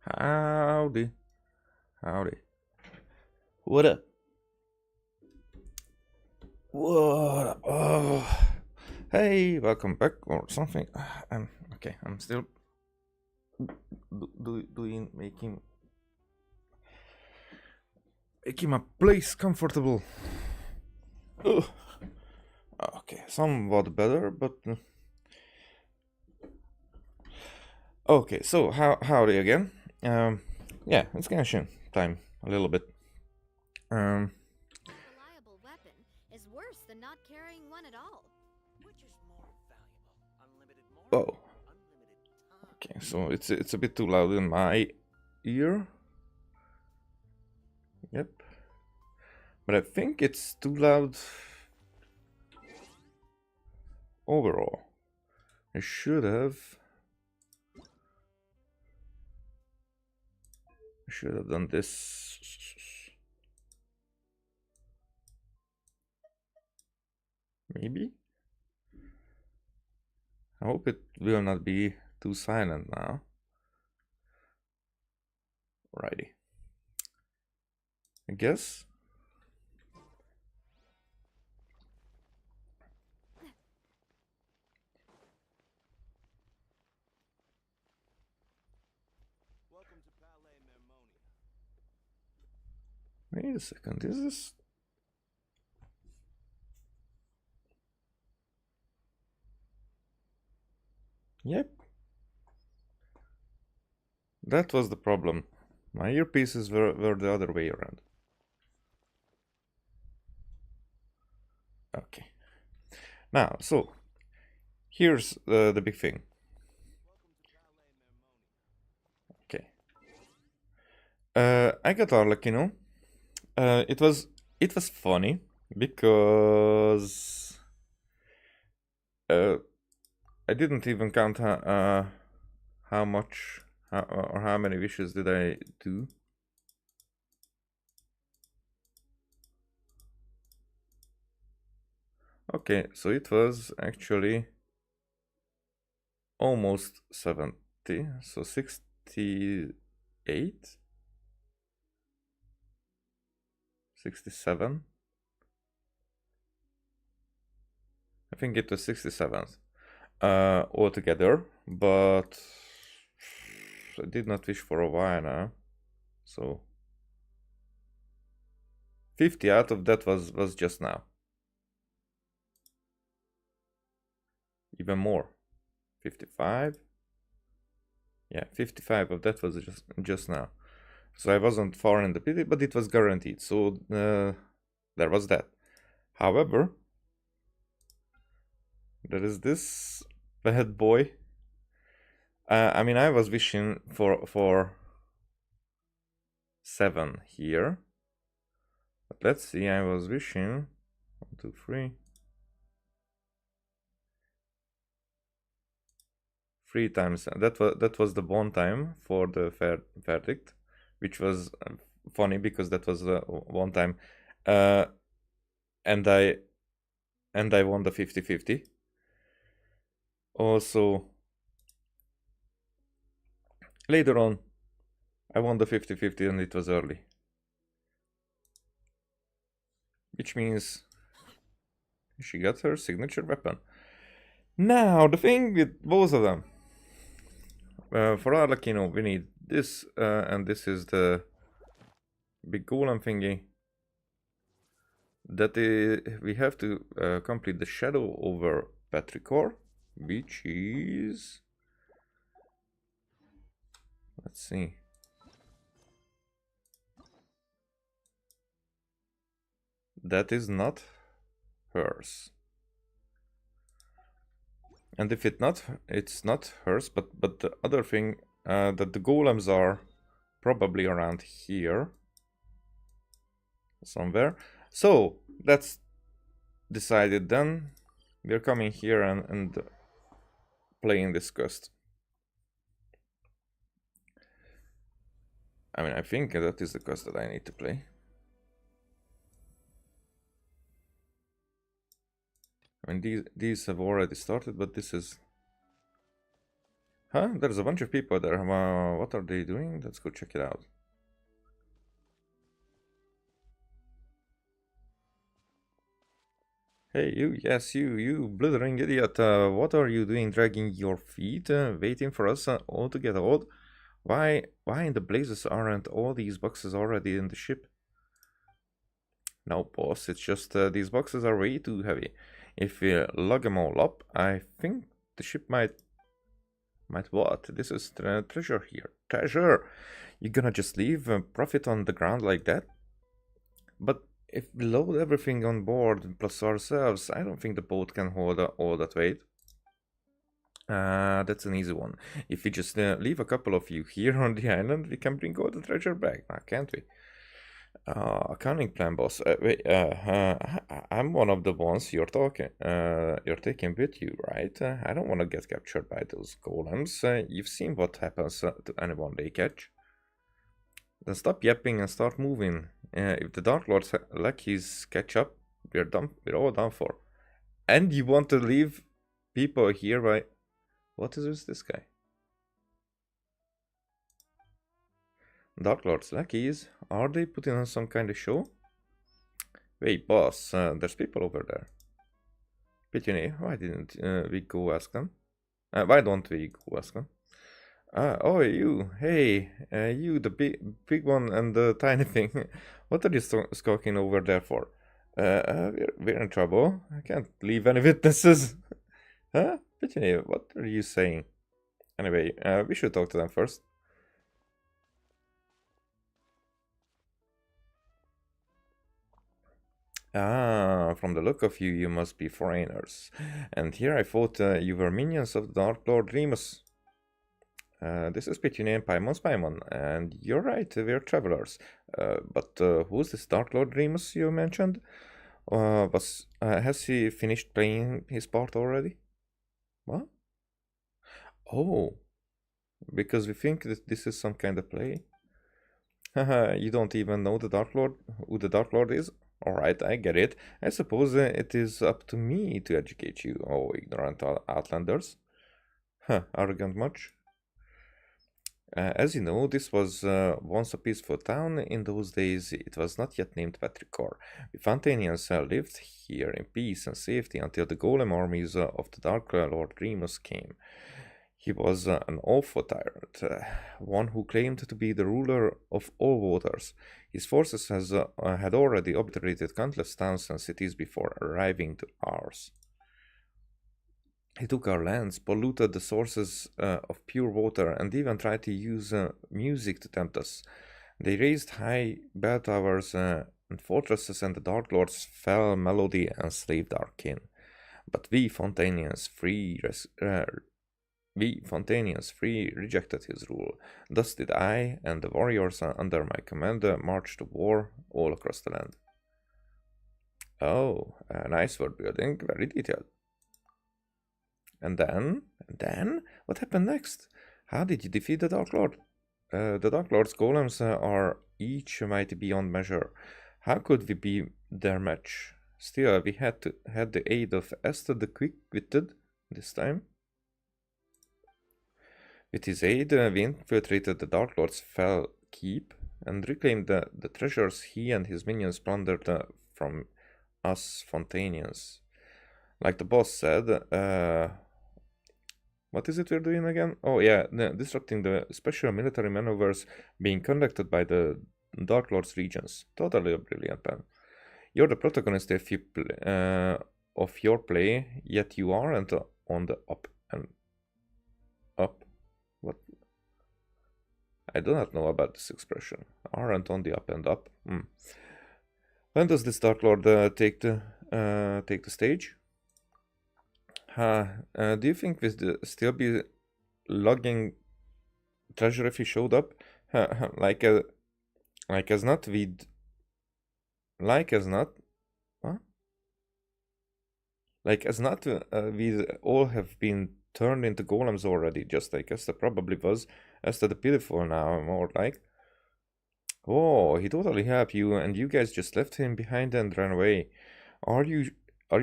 Howdy. Howdy. What up? What up? Oh. Hey, welcome back or something. Okay. I'm still making my place comfortable. Ugh. Okay, somewhat better, but okay. So howdy again. Yeah, it's Genshin time a little bit. Um, Reliable weapon is worse than not carrying one at all. Which is more valuable? Unlimited more oh, or unlimited time? okay. So it's a bit too loud in my ear. Yep. But I think it's too loud overall. I should have done this. Maybe? I hope it will not be too silent now. Righty. I guess. Welcome to Palais Mermonia. Wait a second, is this? Yep. That was the problem. My earpieces were the other way around. Okay. Now, so here's the big thing. Okay. I got Arlecchino. It was funny because I didn't even count how much or how many wishes did I do. Okay, so it was actually almost 70, so 68, 67. I think it was 67th altogether, but I did not wish for a while now, so 50 out of that was just now. Even more. 55. Yeah, 55 of that was just now. So I wasn't far in the pity, but it was guaranteed. So there was that. However, there is this bad boy. I mean, I was wishing for 7 here. But let's see, I was wishing 1, 2, 3. 3 times. That was the one time for the verdict, which was funny because that was one time, and I won the 50-50. Also, later on, I won the 50-50 and it was early, which means she got her signature weapon. Now the thing with both of them. For Arlecchino, we need this, and this is the big golem thingy. That we have to complete the shadow over Petrichor, which is, let's see, that is not hers. And if it's not hers, but the other thing, that the golems are probably around here somewhere. So that's decided then. We're coming here and playing this quest. I mean, I think that is the quest that I need to play. I mean, these have already started, but this is Huh? There's a bunch of people there. What are they doing? Let's go check it out. Hey, you, yes, you blithering idiot. What are you doing dragging your feet, waiting for us all to get old? Why in the blazes aren't all these boxes already in the ship? No, boss, it's just these boxes are way too heavy. If we lug them all up, I think the ship might what? This is treasure here. Treasure! You gonna just leave profit on the ground like that? But if we load everything on board plus ourselves, I don't think the boat can hold all that weight. That's an easy one. If we just leave a couple of you here on the island, we can bring all the treasure back, now, can't we? Cunning plan, boss. Wait, I'm one of the ones you're taking with you, right? I don't want to get captured by those golems. You've seen what happens to anyone they catch. Then stop yapping and start moving. If the Dark Lord's lackeys catch up, we're done. We're all done for. And you want to leave people here by... What is this guy? Dark Lord's lackeys? Are they putting on some kind of show? Wait, boss, there's people over there. Petunia, why didn't we go ask them? Why don't we go ask them? Oh, you. Hey, you, the big one and the tiny thing. What are you skulking over there for? We're in trouble. I can't leave any witnesses. Huh? Petunia, what are you saying? Anyway, we should talk to them first. Ah, from the look of you, you must be foreigners. And here I thought you were minions of the Dark Lord Remus. This is Petunia and Paimon, and you're right, we're travelers. But who's this Dark Lord Remus you mentioned? Has he finished playing his part already? What? Oh, because we think that this is some kind of play? Haha, you don't even know the Dark Lord, who the Dark Lord is? Alright, I get it. I suppose it is up to me to educate you, oh ignorant outlanders. Huh, arrogant much? As you know, this was once a peaceful town. In those days, it was not yet named Petrichor. The Fontanians lived here in peace and safety until the golem armies of the Dark Lord Remus came. He was an awful tyrant, one who claimed to be the ruler of all waters. His forces had already obliterated countless towns and cities before arriving to ours. He took our lands, polluted the sources of pure water, and even tried to use music to tempt us. They raised high bell towers and fortresses, and the Dark Lord's fell melody enslaved our kin. But we Fontanians free rejected his rule. Thus did I and the warriors under my command march to war all across the land. Oh, nice word building, very detailed. And then, what happened next? How did you defeat the Dark Lord? The Dark Lord's golems are each mighty beyond measure. How could we be their match? Still, we had the aid of Esther the Quick-Witted this time. With his aid, we infiltrated the Dark Lord's fell keep and reclaimed the treasures he and his minions plundered from us Fontanians. Like the boss said, what is it we're doing again? Oh yeah, disrupting the special military maneuvers being conducted by the Dark Lord's regions. Totally a brilliant plan. You're the protagonist of your play, yet you aren't on the up and up. What? I do not know about this expression. Aren't on the up and up. When does this Dark Lord take the stage? Do you think we'd still be logging treasure if he showed up? Like as not, we'd all have been turned into golems already, just like Esther probably was. Esther the Pitiful now, more like. Oh, he totally helped you, and you guys just left him behind and ran away. Are you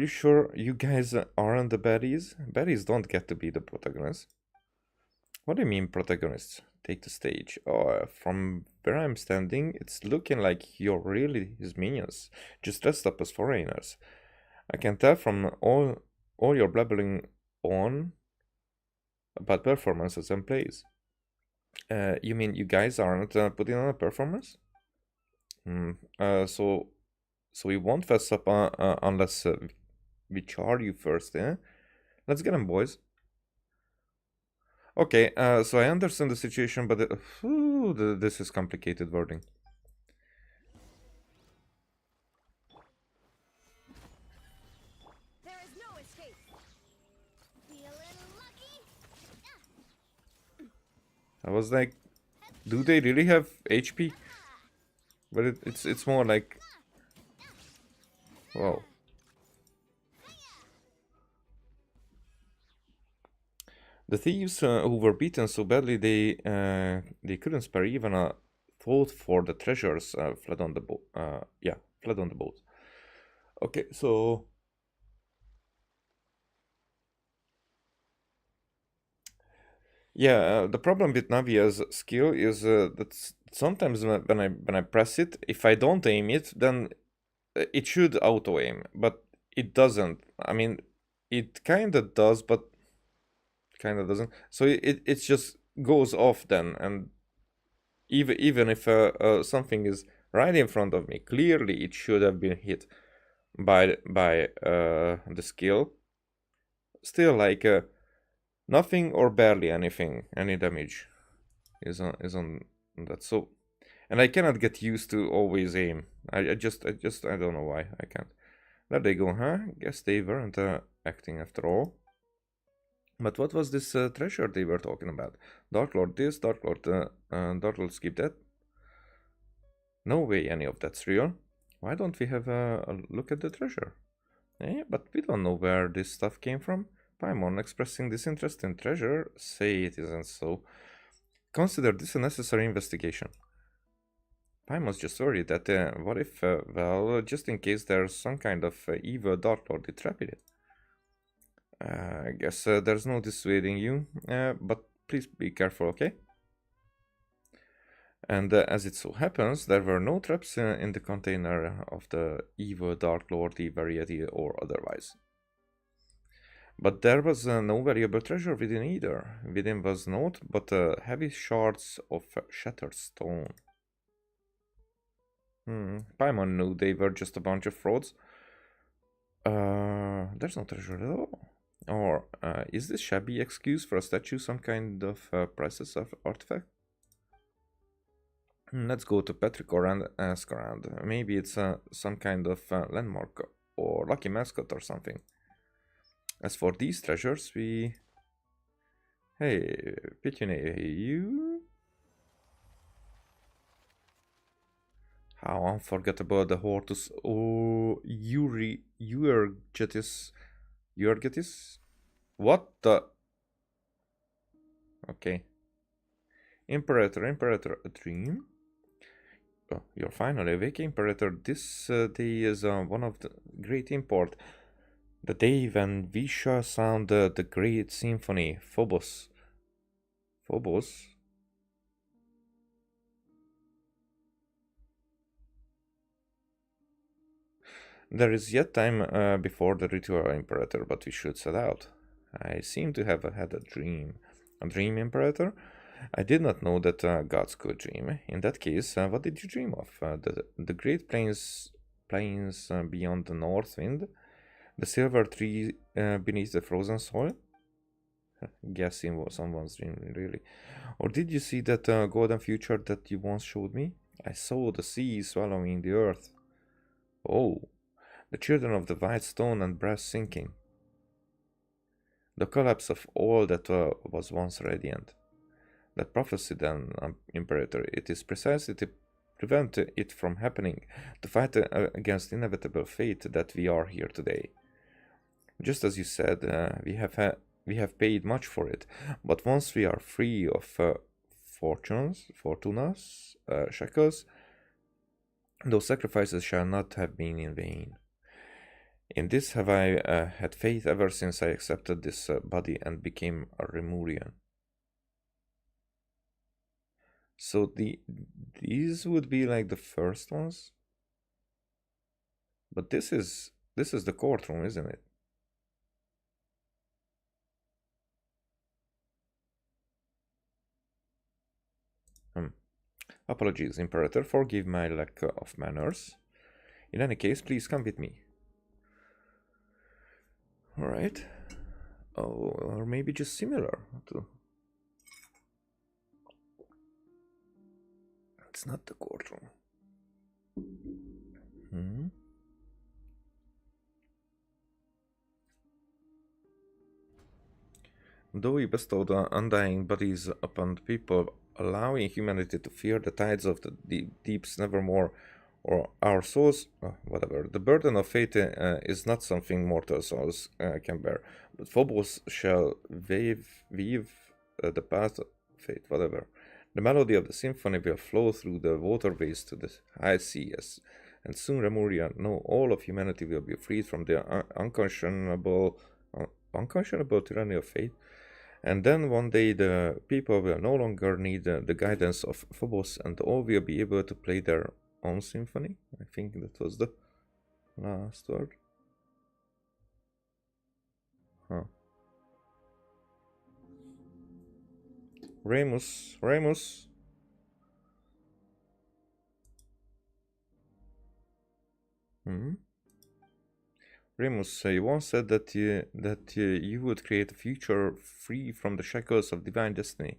sure you guys aren't the baddies? Baddies don't get to be the protagonists. What do you mean, protagonists? Take the stage. Oh, from where I'm standing, it's looking like you're really his minions, just dressed up as foreigners. I can tell from all your blabbering on about performances and plays. You mean you guys aren't putting on a performance? Hmm. So we won't fess up unless we charge you first, eh? Let's get 'em, boys. Okay, so I understand the situation, but this is complicated wording. There is no escape. Feeling lucky? I was like, do they really have HP? But it's more like, wow. The thieves who were beaten so badly they couldn't spare even a thought for the treasures fled on the boat. Yeah, fled on the boat. Okay, so yeah, the problem with Navia's skill is that sometimes when I press it, if I don't aim it, then it should auto aim, but it doesn't. I mean, it kind of does, but kind of doesn't. So it just goes off then, and even if something is right in front of me, clearly it should have been hit by the skill. Still, like nothing or barely any damage is on that. So, and I cannot get used to always aim. I just I don't know why I can't. There they go, huh? Guess they weren't acting after all. But what was this treasure they were talking about? Dark Lord this, Dark Lord Dark Lord skip that. No way any of that's real. Why don't we have a look at the treasure? Eh, but we don't know where this stuff came from. Paimon expressing disinterest in treasure, say it isn't so. Consider this a necessary investigation. Paimon's just worried that what if, well, just in case there's some kind of evil Dark Lord trapped in it. I guess there's no dissuading you, but please be careful, okay? And as it so happens, there were no traps in the container of the evil Dark Lord, the variety, or otherwise. But there was no valuable treasure within either. Within was naught but heavy shards of shattered stone. Paimon knew they were just a bunch of frauds. There's no treasure at all. Or is this shabby excuse for a statue some kind of priceless artifact? Let's go to Petrichor and ask around. Maybe it's some kind of landmark or lucky mascot or something. As for these treasures, we... Hey, Pitune, you... How unforgettable the Hortus... Oh, Uergetis... Uergetis? What the... Okay. Imperator, a dream? Oh, you're finally awake, Imperator. This day is one of the great import. The day when Visha sound the great symphony, Phobos. Phobos? There is yet time before the ritual, Imperator, but we should set out. I seem to have had a dream. A dream, Imperator? I did not know that gods could dream. In that case, what did you dream of? The great plains beyond the north wind? The silver tree beneath the frozen soil? Guessing was someone's dream, really. Or did you see that golden future that you once showed me? I saw the sea swallowing the earth. Oh, the children of the white stone and brass sinking. The collapse of all that was once radiant. That prophecy then, Imperator, it is precisely to prevent it from happening, to fight against inevitable fate that we are here today. Just as you said, we have paid much for it, but once we are free of fortunas, shackles, those sacrifices shall not have been in vain. In this have I had faith ever since I accepted this body and became a Remurian. So these would be like the first ones. But this is the courtroom, isn't it? Apologies, Imperator, forgive my lack of manners. In any case, please come with me. Alright. Oh, or maybe just similar to... It's not the courtroom. Hmm? Though we bestowed undying bodies upon the people, allowing humanity to fear the tides of the deeps nevermore, or our souls, whatever. The burden of fate is not something mortal souls can bear, but Phobos shall weave the path of fate, whatever. The melody of the symphony will flow through the waterways to the high seas, and soon Remuria, no, all of humanity will be freed from the unconscionable tyranny of fate. And then one day the people will no longer need the guidance of Phobos and all will be able to play their own symphony. I think that was the last word. Huh. Remus. Hmm? Remus, you once said that you would create a future free from the shackles of divine destiny.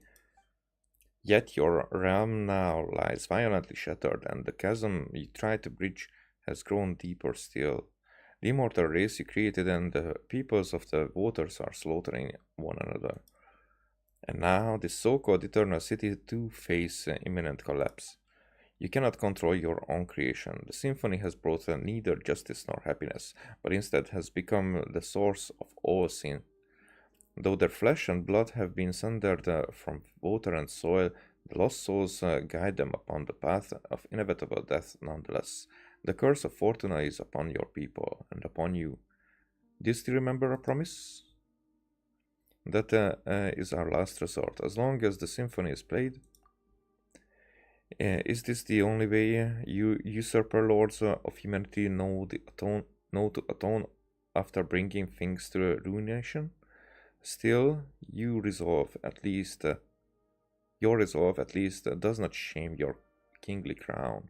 Yet your realm now lies violently shattered, and the chasm you tried to bridge has grown deeper still. The immortal race you created and the peoples of the waters are slaughtering one another. And now this so-called eternal city too face imminent collapse. You cannot control your own creation. The symphony has brought neither justice nor happiness, but instead has become the source of all sin. Though their flesh and blood have been sundered from water and soil, the lost souls guide them upon the path of inevitable death nonetheless. The curse of Fortuna is upon your people and upon you. Do you still remember a promise? That is our last resort. As long as the symphony is played, is this the only way you usurper lords of humanity know to atone after bringing things to ruination? Still, your resolve at least does not shame your kingly crown.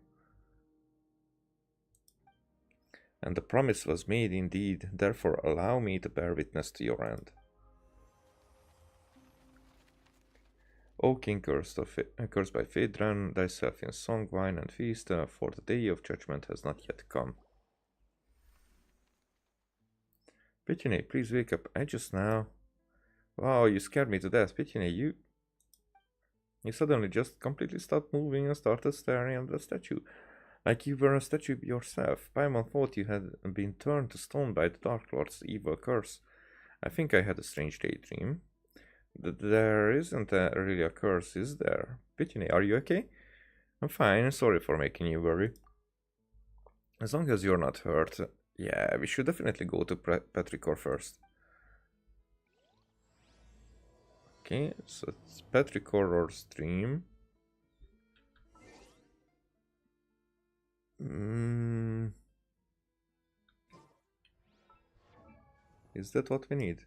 And the promise was made indeed, therefore allow me to bear witness to your end. O king cursed by fate, drown thyself in song, wine, and feast, for the day of judgment has not yet come. Petunia, please wake up. I just now... Wow, you scared me to death. Petunia, you suddenly just completely stopped moving and started staring at the statue. Like you were a statue yourself. Paimon thought you had been turned to stone by the Dark Lord's evil curse. I think I had a strange daydream. There isn't really a curse, is there? Petunia, are you okay? I'm fine, sorry for making you worry. As long as you're not hurt. Yeah, we should definitely go to Petrichor first. Okay, so it's Petrichor or Stream. Is that what we need?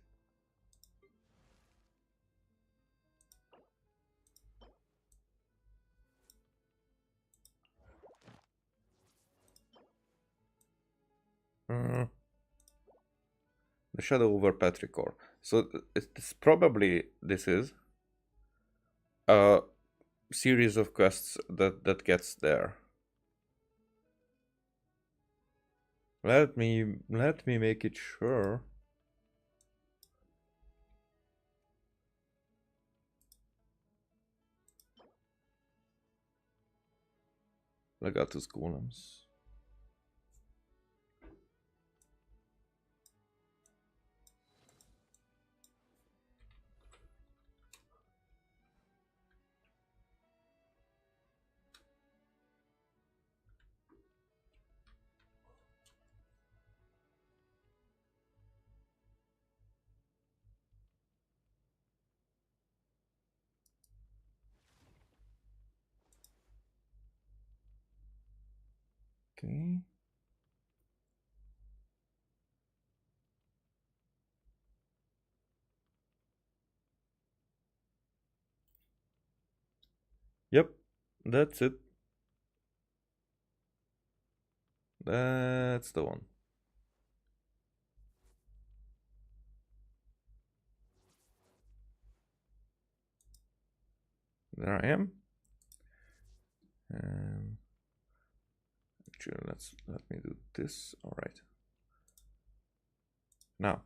The Shadow over Petrichor. So it's probably this is a series of quests that gets there. Let me make it sure. Legatus golems. Okay. Yep, that's it. That's the one. There I am. Actually, let me do this. All right. Now,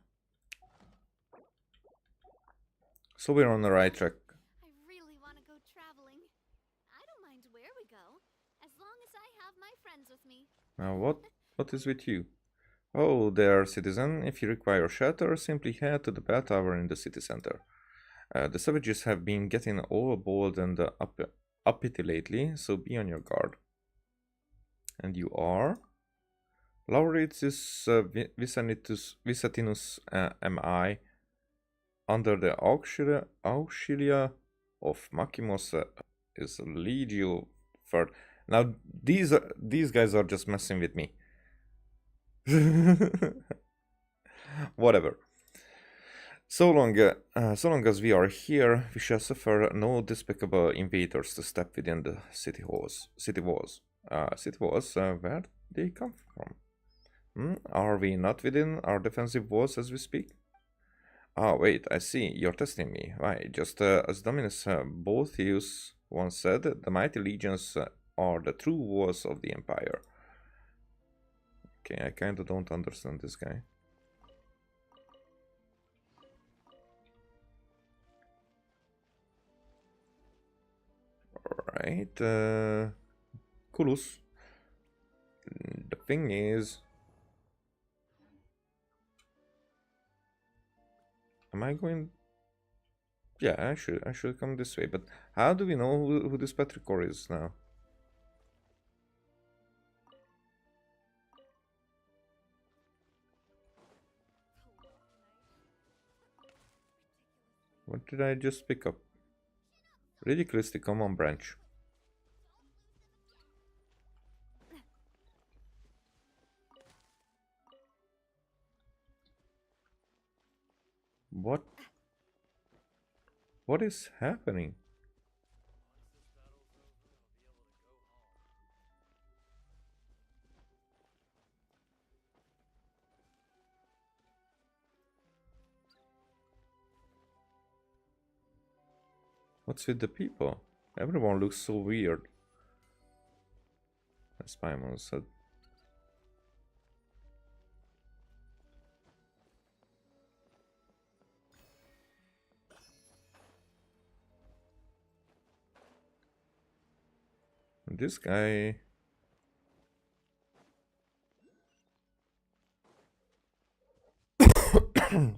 so we're on the right track. I really want to go traveling. I don't mind where we go, as long as I have my friends with me. Now, what is with you? Oh, there, citizen. If you require shelter, simply head to the bell tower in the city center. The savages have been getting all bold and uppity lately, so be on your guard. And you are? Lauritis Visatinus am I, under the auxilia of Makimos is Legio Third. Now these guys are just messing with me. Whatever. So long as we are here, we shall suffer no despicable invaders to step within the city walls. City walls. Where they come from? Are we not within our defensive walls as we speak? Ah, wait, I see. You're testing me. Why? Just as Dominus Boethius once said, the mighty legions are the true walls of the Empire. Okay, I kinda don't understand this guy. Alright, Kulus. The thing is... Am I going... Yeah, I should come this way, but how do we know who this Petrichor is now? What did I just pick up? Ridiculously common branch. What? What is happening? What's with the people? Everyone looks so weird. As Paimon said. This guy...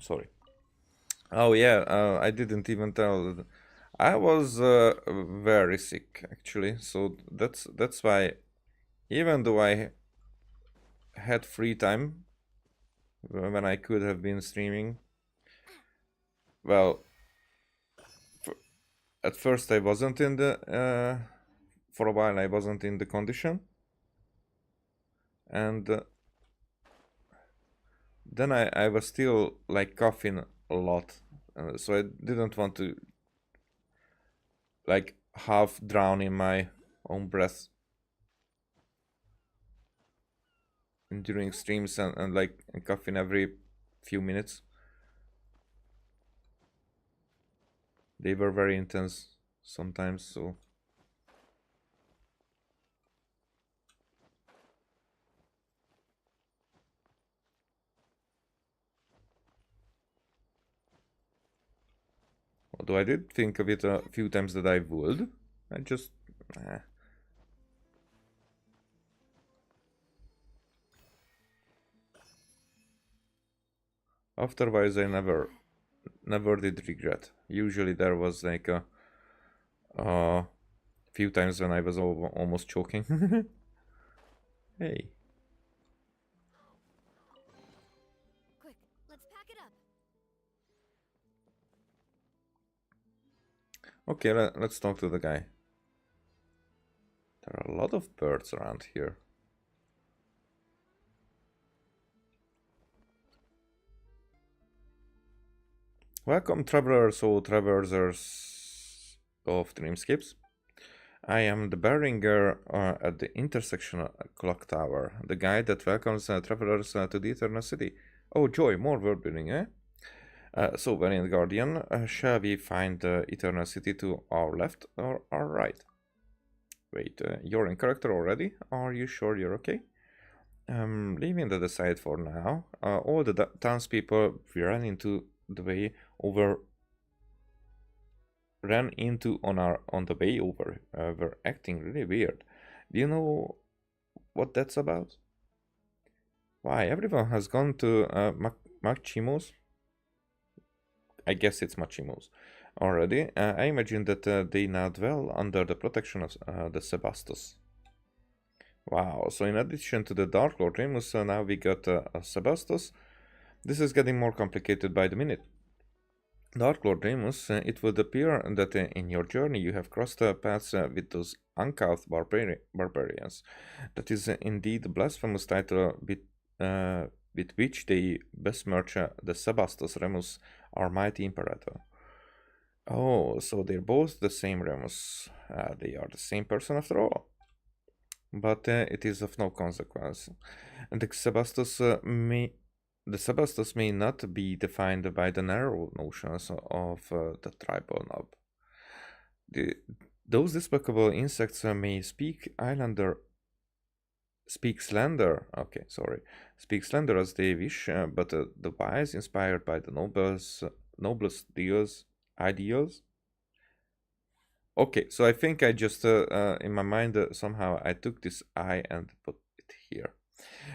Sorry. Oh yeah, I didn't even tell. I was very sick actually, so that's why, even though I had free time when I could have been streaming, well, at first I wasn't in the for a while I wasn't in the condition, and then I was still like coughing a lot, so I didn't want to like half drown in my own breath during streams and like coughing every few minutes. They were very intense sometimes, so although I did think of it a few times that I would, I just afterwards I never did regret. Usually there was like a few times when I was almost choking. Hey. Quick, let's pack it up. Okay, let's talk to the guy. There are a lot of birds around here. Welcome, travelers or traversers of dreamscapes. I am the bell-ringer at the intersection clock tower, the guide that welcomes travelers to the Eternal City. Oh, joy, more word building, eh? So, Valiant Guardian, shall we find the Eternal City to our left or our right? Wait, you're in character already? Are you sure you're okay? Leaving that aside for now, all the townspeople we ran into the way over ran into on the way over were acting really weird. Do you know what that's about? Why, everyone has gone to Machimo's. I guess it's Machimo's already. I imagine that they now dwell under the protection of the Sebastos. Wow, so in addition to the Dark Lord Remus, now we got Sebastos. This is getting more complicated by the minute. Dark Lord Remus, it would appear that in your journey you have crossed paths with those uncouth barbarians. That is indeed a blasphemous title with which they besmirch the Sebastos Remus, our mighty imperator. Oh, so they're both the same Remus. They are the same person after all. But it is of no consequence. And the Sebastos may not be defined by the narrow notions of the tribal knob. Those despicable insects may speak slender as they wish, but the wise, inspired by the noblest ideals. Okay, so I think I just, in my mind, somehow I took this I and put it here.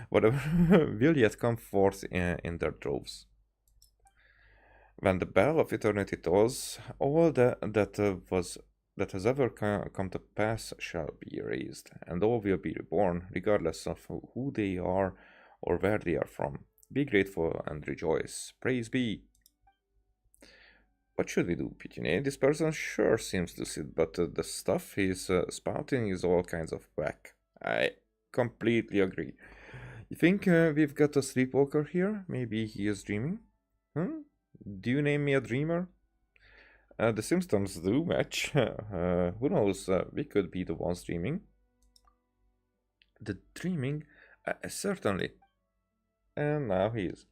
Whatever will yet come forth in their droves. When the bell of eternity tolls, all that has ever come to pass shall be erased, and all will be reborn, regardless of who they are or where they are from. Be grateful and rejoice. Praise be. What should we do, Pitune? This person sure seems lucid, but the stuff he's spouting is all kinds of whack. I completely agree. You think we've got a sleepwalker here? Maybe he is dreaming? Do you name me a dreamer? The symptoms do match. Who knows? We could be the ones dreaming. The dreaming? Certainly. And now he is.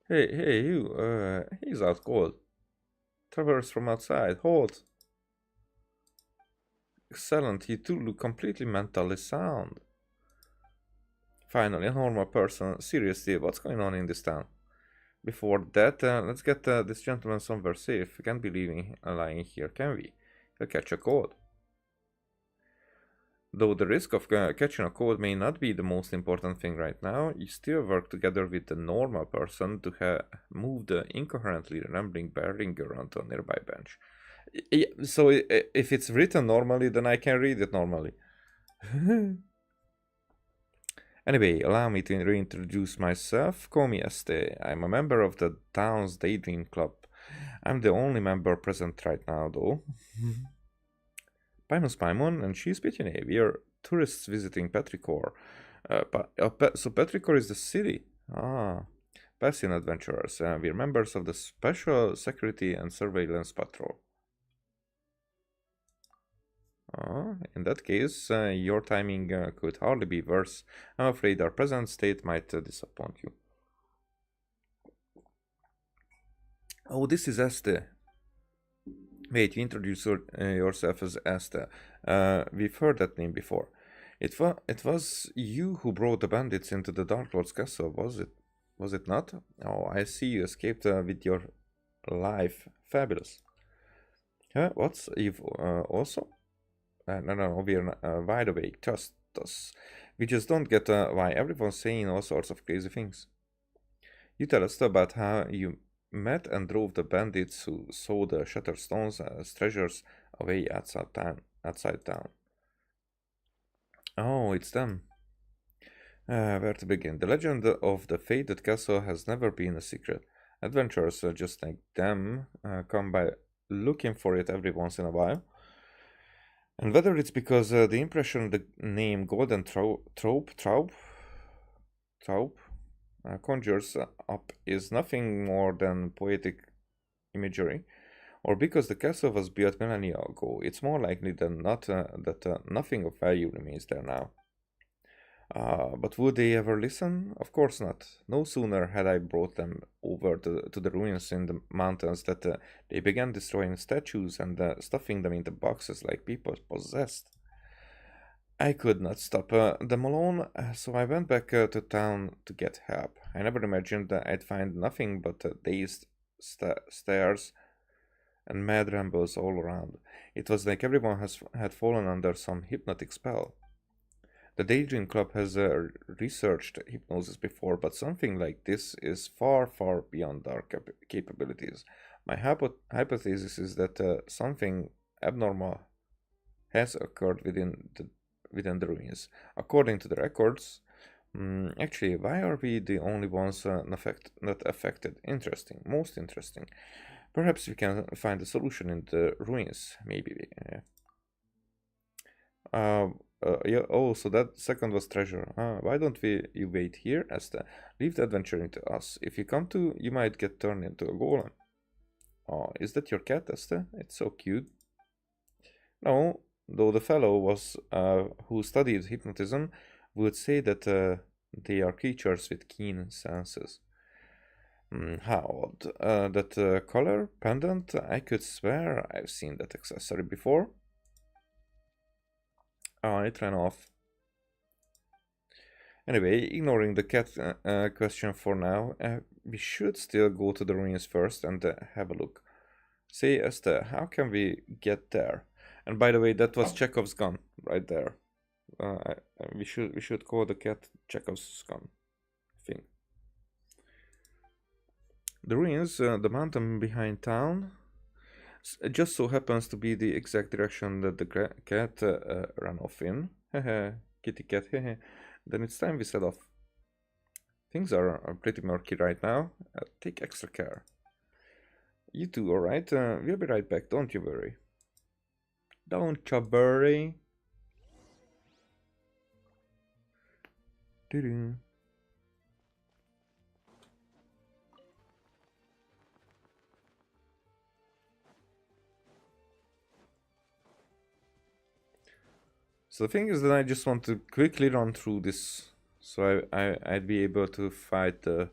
Hey, you. He's out cold. Traverse from outside. Halt. Excellent. You two look completely mentally sound. Finally, a normal person. Seriously, what's going on in this town? Before that, let's get this gentleman somewhere safe. We can't be lying here, can we? He'll catch a cold. Though the risk of catching a cold may not be the most important thing right now, you still work together with the normal person to move the incoherently rambling Beringer onto a nearby bench. Yeah, so if it's written normally, then I can read it normally. Anyway, allow me to reintroduce myself. Call me Este. I'm a member of the town's Daydream Club. I'm the only member present right now, though. Paimon's Paimon, and she's Pitune. We are tourists visiting Petrichor. So Petrichor is the city. Passing adventurers. We're members of the Special Security and Surveillance Patrol. In that case, your timing could hardly be worse. I'm afraid our present state might disappoint you. Oh, this is Este. Wait, you introduce yourself as Este. We've heard that name before. It was you who brought the bandits into the Dark Lord's castle, was it? Was it not? Oh, I see you escaped with your life. Fabulous. What's you've also? No, we're wide awake. Trust us. We just don't get why everyone's saying all sorts of crazy things. You tell us about how you met and drove the bandits who sold the shattered stones as treasures away outside town. Oh, it's them. Where to begin? The legend of the fated castle has never been a secret. Adventurers just like them come by looking for it every once in a while. And whether it's because the impression the name Golden Traub, conjures up is nothing more than poetic imagery, or because the castle was built millennia ago, it's more likely than not that nothing of value remains there now. But would they ever listen? Of course not. No sooner had I brought them over to the ruins in the mountains that they began destroying statues and stuffing them into boxes like people possessed. I could not stop them alone, so I went back to town to get help. I never imagined that I'd find nothing but dazed stares and mad rambles all around. It was like everyone had fallen under some hypnotic spell. The Daydream Club has researched hypnosis before, but something like this is far, far beyond our capabilities. My hypothesis is that something abnormal has occurred within the ruins. According to the records, actually, why are we the only ones not affected? Interesting, most interesting. Perhaps we can find a solution in the ruins. Maybe. Yeah. Oh, so that second was treasure. Why don't you wait here, Esther? Leave the adventure into us. If you come to, you might get turned into a golem. Oh, is that your cat, Esther? It's so cute. No, though the fellow was who studied hypnotism would say that they are creatures with keen senses. How odd. That collar pendant, I could swear I've seen that accessory before. Oh, it ran off. Anyway, ignoring the cat question for now, we should still go to the ruins first and have a look. Say, Esther, how can we get there? And by the way, that was Chekhov's gun right there. We should call the cat Chekhov's gun, I think. The ruins, the mountain behind town, just so happens to be the exact direction that the cat ran off in. Kitty cat. Then it's time we set off. Things are pretty murky right now. Take extra care. You two, alright? We'll be right back, don't you worry. Don't you worry. Doo-doo. So the thing is that I just want to quickly run through this, so I'd be able to fight the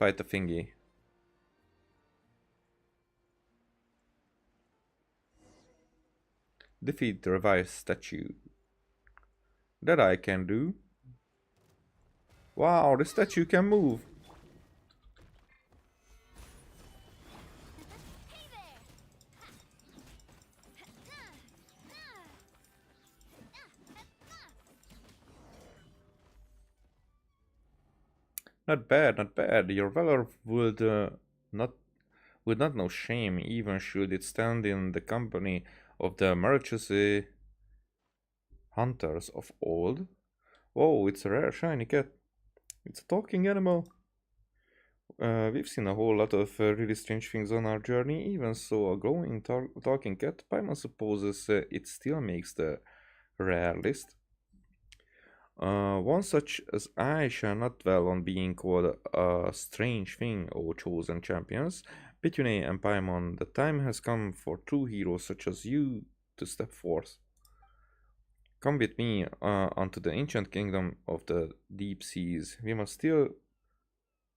thingy. Defeat the revised statue. That I can do. Wow, the statue can move. Hey there! Not bad, not bad. Your valor not would not know shame, even should it stand in the company of the merchants hunters of old. Whoa, it's a rare shiny cat. It's a talking animal. We've seen a whole lot of really strange things on our journey. Even so, a glowing talking cat, Paimon supposes it still makes the rare list. One such as I shall not dwell on being called a strange thing, O chosen champions. Bethune and Paimon, the time has come for true heroes such as you to step forth. Come with me onto the ancient kingdom of the deep seas. We must steal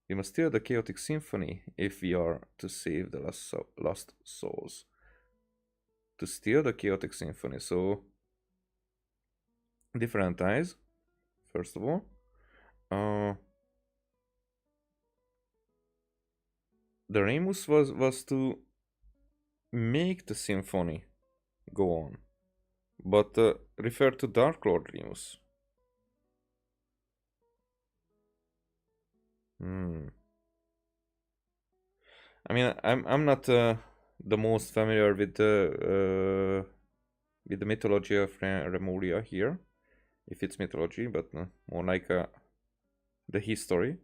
the chaotic symphony if we are to save the lost souls. To steal the chaotic symphony, so different eyes. First of all, the Remus was to make the symphony go on, but refer to Dark Lord Remus. I mean, I'm not the most familiar with the mythology of Remuria here, if it's mythology, but more like the history.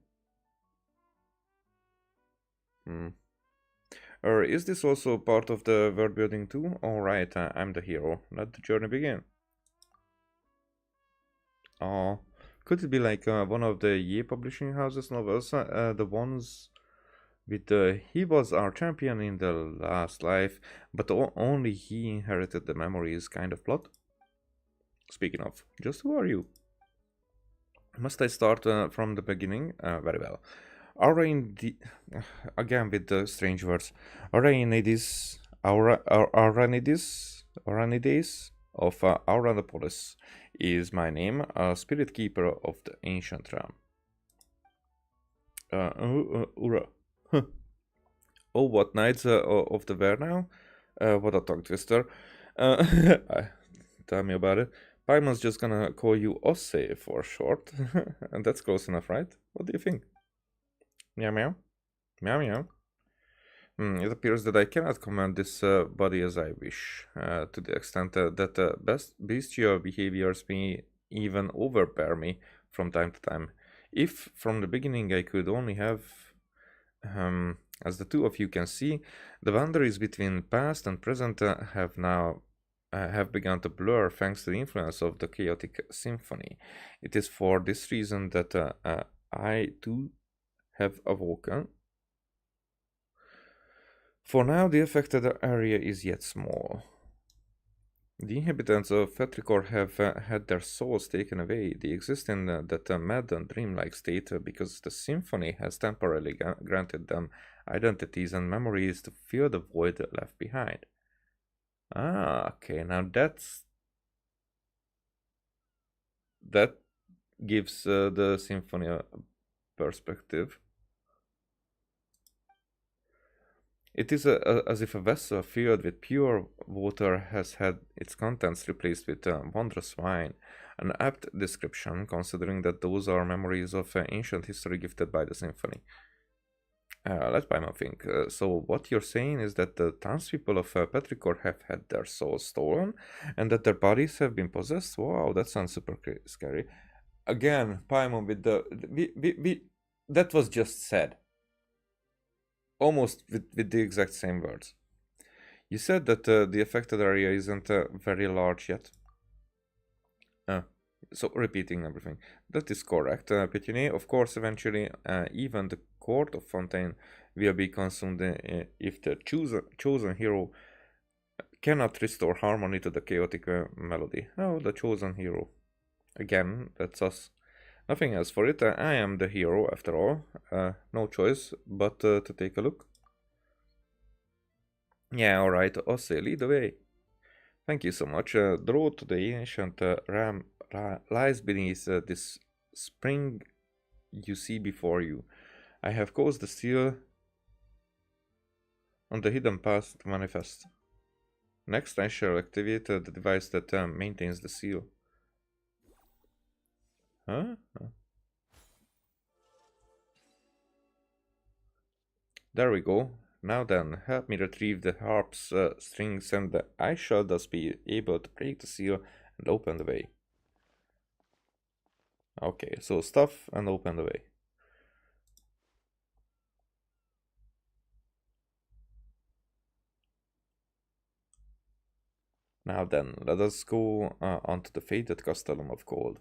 Or is this also part of the world building too? Alright, I'm the hero. Let the journey begin. Oh, Could it be like one of the Ye publishing houses novels? The ones with he was our champion in the last life, but only he inherited the memories kind of plot? Speaking of, just who are you? Must I start from the beginning? Very well. Aura in the again with the strange words. Auranides, Auranides of Auranopolis is my name, a spirit keeper of the ancient realm. Ura. Huh. Oh, what knights of the Ver now? What a tongue twister. Tell me about it. Paimon's just gonna call you Osse for short, and that's close enough, right? What do you think? Meow meow. Meow meow. It appears that I cannot command this body as I wish, to the extent that bestial behaviors may even overbear me from time to time. If from the beginning I could only have, as the two of you can see, the boundaries between past and present have begun to blur thanks to the influence of the chaotic symphony. It is for this reason that I too have awoken. For now, the affected area is yet small. The inhabitants of Fetricor have had their souls taken away. They exist in that mad and dreamlike state because the symphony has temporarily granted them identities and memories to fill the void left behind. Ah, okay, now that gives the symphony a perspective. It is as if a vessel filled with pure water has had its contents replaced with wondrous wine. An apt description, considering that those are memories of ancient history gifted by the symphony. Let Paimon think. So what you're saying is that the townspeople of Petrichor have had their souls stolen, and that their bodies have been possessed? Wow, that sounds super scary. Again, Paimon with the... that was just said. Almost with the exact same words. You said that the affected area isn't very large yet. So repeating everything. That is correct, Pétuné. Of course, eventually, even the court of Fontaine will be consumed if the chosen hero cannot restore harmony to the chaotic melody. Oh, the chosen hero. Again, that's us. Nothing else for it. I am the hero, after all. No choice but to take a look. Yeah, alright. Osse, lead the way. Thank you so much. The road to the ancient ram lies beneath this spring you see before you. I have caused the seal on the hidden path to manifest. Next, I shall activate the device that maintains the seal. Huh? There we go. Now then, help me retrieve the harp's strings, and I shall thus be able to break the seal and open the way. Okay, so stuff and open the way. Now then, let us go onto the faded castellum of gold.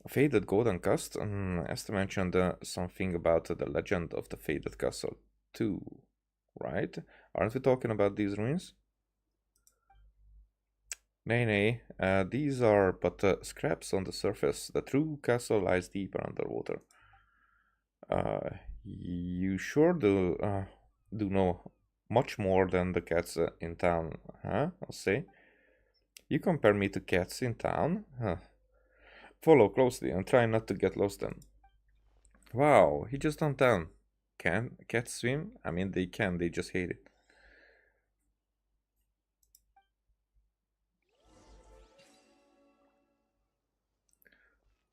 A faded golden cast? Esther mentioned something about the legend of the faded castle too, right? Aren't we talking about these ruins? Nay, these are but scraps on the surface. The true castle lies deeper underwater. You sure do know much more than the cats in town, huh? I'll say. You compare me to cats in town? Huh. Follow closely and try not to get lost then. Wow, he just don't tell. Can cats swim? I mean, they can, they just hate it.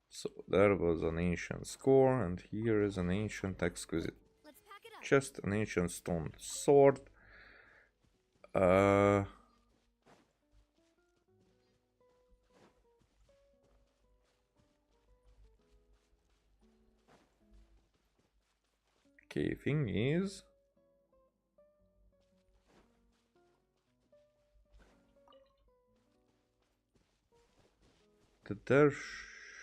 So there was an ancient score, and here is an ancient exquisite chest, an ancient stone sword. Okay, thing is, that there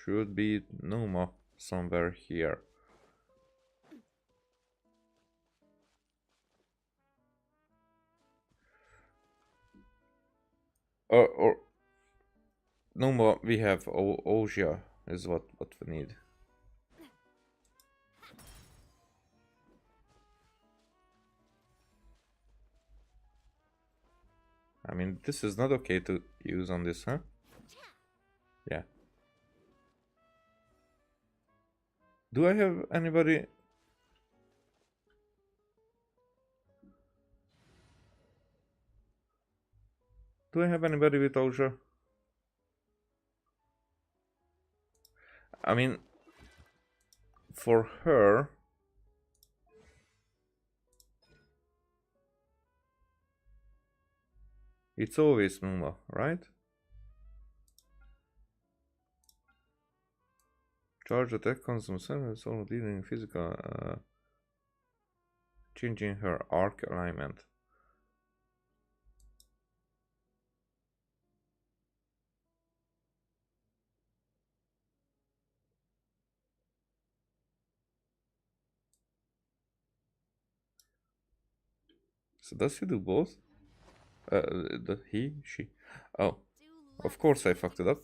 should be Numa somewhere here. Or Numa, we have Oja is what we need. I mean, this is not okay to use on this, huh? Yeah. Do I have anybody? Do I have anybody with Oja? I mean, for her, it's always Numa, right? Charge attack consumes 7 solo dealing physical, changing her arc alignment. So does he do both? She? Oh, of course I fucked it up.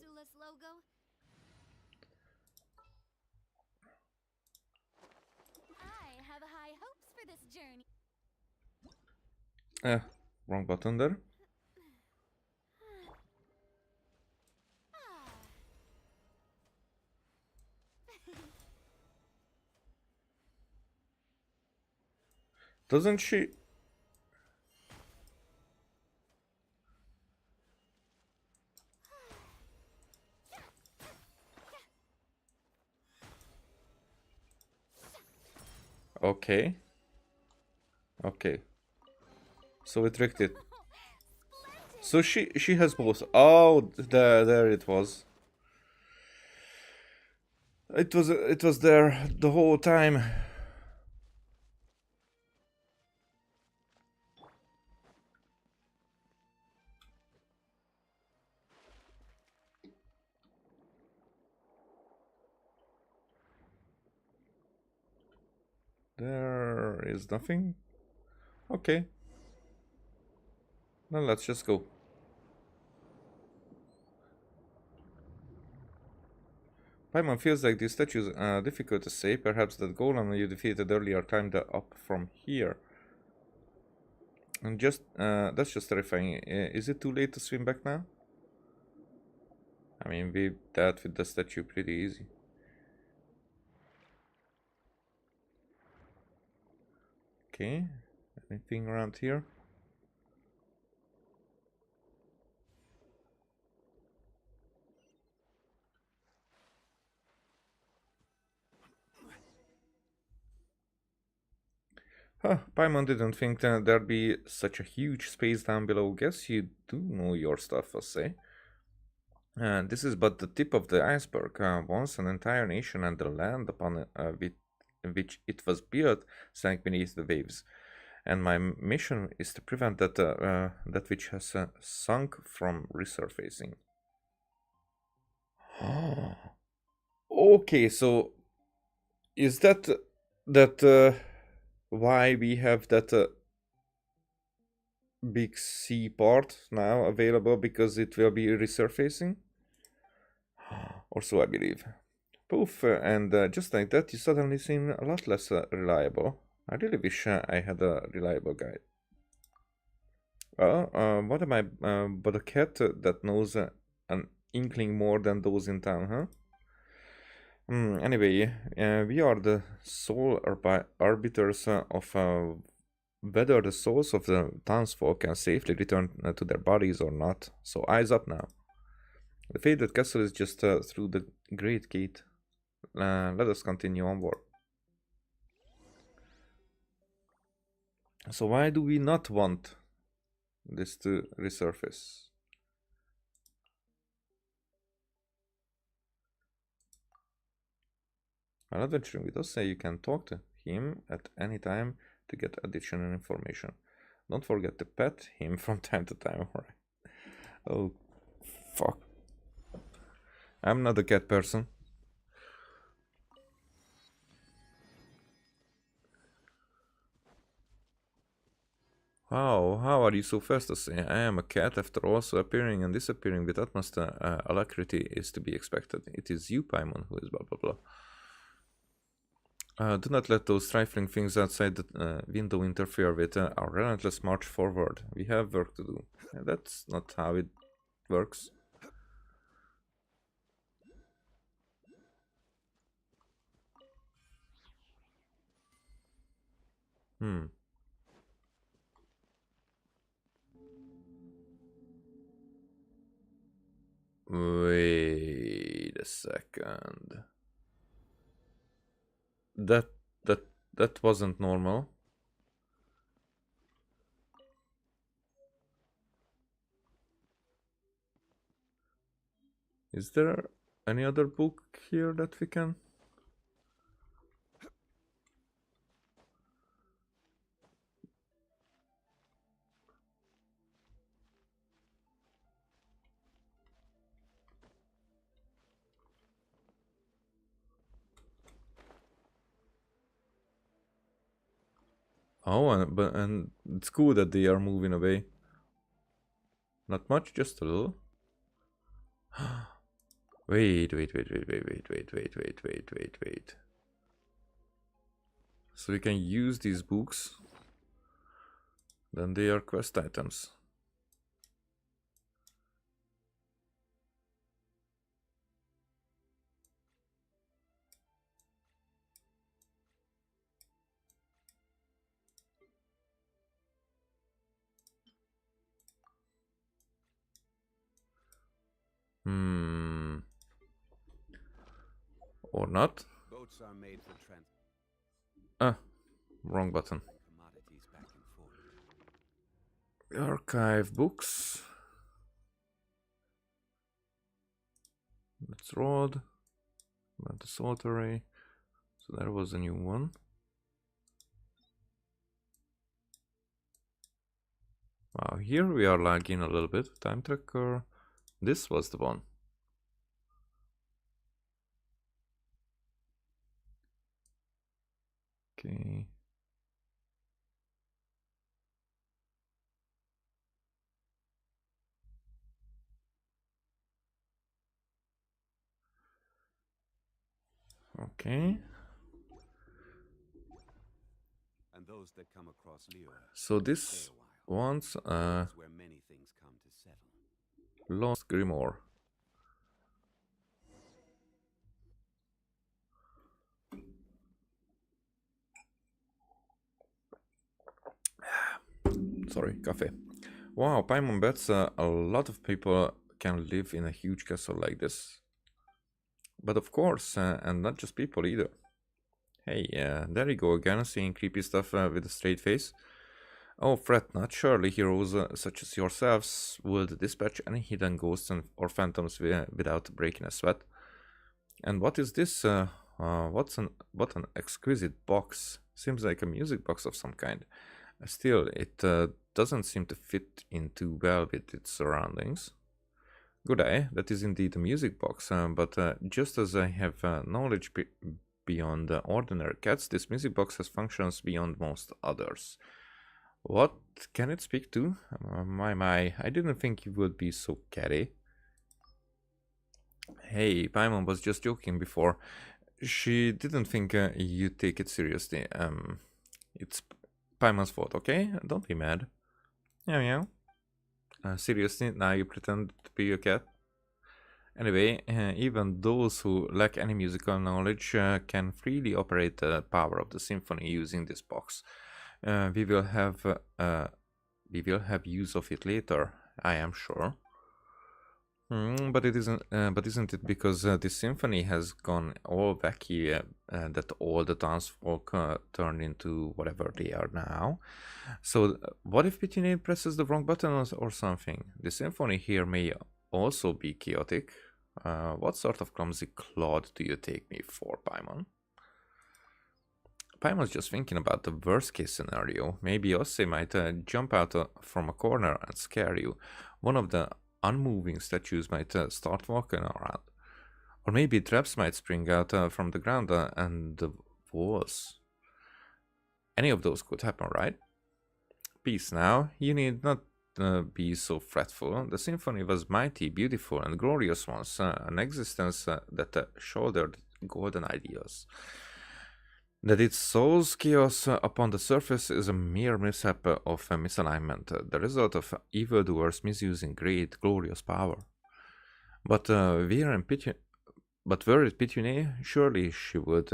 I have high hopes for this journey. Wrong button there. Doesn't she? Okay. Okay. So we tricked it. So she has both. Oh, there it was. It was there the whole time. There is nothing. Okay. Then let's just go. Paimon feels like these statues are difficult to say. Perhaps that golem you defeated earlier climbed up from here. And just that's just terrifying. Is it too late to swim back now? I mean, we dealt with the statue pretty easy. Okay, anything around here? Huh, Paimon didn't think that there'd be such a huge space down below. Guess you do know your stuff, I'll say. This is but the tip of the iceberg. Once an entire nation and the land upon which it was built sank beneath the waves. And my mission is to prevent that which has sunk from resurfacing. Okay, so is that why we have that big sea part now available, because it will be resurfacing? Or so I believe. Poof, and just like that, you suddenly seem a lot less reliable. I really wish I had a reliable guide. Well, what am I but a cat that knows an inkling more than those in town, huh? Anyway, we are the sole arbiters of whether the souls of the townsfolk can safely return to their bodies or not. So eyes up now. The faded castle is just through the great gate. Let us continue onward. So why do we not want this to resurface? While adventuring with us, say you can talk to him at any time to get additional information. Don't forget to pet him from time to time, alright? Oh, fuck. I'm not a cat person. How are you so fast to say? I am a cat after all, so appearing and disappearing with utmost alacrity is to be expected. It is you, Paimon, who is blah blah blah. Do not let those trifling things outside the window interfere with our relentless march forward. We have work to do. That's not how it works. Wait a second. That that wasn't normal. Is there any other book here that we can? Oh, and it's cool that they are moving away. Not much, just a little. Wait. So we can use these books. Then they are quest items. Or not. Boats are made for transport Ah, wrong button. commodities back and forth. Archive books. Let's road. The salt array. So there was a new one. Wow, here we are lagging a little bit. Time tracker. This was the one. Okay. Okay. And those that come across Leo So this one's where many things come to settle. Lost Grimoire. Sorry, coffee. Wow, Paimon bets a lot of people can live in a huge castle like this. But of course, and not just people either. Hey, there you go again, seeing creepy stuff with a straight face. Oh, fret not. Surely heroes such as yourselves would dispatch any hidden ghosts or phantoms without breaking a sweat. And what is this? What an exquisite box. Seems like a music box of some kind. Still, it doesn't seem to fit in too well with its surroundings. Good eye, that is indeed a music box, but just as I have knowledge beyond ordinary cats, this music box has functions beyond most others. What can it speak to? My, I didn't think you would be so catty. Hey, Paimon was just joking before. She didn't think you take it seriously. It's Paimon's fault, okay? Don't be mad. Meow. Seriously, now you pretend to be a cat? Anyway, even those who lack any musical knowledge can freely operate the power of the symphony using this box. We will have use of it later, I am sure. But it isn't. But isn't it because this symphony has gone all wacky that all the townsfolk turned into whatever they are now? So, what if Pitine presses the wrong button or something? The symphony here may also be chaotic. What sort of clumsy clod do you take me for, Paimon? Paimon's just thinking about the worst case scenario. Maybe Osse might jump out from a corner and scare you. One of the unmoving statues might start walking around. Or maybe traps might spring out from the ground and the walls. Any of those could happen, right? Peace now. You need not be so fretful. The symphony was mighty, beautiful, and glorious once, an existence that shouldered golden ideals. That it sows chaos upon the surface is a mere mishap of misalignment, the result of evildoers misusing great, glorious power. But were it Petunia, surely she would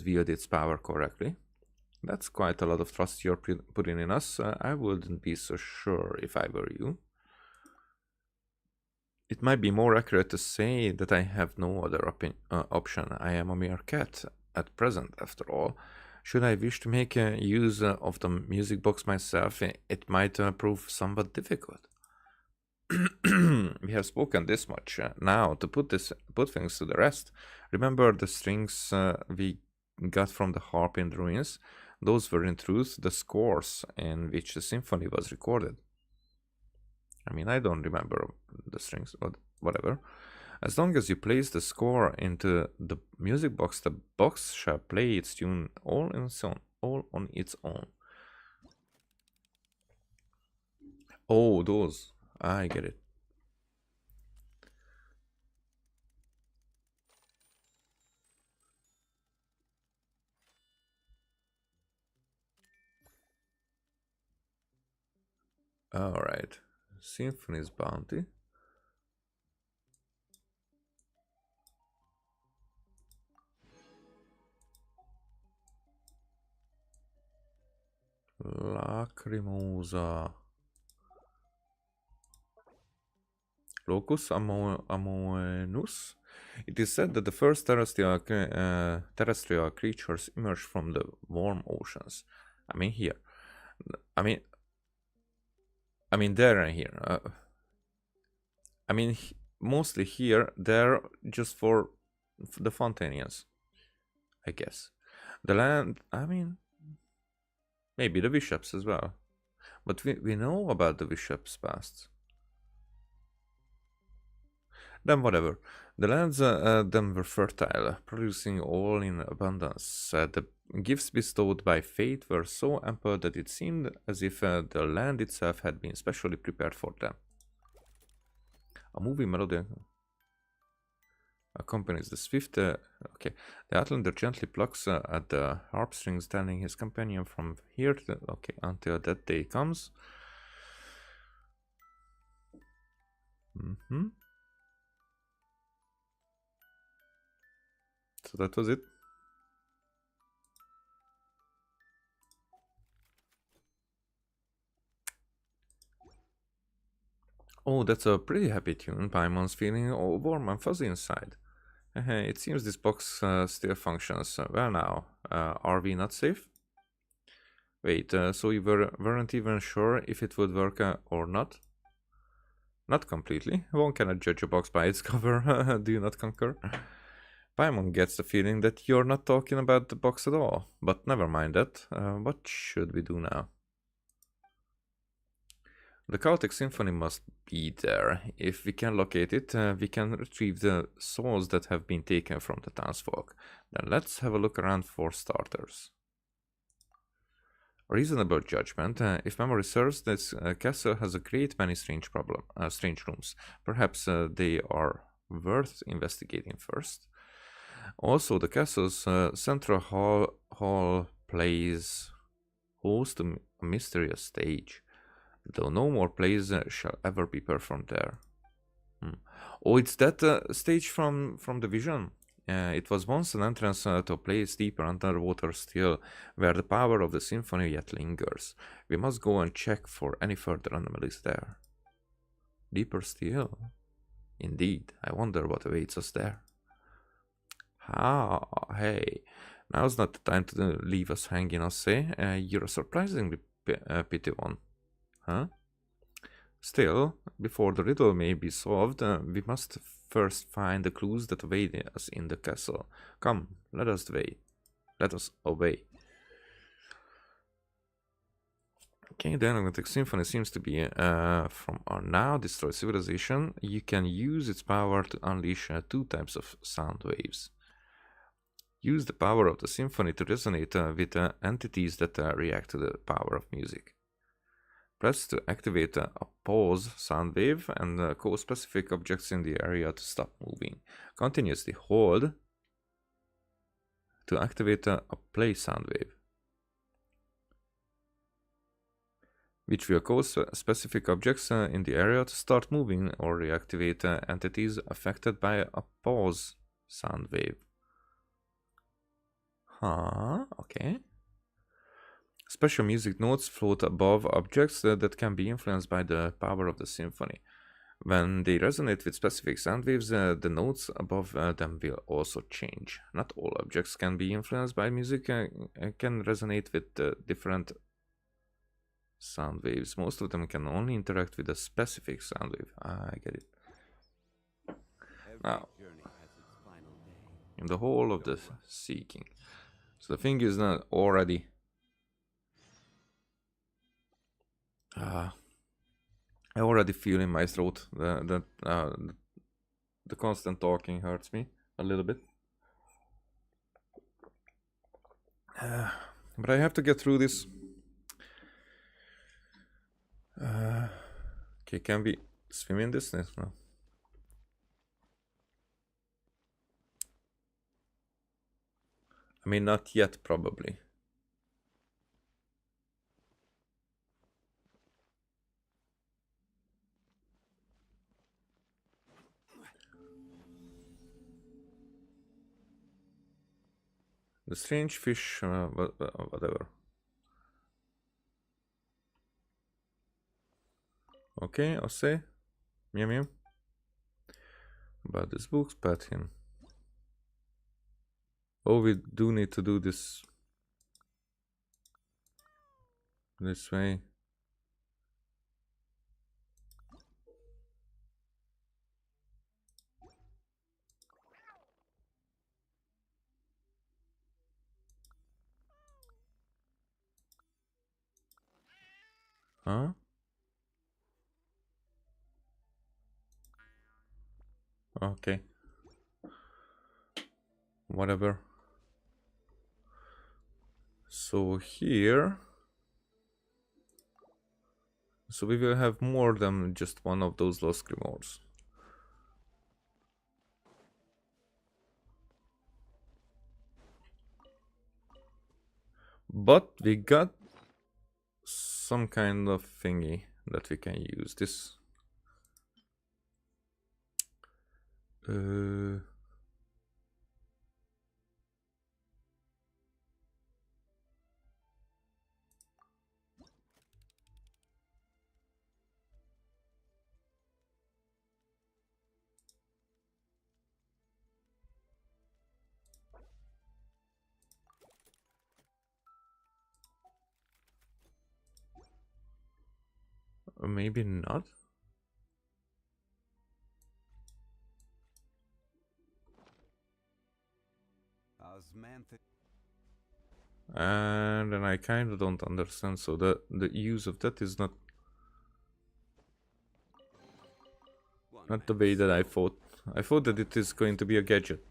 wield its power correctly. That's quite a lot of trust you're putting in us. I wouldn't be so sure if I were you. It might be more accurate to say that I have no other option. I am a mere cat at present, after all. Should I wish to make use of the music box myself, it might prove somewhat difficult. We have spoken this much. Now, to put things to the rest, remember the strings we got from the harp in the ruins? Those were in truth the scores in which the symphony was recorded. I mean, I don't remember the strings, but whatever. As long as you place the score into the music box, the box shall play its tune all on its own. Oh, those. I get it. Alright. Symphony's bounty. Lacrimosa. Locus Amoenus. It is said that the first terrestrial creatures emerged from the warm oceans. I mean here. I mean there and here. Mostly here, there, just for the Fontanians, I guess. The land, maybe the bishops as well. But we know about the bishops' past. Then whatever. The lands then were fertile, producing all in abundance. The gifts bestowed by fate were so ample that it seemed as if the land itself had been specially prepared for them. A movie melody accompanies the swift... okay, the Outlander gently plucks at the harp strings, telling his companion from here to... okay, until that day comes. So that was it. Oh, that's a pretty happy tune. Paimon's feeling all warm and fuzzy inside. It seems this box still functions. Well now, are we not safe? Wait, so you weren't even sure if it would work or not? Not completely. One cannot judge a box by its cover. Do you not concur? Paimon gets the feeling that you're not talking about the box at all. But never mind that. What should we do now? The chaotic symphony must be there. If we can locate it, we can retrieve the souls that have been taken from the townsfolk. Then let's have a look around for starters. Reasonable judgment. If memory serves, this castle has a great many strange rooms. Perhaps they are worth investigating first. Also, the castle's central hall plays host a mysterious stage, though no more plays shall ever be performed there. Oh, it's that stage from the vision. It was once an entrance to a place deeper underwater still, where the power of the symphony yet lingers. We must go and check for any further anomalies there. Deeper still? Indeed, I wonder what awaits us there. Ah, hey, now's not the time to leave us hanging, I'll say. You're a surprisingly pity one. Huh? Still, before the riddle may be solved, we must first find the clues that await us in the castle. Come, let us away. Okay, the Enigmatic Symphony seems to be from our now destroyed civilization. You can use its power to unleash two types of sound waves. Use the power of the symphony to resonate with entities that react to the power of music. Press to activate a pause sound wave and cause specific objects in the area to stop moving. Continuously hold to activate a play sound wave, which will cause specific objects in the area to start moving or reactivate entities affected by a pause sound wave. Huh, okay. Special music notes float above objects that can be influenced by the power of the symphony. When they resonate with specific sound waves, the notes above them will also change. Not all objects can be influenced by music, can resonate with different sound waves. Most of them can only interact with a specific sound wave. I get it. Now, in the whole of the seeking. So the thing is not already... I already feel in my throat that the constant talking hurts me a little bit. But I have to get through this. Okay, can we swim in this? No. I mean, not yet, probably. The strange fish, whatever. Okay, I'll say. Meow meow. About this book, pat him. Oh, we do need to do this way. Huh? Okay. Whatever. So here... So we will have more than just one of those lost grimoires. But we got some kind of thingy that we can use. This... maybe not. And then I kind of don't understand, so the use of that is not the way that I thought. I thought that it is going to be a gadget.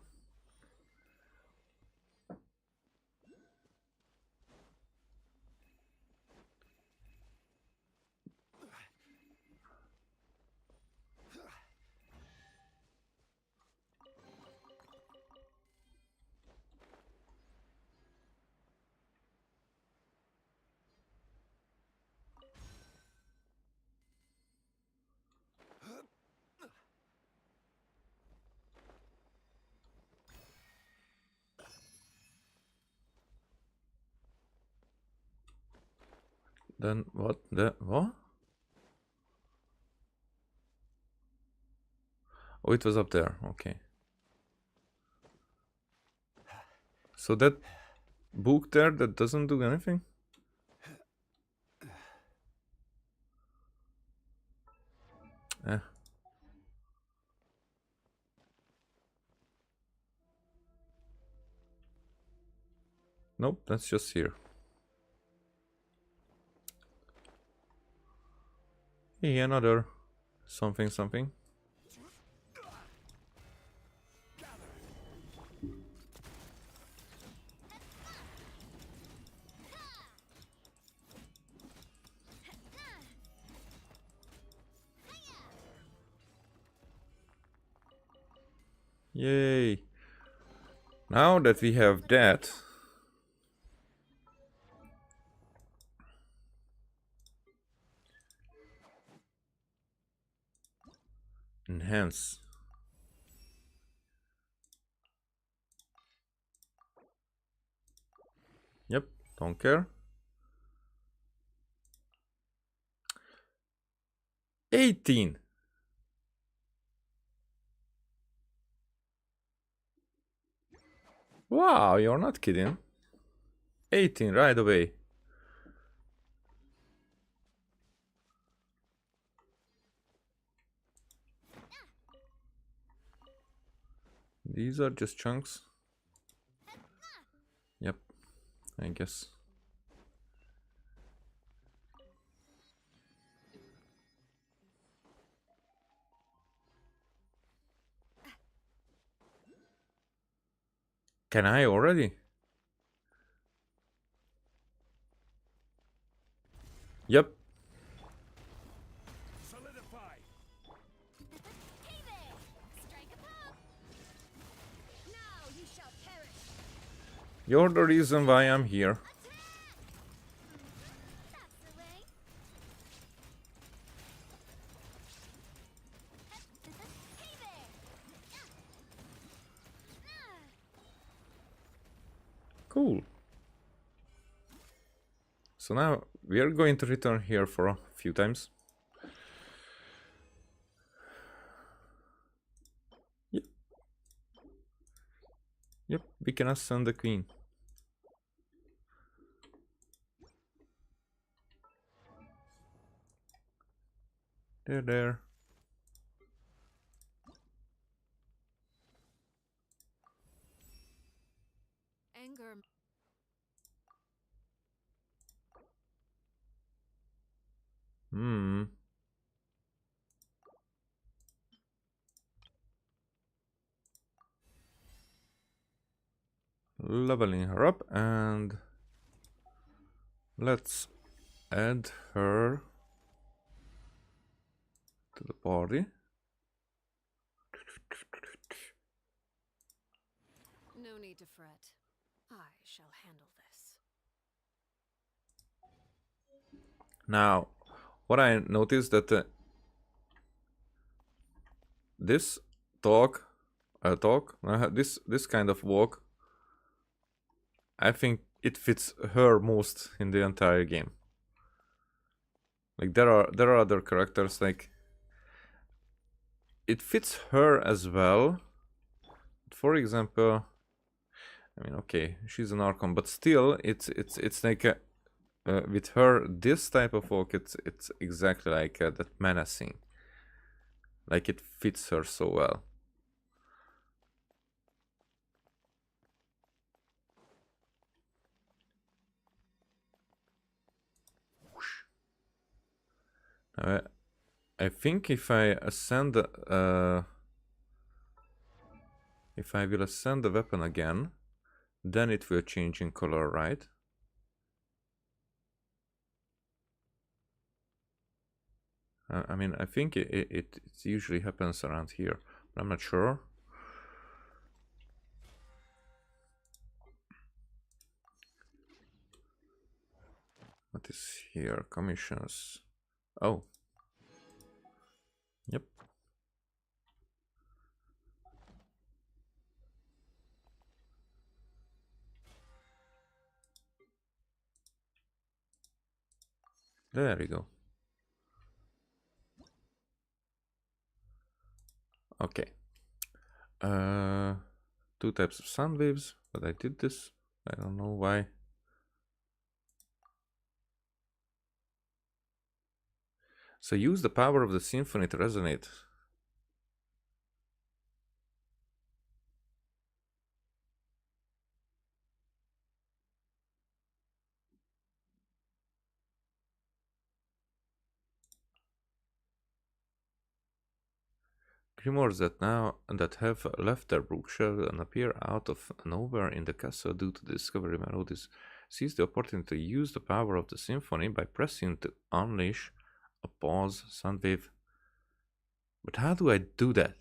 Then what? What? Oh, it was up there. Okay. So that book there that doesn't do anything? Eh. Nope, that's just here. Hey, another something. Yay. Now that we have that, enhance. Yep, don't care. 18. Wow, you're not kidding. 18 right away. These are just chunks. Yep, I guess. Can I already? Yep. Solidify. Hey there! Strike a pop! Now you shall perish! You're the reason why I'm here. Attack! That's the way. Hey there! Cool. So now we are going to return here for a few times. Yep. Yep, we can ascend the queen. There. Anger. Leveling her up, and let's add her to the party. No need to fret. I shall handle this. Now, what I noticed that this this kind of walk, I think it fits her most in the entire game. Like there are other characters, like it fits her as well. For example, I mean, okay, she's an Archon, but still, it's like a, with her this type of walk, it's exactly like that menacing. Like it fits her so well. I think if I ascend, if I will ascend the weapon again, then it will change in color, right? I mean, I think it usually happens around here, but I'm not sure. What is here? Commissions. Oh. Yep. There we go. Okay. 2 types of sound waves, but I did this. I don't know why. So use the power of the symphony to resonate. Grimoires that have left their bookshelf and appear out of nowhere in the castle due to the discovery melodies seize the opportunity to use the power of the symphony by pressing to unleash a pause sound wave. But how do I do that?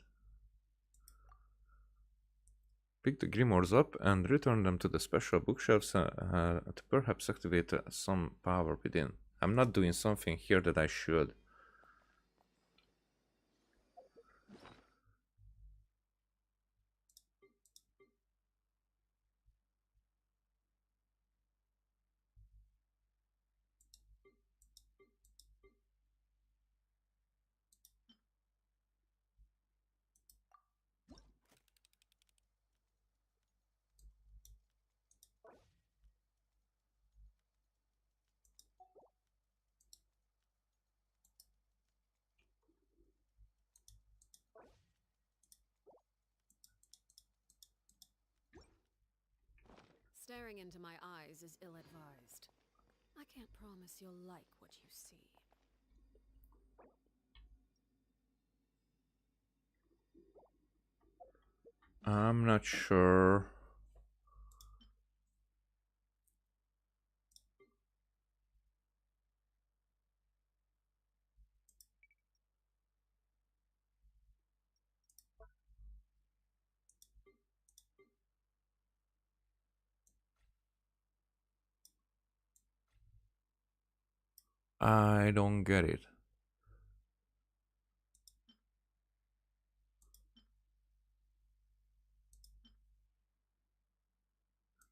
pick the grimoires up and return them to the special bookshelves to perhaps activate some power within. I'm not doing something here that I should. Staring into my eyes is ill-advised. I can't promise you'll like what you see. I'm not sure. I don't get it.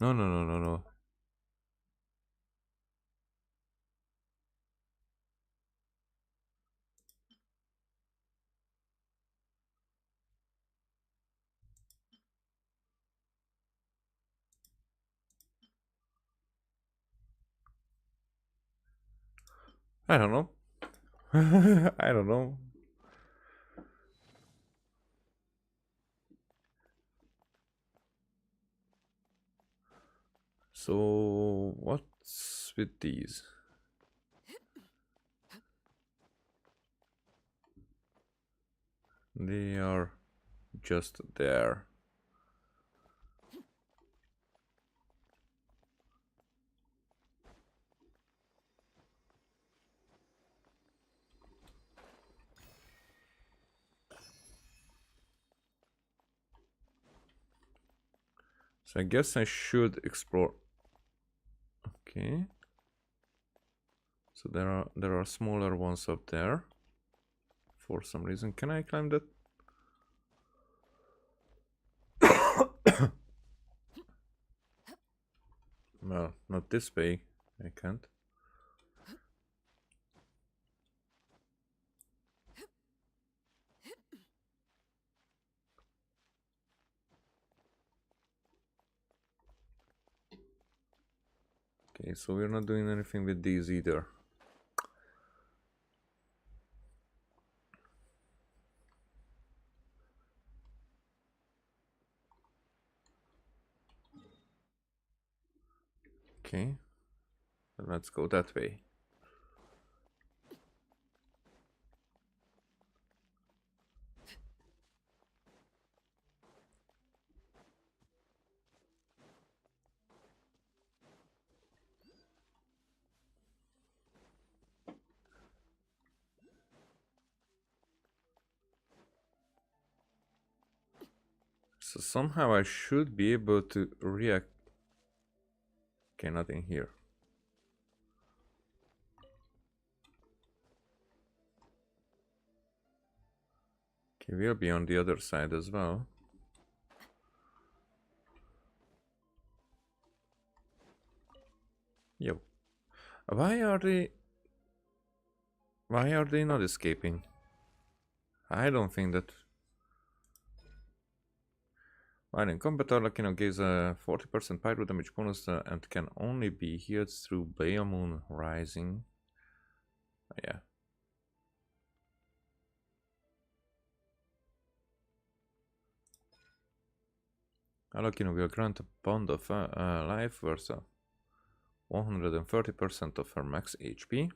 No, no, no, no, no. I don't know. I don't know. So, what's with these? They are just there. So I guess I should explore. Okay. So there are smaller ones up there. For some reason, can I climb that? Well, not this way. I can't. Okay, so we're not doing anything with these either. Okay, let's go that way. So somehow I should be able to react. Okay, nothing here. Okay, we'll be on the other side as well. Yo. Why are they not escaping? I don't think that. While in combat, Arlecchino gives a 40% pyro damage bonus and can only be healed through Bale Moon Rising. Yeah. Arlecchino will grant a bond of life worth 130% of her max HP.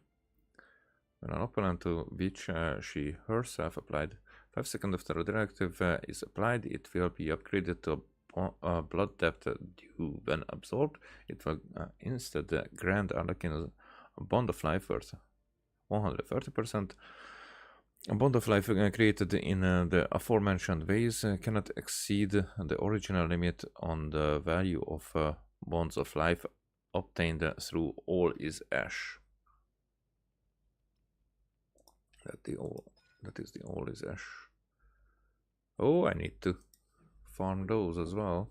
When an opponent to which she herself applied 5 seconds after the directive is applied, it will be upgraded to blood depth due. When absorbed, it will instead grant Arlecchino a bond of life worth 130% A bond of life created in the aforementioned ways cannot exceed the original limit on the value of bonds of life obtained through all is ash. That is the all is ash. Oh, I need to farm those as well.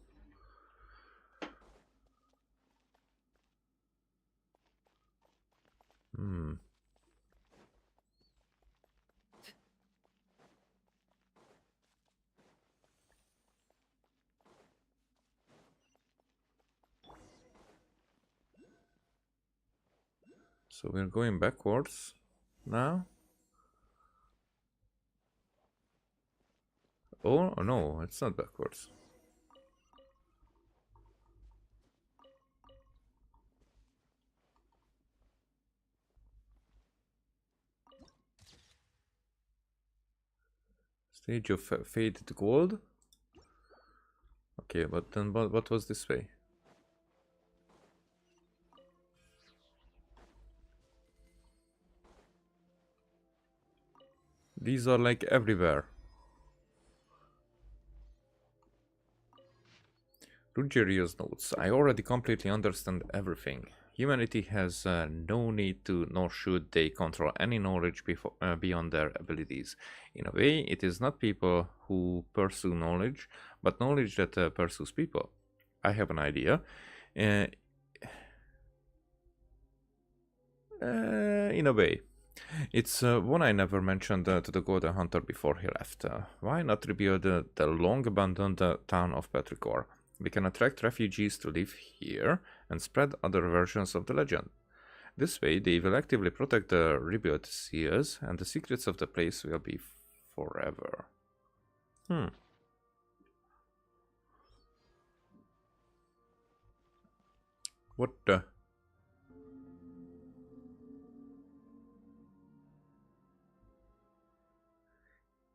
So we're going backwards now. Oh no, it's not backwards. Stage of faded gold. Okay, but then what was this way? These are like everywhere. Ruggierius notes, I already completely understand everything. Humanity has no need to, nor should they, control any knowledge beyond their abilities. In a way, it is not people who pursue knowledge, but knowledge that pursues people. I have an idea. In a way. It's one I never mentioned to the Golden Hunter before he left. Why not rebuild the long-abandoned town of Petrichor? We can attract refugees to live here and spread other versions of the legend. This way, they will actively protect the rebuilt seals, and the secrets of the place will be forever. What the...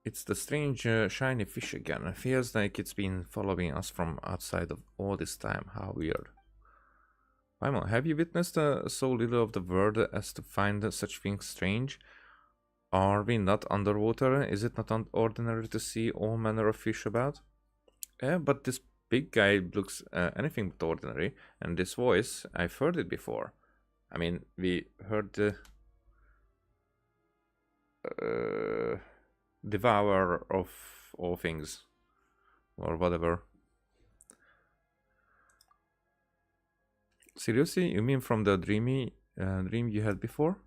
It's the strange shiny fish again. It feels like it's been following us from outside of all this time. How weird. Paimon, have you witnessed so little of the world as to find such things strange? Are we not underwater? Is it not ordinary to see all manner of fish about? But this big guy looks anything but ordinary, and this voice, I've heard it before. I mean, we heard the devourer of all things, or whatever. Seriously, you mean from the dream you had before?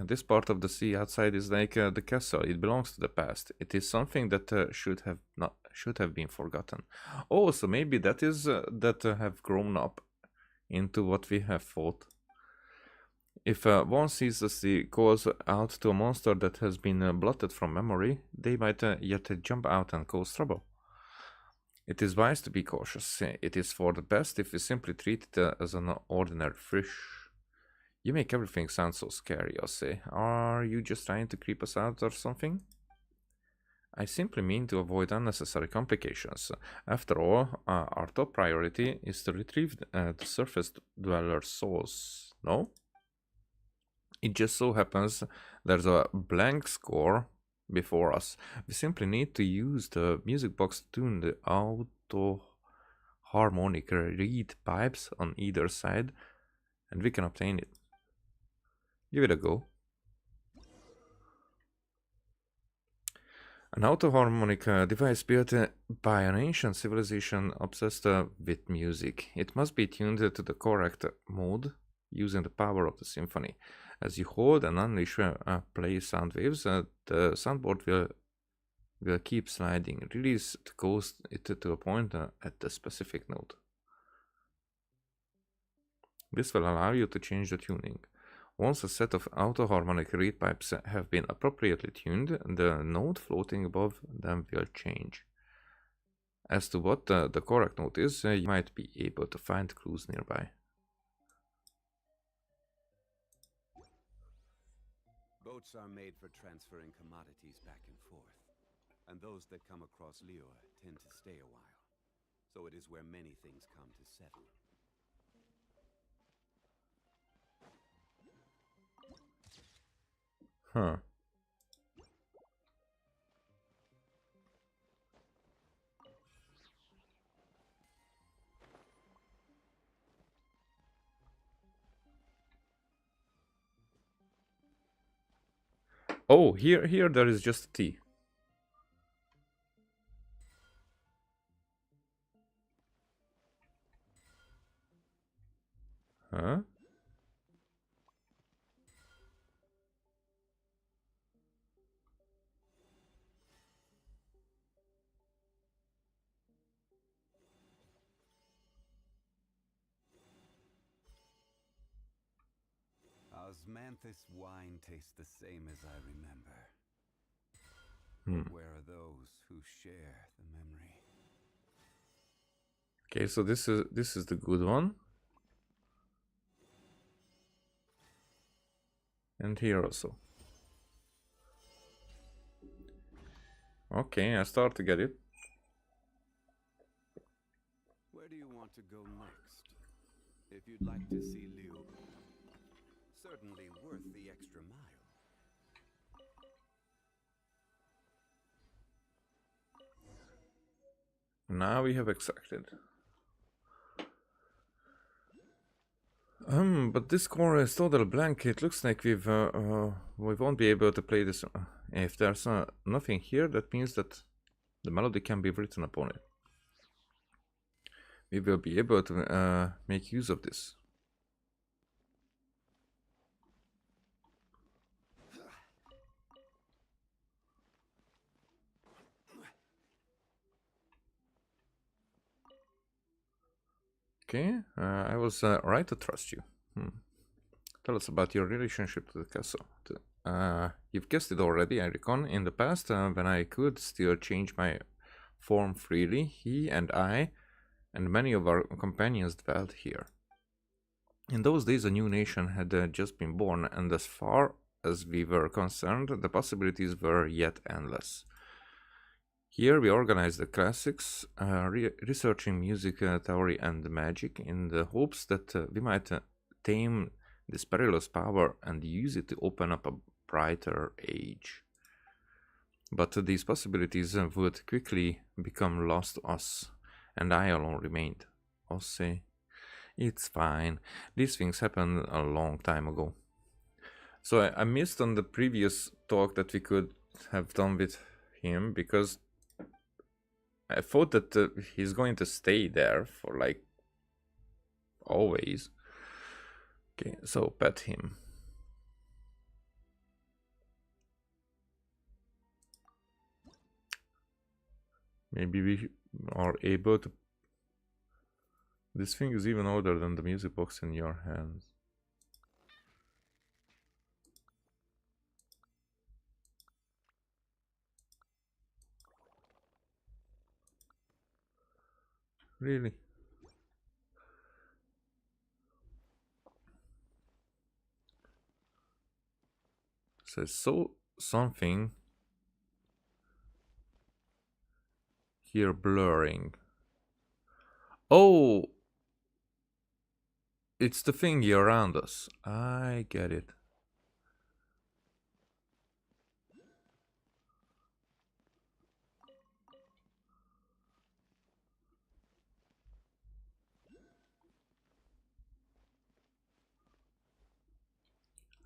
This part of the sea outside is like the castle. It belongs to the past. It is something that should have been forgotten. Oh, so maybe that is that have grown up into what we have thought. If one sees the sea calls out to a monster that has been blotted from memory, they might yet jump out and cause trouble. It is wise to be cautious. It is for the best if we simply treat it as an ordinary fish. You make everything sound so scary, Ose. Are you just trying to creep us out or something? I simply mean to avoid unnecessary complications. After all, our top priority is to retrieve the surface dwellers' souls, no? It just so happens there's a blank score before us. We simply need to use the music box to tune the auto harmonic reed pipes on either side, and we can obtain it. Give it a go. An auto-harmonic device built by an ancient civilization obsessed with music. It must be tuned to the correct mode using the power of the symphony. As you hold and unleash play sound waves, the soundboard will keep sliding. Release it goes to a point at the specific note. This will allow you to change the tuning. Once a set of auto-harmonic reed pipes have been appropriately tuned, the note floating above them will change. As to what the correct note is, you might be able to find clues nearby. Boats are made for transferring commodities back and forth, and those that come across Lior tend to stay a while. So it is where many things come to settle. Huh. Oh, here there is just a T. Huh? Osmanthus wine tastes the same as I remember. Hmm. But where are those who share the memory? Okay, so this is the good one. And here also. Okay, I start to get it. Where do you want to go next? If you'd like to see Liu, certainly worth the extra mile. Now we have extracted. But this core is total blank. It looks like we won't be able to play this. If there's nothing here, that means that the melody can be written upon it. We will be able to make use of this. Okay, I was right to trust you. Tell us about your relationship to the castle. You've guessed it already, I reckon. In the past, when I could still change my form freely, he and I and many of our companions dwelt here. In those days, a new nation had just been born, and as far as we were concerned, the possibilities were yet endless. Here we organized the classics, researching music theory and magic in the hopes that we might tame this perilous power and use it to open up a brighter age. But these possibilities would quickly become lost to us, and I alone remained. Osse, it's fine. These things happened a long time ago. So I missed on the previous talk that we could have done with him, because I thought that he's going to stay there for like always. Okay, so pet him. Maybe we are able to... This thing is even older than the music box in your hands. Really? So something here blurring. Oh, it's the thingy around us. I get it.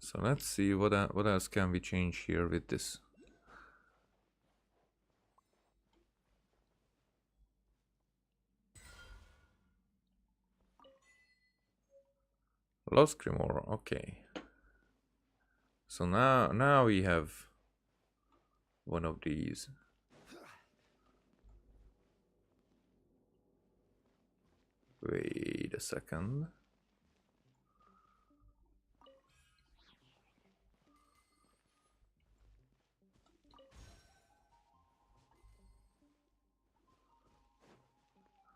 So let's see what else can we change here with this. Lost Grimoire, okay. So now we have one of these. Wait a second.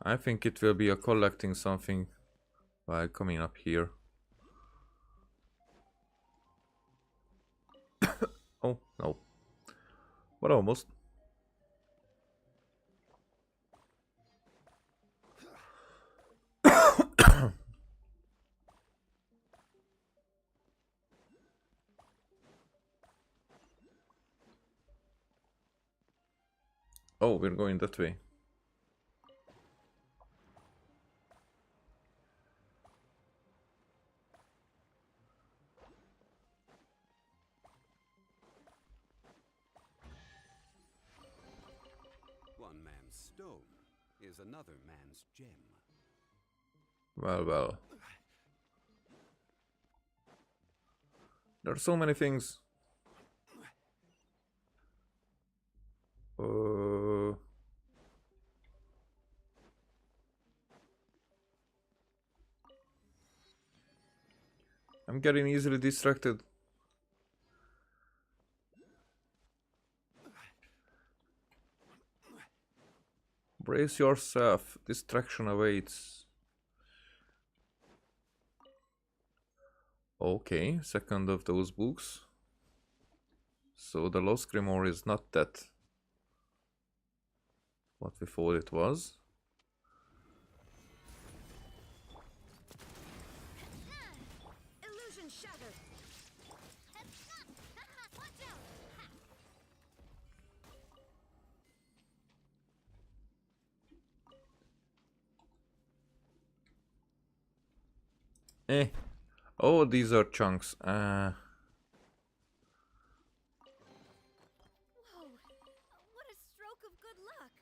I think it will be a collecting something while coming up here. Oh, no. But almost. Oh, we're going that way. stone is another man's gem. Well, well. There are so many things. I'm getting easily distracted. Brace yourself. Distraction awaits. Okay, second of those books. So the Lost Grimoire is not that what we thought it was. Illusion shattered. Watch out! Eh. Oh, these are chunks. Whoa! What a stroke of good luck!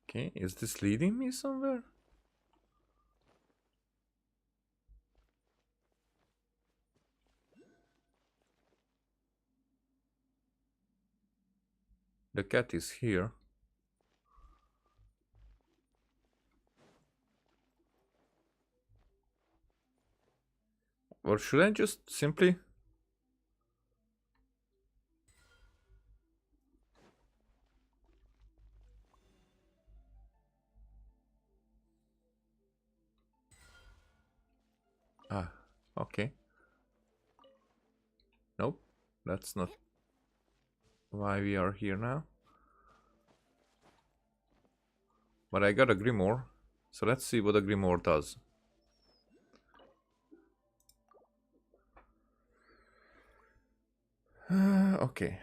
Okay, is this leading me somewhere? The cat is here. Or should I just simply... Ah, okay. Nope, that's not why we are here now. But I got a Grimoire, so let's see what a Grimoire does. Okay.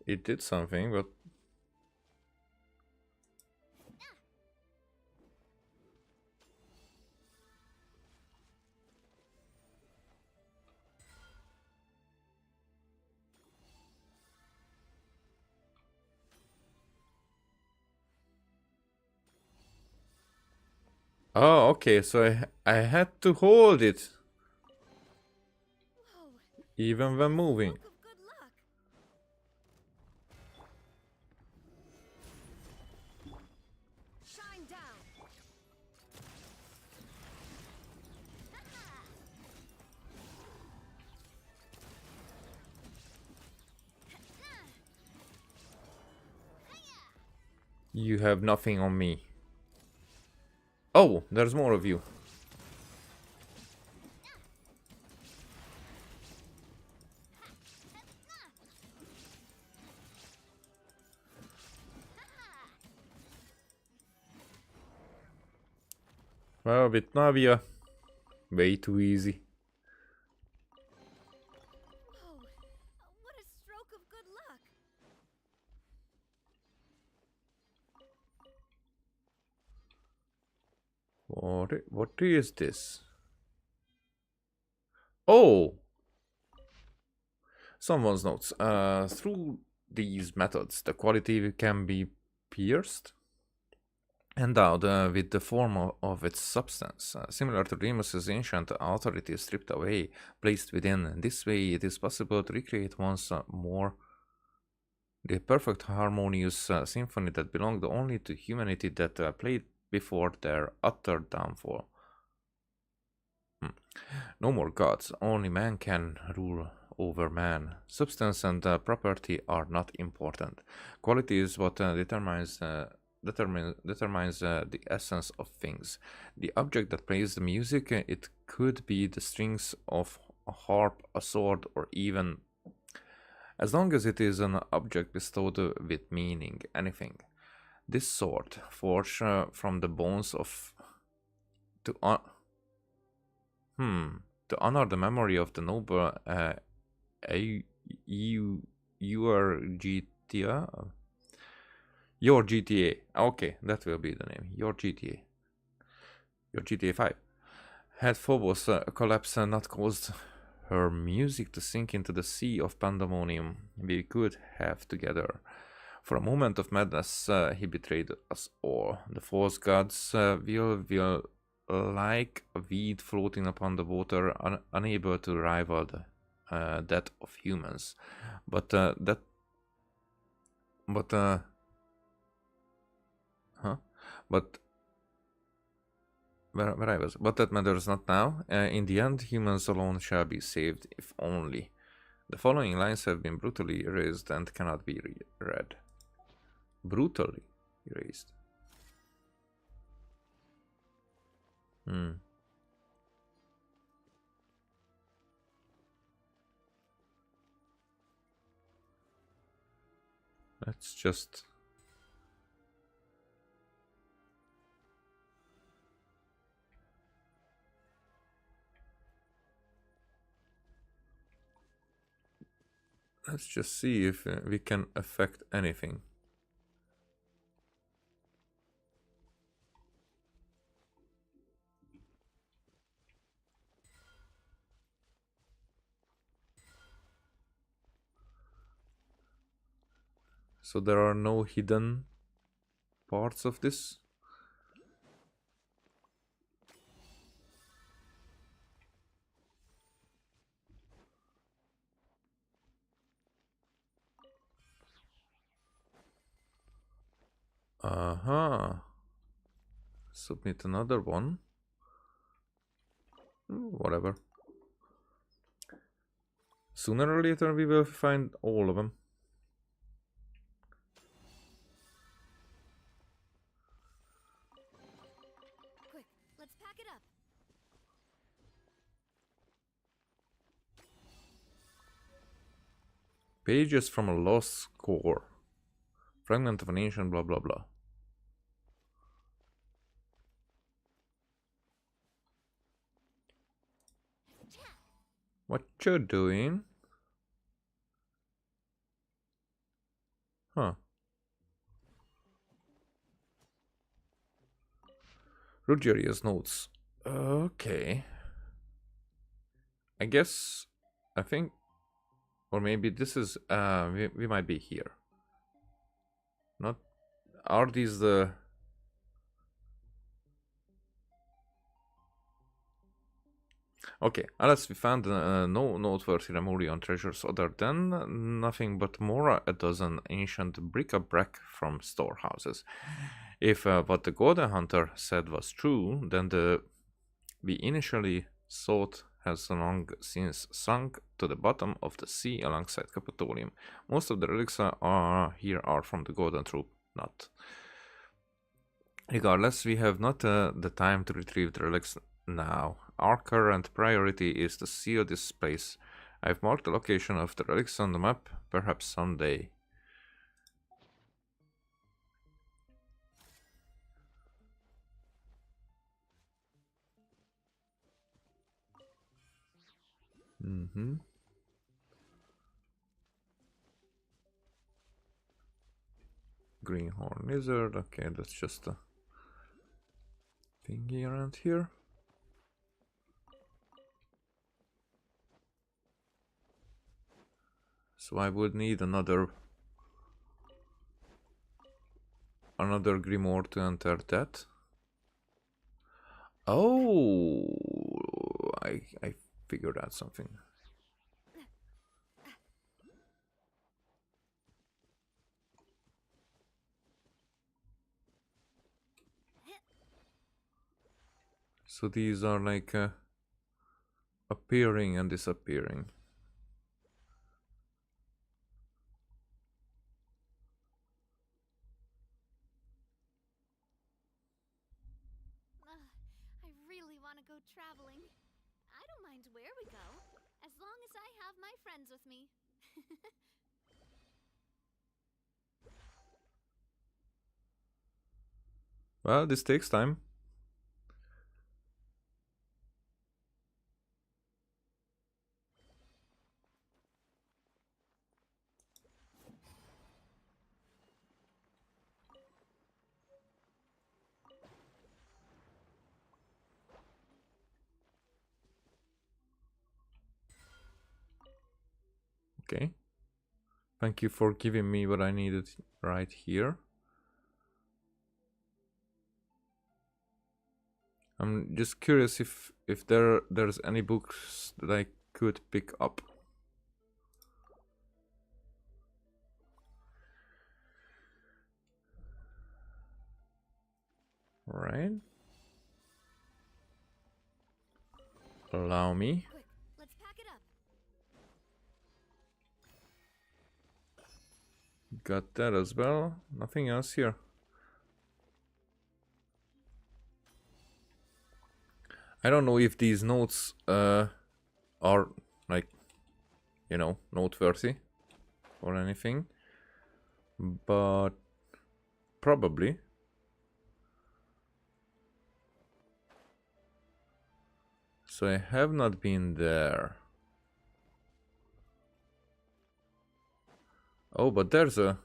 It did something, but... Oh, okay, so I had to hold it, Whoa! even when moving. Stroke of good luck! Shine down. You have nothing on me. Oh, there's more of you. Well, with Navia, way too easy. Whoa! What a stroke of good luck! What is this? Oh! Someone's notes. Through these methods, the quality can be pierced, endowed with the form of its substance, similar to Remus's ancient authority stripped away, placed within. This way, it is possible to recreate once more the perfect harmonious symphony that belonged only to humanity that played before their utter downfall. No more gods, only man can rule over man. Substance and property are not important. Quality is what determines the essence of things. The object that plays the music, it could be the strings of a harp, a sword, or even, as long as it is an object bestowed with meaning, anything. This sword, forged from the bones of... To honor the memory of the noble Your GTA. Okay, that will be the name. Your GTA. Your GTA 5. Had Phobos collapse not caused her music to sink into the sea of pandemonium we could have together. For a moment of madness, he betrayed us all. The false gods will like a weed floating upon the water, unable to rival the that of humans. But that where I was. But that matters not now. In the end, humans alone shall be saved, if only. The following lines have been brutally erased and cannot be read. Brutally erased. Let's just... Let's just see if we can affect anything. So there are no hidden parts of this? Submit another one. Whatever. Sooner or later we will find all of them. Quick, let's pack it up. Pages from a lost score. Fragment of an ancient blah blah blah. What you doing? Huh. Ruggieria's notes. Okay. I guess... I think... Or maybe this is... we might be here. Not... Are these the... Okay, unless we found no noteworthy Lemurian treasures other than nothing but more a dozen ancient bric-a-brac from storehouses. If what the Golden Hunter said was true, then we initially thought has long since sunk to the bottom of the sea alongside Capitolium. Most of the relics here are from the Golden Troop, not. Regardless, we have not the time to retrieve the relics now. Our current priority is to seal this place. I've marked the location of the relics on the map, perhaps someday. Greenhorn lizard, okay, that's just a thingy around here. So I would need another grimoire to enter that. Oh, I figured out something. So these are like appearing and disappearing. I really want to go traveling. I don't mind where we go, as long as I have my friends with me. Well, this takes time. Okay. Thank you for giving me what I needed right here. I'm just curious if there's any books that I could pick up. All right. Allow me. Quick, let's pack it up. Got that as well. Nothing else here. I don't know if these notes are like, you know, noteworthy or anything, but probably. So I have not been there. Oh, but there's a...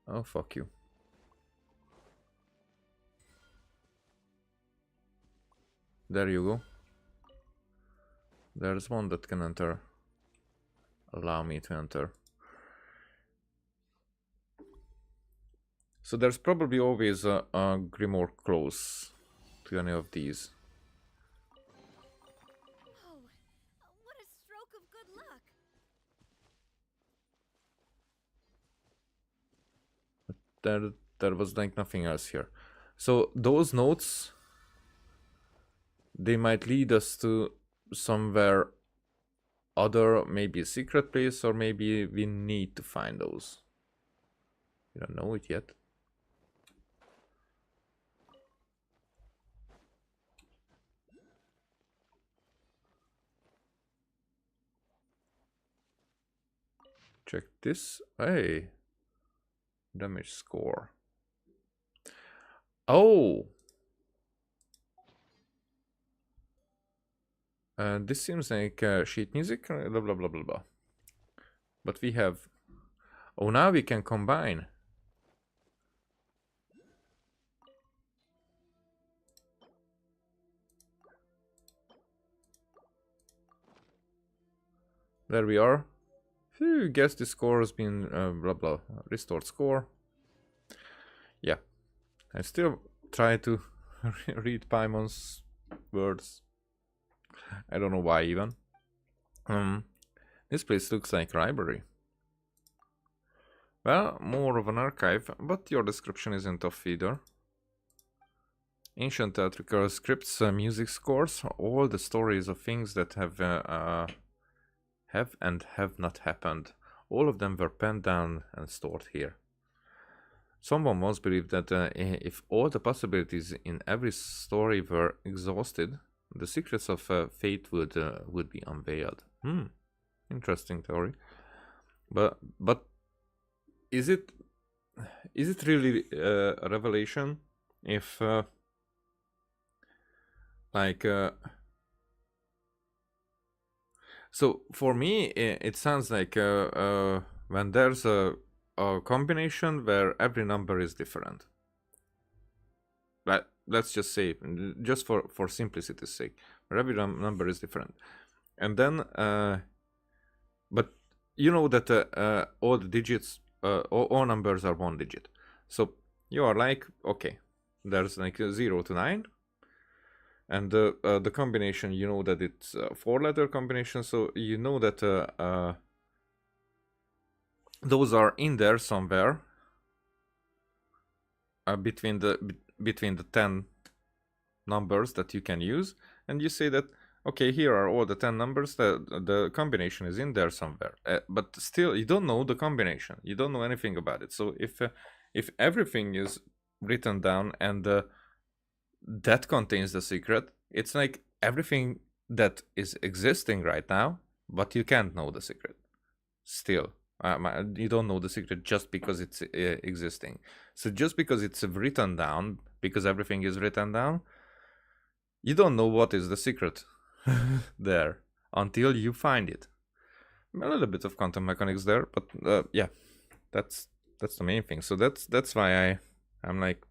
Oh, fuck you. There you go. There's one that can enter. Allow me to enter. So there's probably always a grimoire close to any of these. Oh, what a stroke of good luck. There was like nothing else here. So those notes, they might lead us to somewhere other, maybe a secret place, or maybe we need to find those. We don't know it yet. Check this. Hey, damage score. Oh, this seems like sheet music. Blah blah blah blah blah. But we have. Oh, now we can combine. There we are. Guess the score has been blah blah. Restored score. Yeah. I still try to read Paimon's words. I don't know why even. This place looks like library. Well, more of an archive, but your description isn't off either. Ancient theatrical scripts, music scores, all the stories of things that have and have not happened. All of them were penned down and stored here. Someone once believed that if all the possibilities in every story were exhausted, the secrets of fate would be unveiled. Interesting theory. But is it really a revelation if so for me it sounds like when there's a combination where every number is different. Let's just say, just for simplicity's sake, where every number is different, and then but you know that all the digits, all numbers are one digit. So you are like, okay, there's like 0 to 9, and the combination, you know that it's a 4-letter combination, so you know that those are in there somewhere between the 10 numbers that you can use, and you say that, okay, here are all the 10 numbers, the combination is in there somewhere, but still you don't know the combination, you don't know anything about it. So if everything is written down and that contains the secret, it's like everything that is existing right now, but you can't know the secret still. You don't know the secret just because it's existing. So just because it's written down, because everything is written down, you don't know what is the secret there until you find it. A little bit of quantum mechanics there, but yeah, that's the main thing. So that's why I'm like,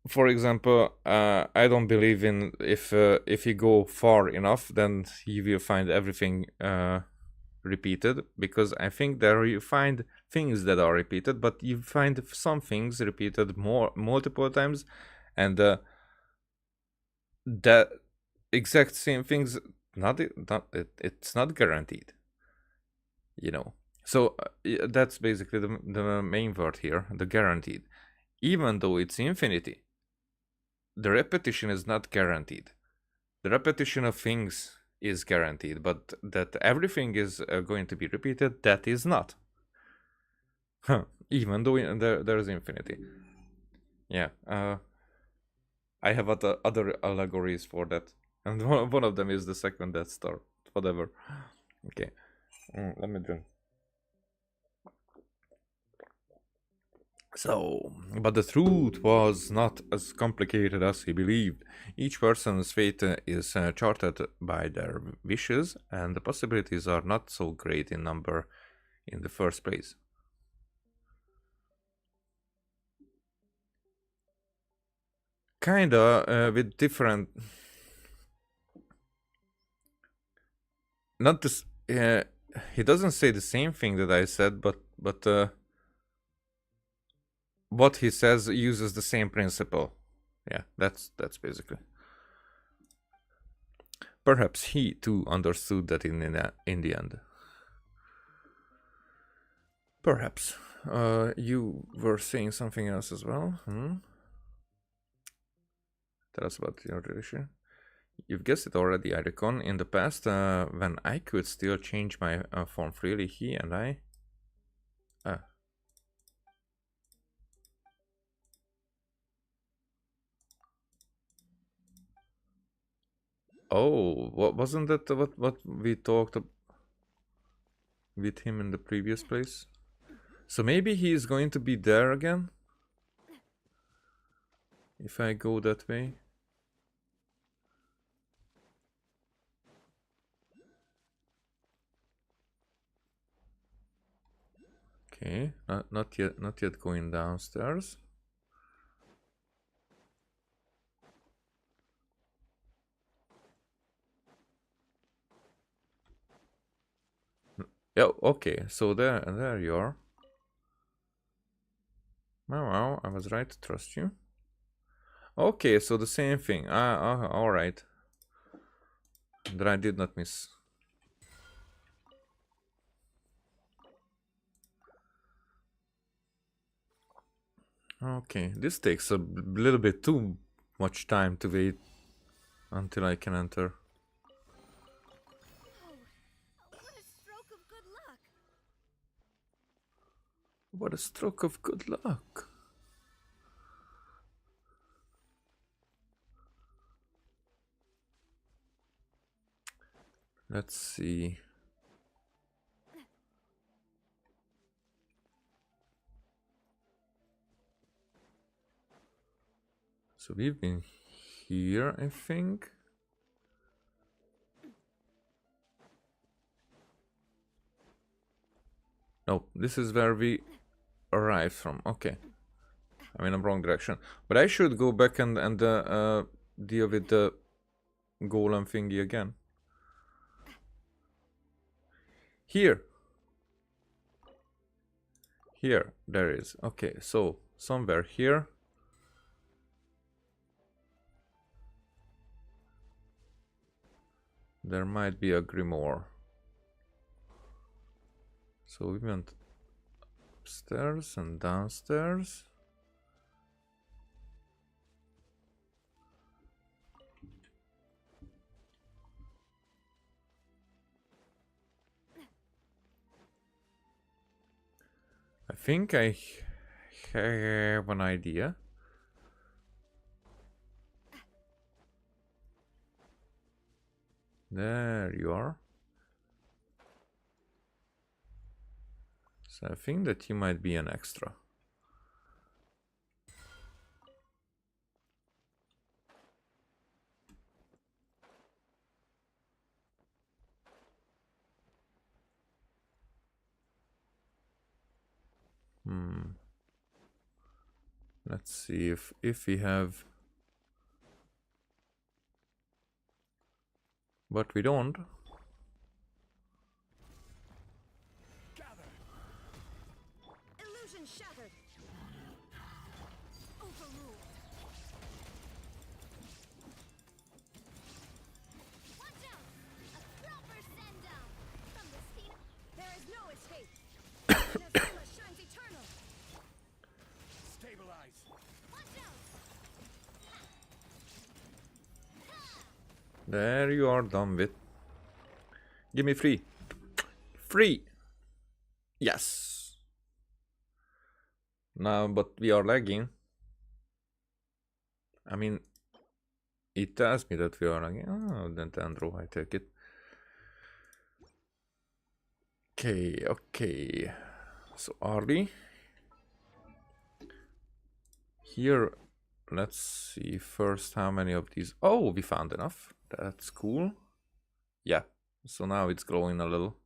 for example, I don't believe in if you go far enough, then you will find everything repeated, because I think there you find things that are repeated, but you find some things repeated multiple times, and that exact same things it's not guaranteed, you know. So that's basically the main word here, the guaranteed. Even though it's infinity, the repetition is not guaranteed. The repetition of things is guaranteed, but that everything is going to be repeated, that is not. Even though there is infinity. Yeah. I have other allegories for that, and one of them is the second Death Star. Whatever. Okay. Let me drink. So, but the truth was not as complicated as he believed. Each person's fate is charted by their wishes, and the possibilities are not so great in number in the first place. Kinda, with different. Not this. He doesn't say the same thing that I said, but what he says uses the same principle. Yeah, that's basically. Perhaps he too understood that in the end. Perhaps. You were saying something else as well. Tell us about your relation. You've guessed it already, I reckon. In the past, when I could still change my form freely, he and I. Oh, wasn't that what we talked with him in the previous place? So maybe he is going to be there again? If I go that way? Okay, not yet going downstairs. Yeah, okay, so there you are. Wow, I was right to trust you. Okay, so the same thing. Alright. That I did not miss. Okay, this takes a little bit too much time to wait until I can enter. What a stroke of good luck! What a stroke of good luck. Let's see. So we've been here, I think. No, this is where we arrived from. Okay. I'm in the wrong direction. But I should go back and deal with the golem thingy again. Here. Here, there is. Okay, so somewhere here. There might be a grimoire. So we went upstairs and downstairs. I think I have an idea. There you are. So I think that you might be an extra. Let's see if we have, but we don't. Illusion shattered. Overruled. Watch out! A proper send down from the scene. There is no escape. Nazima shines eternal. Stabilize. Watch out! There you are, done with. Give me free. Free! Yes! Now, but we are lagging. I mean, it tells me that we are lagging. Oh, then Andrew, I take it. Okay, okay. So, Arlie. Here, let's see first how many of these. Oh, we found enough. That's cool. Yeah, so now it's growing a little.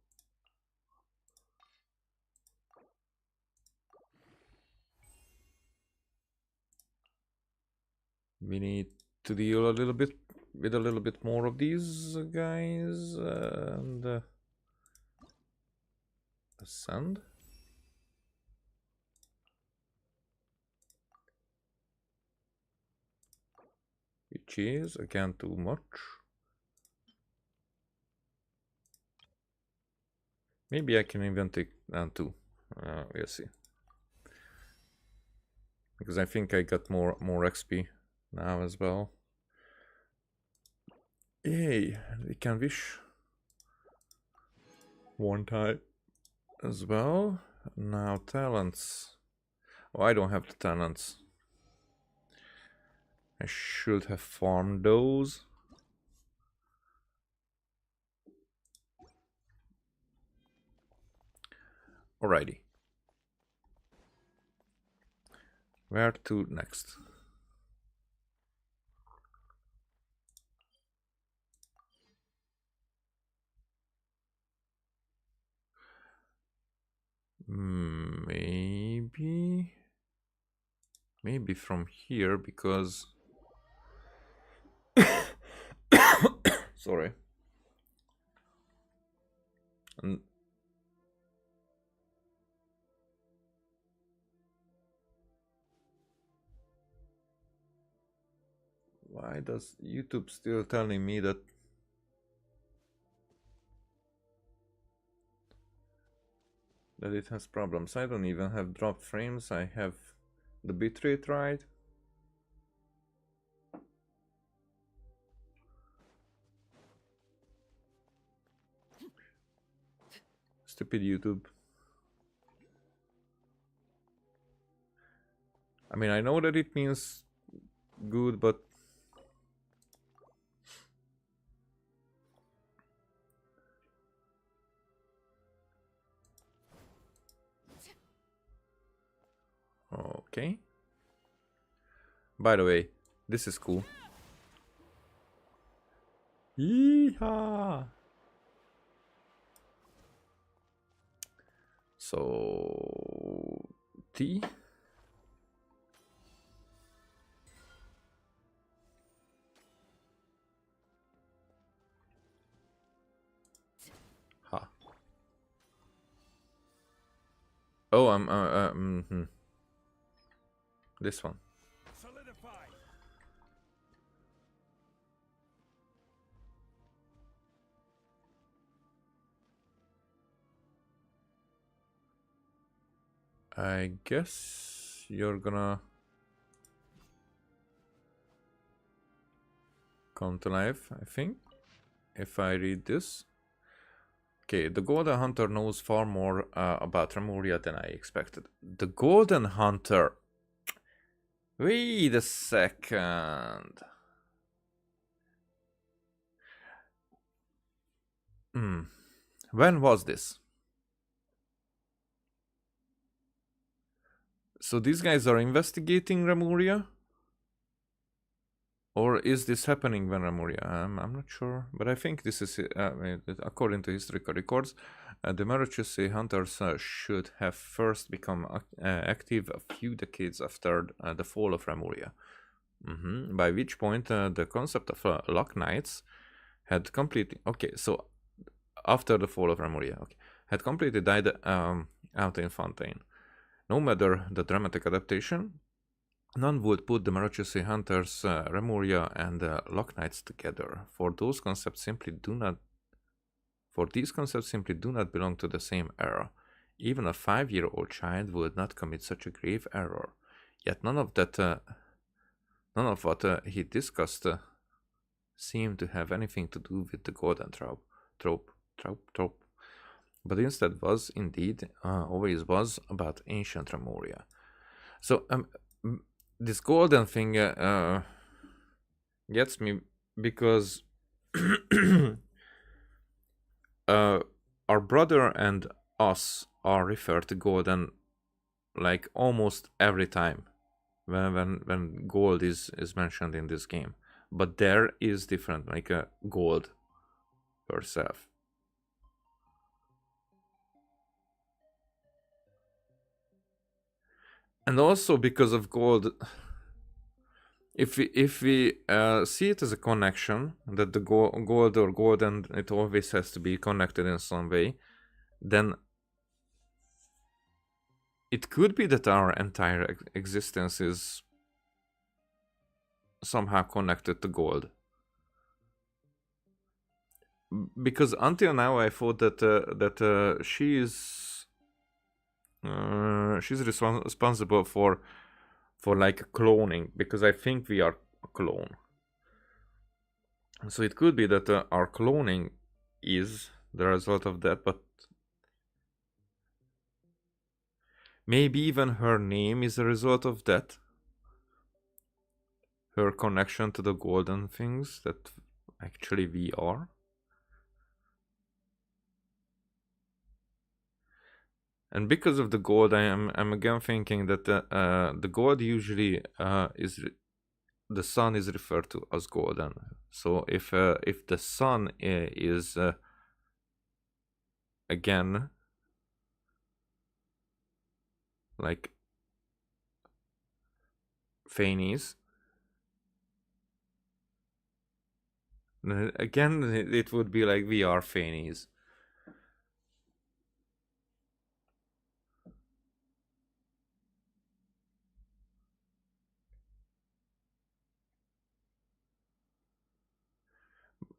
We need to deal a little bit with a little bit more of these guys and ascend. Which is again too much. Maybe I can even take down two. We'll see. Because I think I got more XP now as well. Yay! We can wish one time as well. Now talents. Oh, I don't have the talents. I should have farmed those. Alrighty. Where to next? Maybe from here, because sorry. And why does YouTube still telling me that it has problems? I don't even have dropped frames. I have the bitrate right. Stupid YouTube. I mean, I know that it means good, but okay. By the way, this is cool. Yeehaw! So T. Ha. Oh, I'm this one. Solidify. I guess you're gonna come to life, I think, if I read this. Okay, the Golden Hunter knows far more about Remuria than I expected. The Golden Hunter. Wait a second. When was this? So these guys are investigating Remuria? Or is this happening when Remuria? I'm not sure, but I think this is, according to historical records, the Maruchuse hunters should have first become active a few decades after the fall of Remuria. By which point the concept of Lock Knights had completely... Okay, so after the fall of Remuria, okay, had completely died out in Fontaine. No matter the dramatic adaptation, none would put the Maruchuse hunters, Remuria, and Lock Knights together, for these concepts simply do not belong to the same era. Even a 5-year-old child would not commit such a grave error. Yet none of what he discussed seemed to have anything to do with the golden trope, but instead was indeed always was about ancient Remuria. So this golden thing gets me because our brother and us are referred to golden like almost every time when gold is mentioned in this game, but there is different, like a gold herself. And also because of gold, if we see it as a connection, that the gold or golden, it always has to be connected in some way, then it could be that our entire existence is somehow connected to gold. Because until now I thought that she's responsible for like cloning, because I think we are a clone. So it could be that our cloning is the result of that, but maybe even her name is a result of that. Her connection to the golden things that actually we are. And because of the gold, I'm again thinking that the gold usually the sun is referred to as golden. So if the sun is again like Phanes, again it would be like we are Phanes.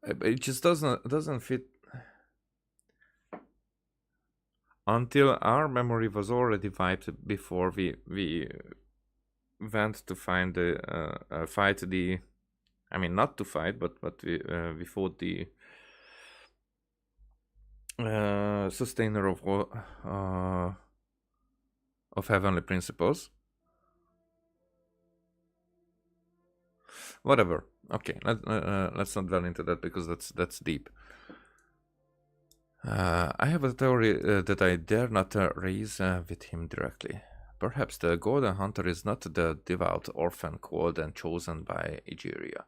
It just doesn't fit. Until our memory was already wiped before we went to find the fight the, I mean not to fight, but we fought the sustainer of heavenly principles. Whatever. Okay, let's not dwell into that because that's deep. I have a theory that I dare not raise with him directly. Perhaps the Golden Hunter is not the devout orphan called and chosen by Egeria,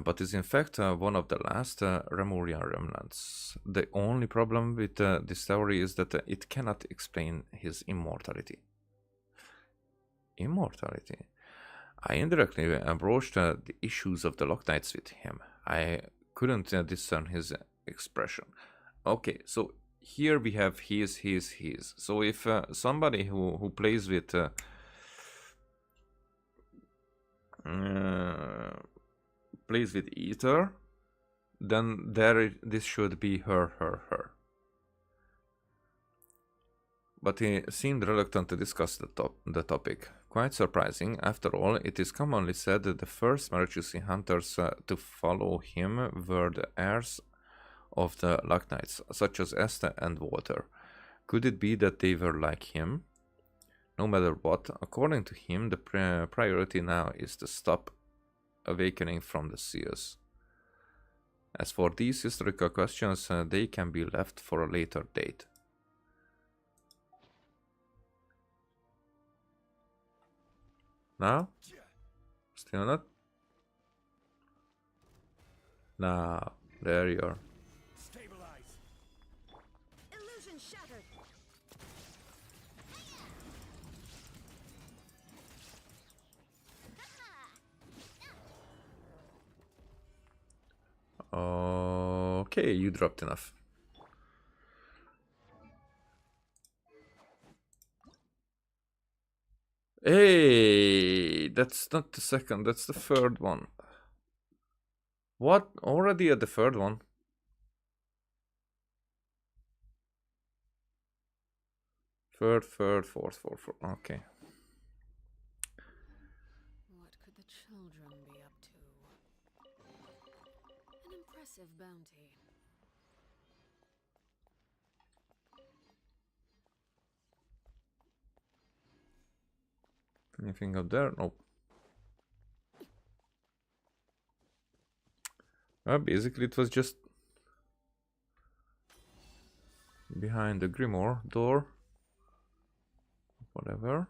but is in fact one of the last Remurian remnants. The only problem with this theory is that it cannot explain his immortality. Immortality? I indirectly broached the issues of the Lock Knights with him. I couldn't discern his expression. Okay, so here we have his. So if somebody who plays with ether, then this should be her. But he seemed reluctant to discuss the topic. Quite surprising. After all, it is commonly said that the first Maruchuse hunters to follow him were the heirs of the Lock Knights, such as Esther and Walter. Could it be that they were like him? No matter what, according to him, the priority now is to stop awakening from the seers. As for these historical questions, they can be left for a later date. Now? Still not? Now, there you are. Stabilize. Illusion shattered. Okay, you dropped enough. Hey, that's not the second, that's the third one. What? Already at the third one? Third, fourth. Okay. What could the children be up to? An impressive bounty. Anything up there? Nope. Basically it was just behind the Grimoire door. Whatever.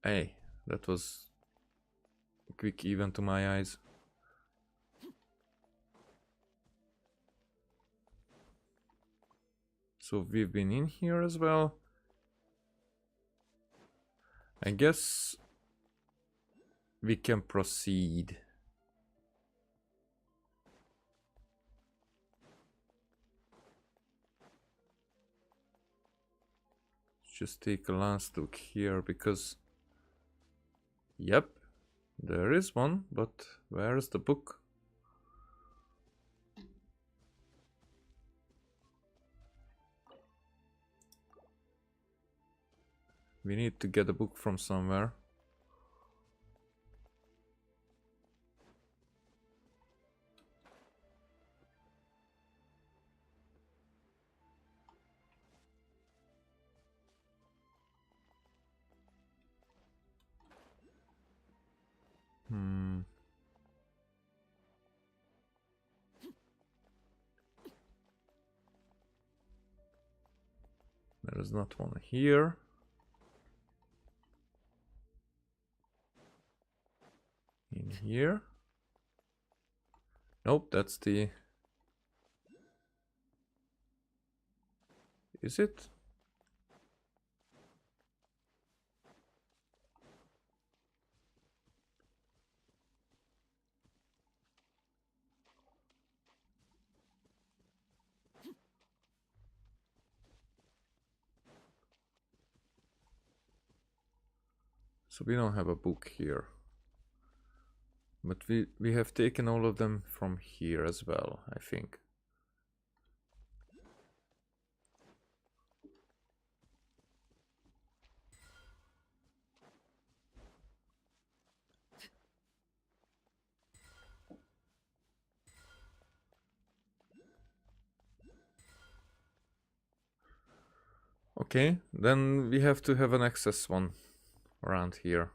Hey, that was quick even to my eyes. So we've been in here as well. I guess we can proceed. Just take a last look here because, yep, there is one, but where's the book? We need to get a book from somewhere. There is not one here. In here. Nope, that's the... Is it? So we don't have a book here. But we have taken all of them from here as well, I think. Okay, then we have to have an access one around here.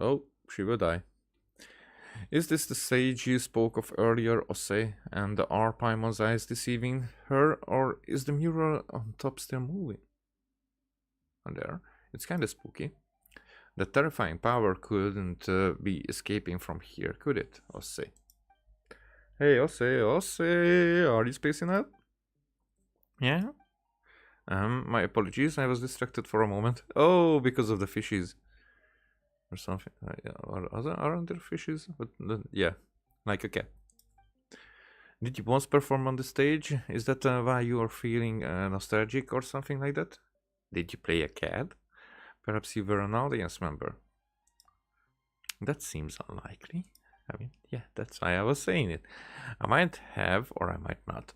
Oh, she will die. Is this the sage you spoke of earlier, Ose, and the Arpaimon's eyes deceiving her, or is the mural on top still moving? And there, it's kinda spooky. The terrifying power couldn't be escaping from here, could it, Ose? Hey, Ose, are you spacing out? Yeah? My apologies, I was distracted for a moment. Oh, because of the fishes. Or something. Aren't there fishes? But yeah, like a cat. Did you once perform on the stage? Is that why you are feeling nostalgic or something like that? Did you play a cat? Perhaps you were an audience member. That seems unlikely. I mean, yeah, that's why I was saying it. I might have, or I might not.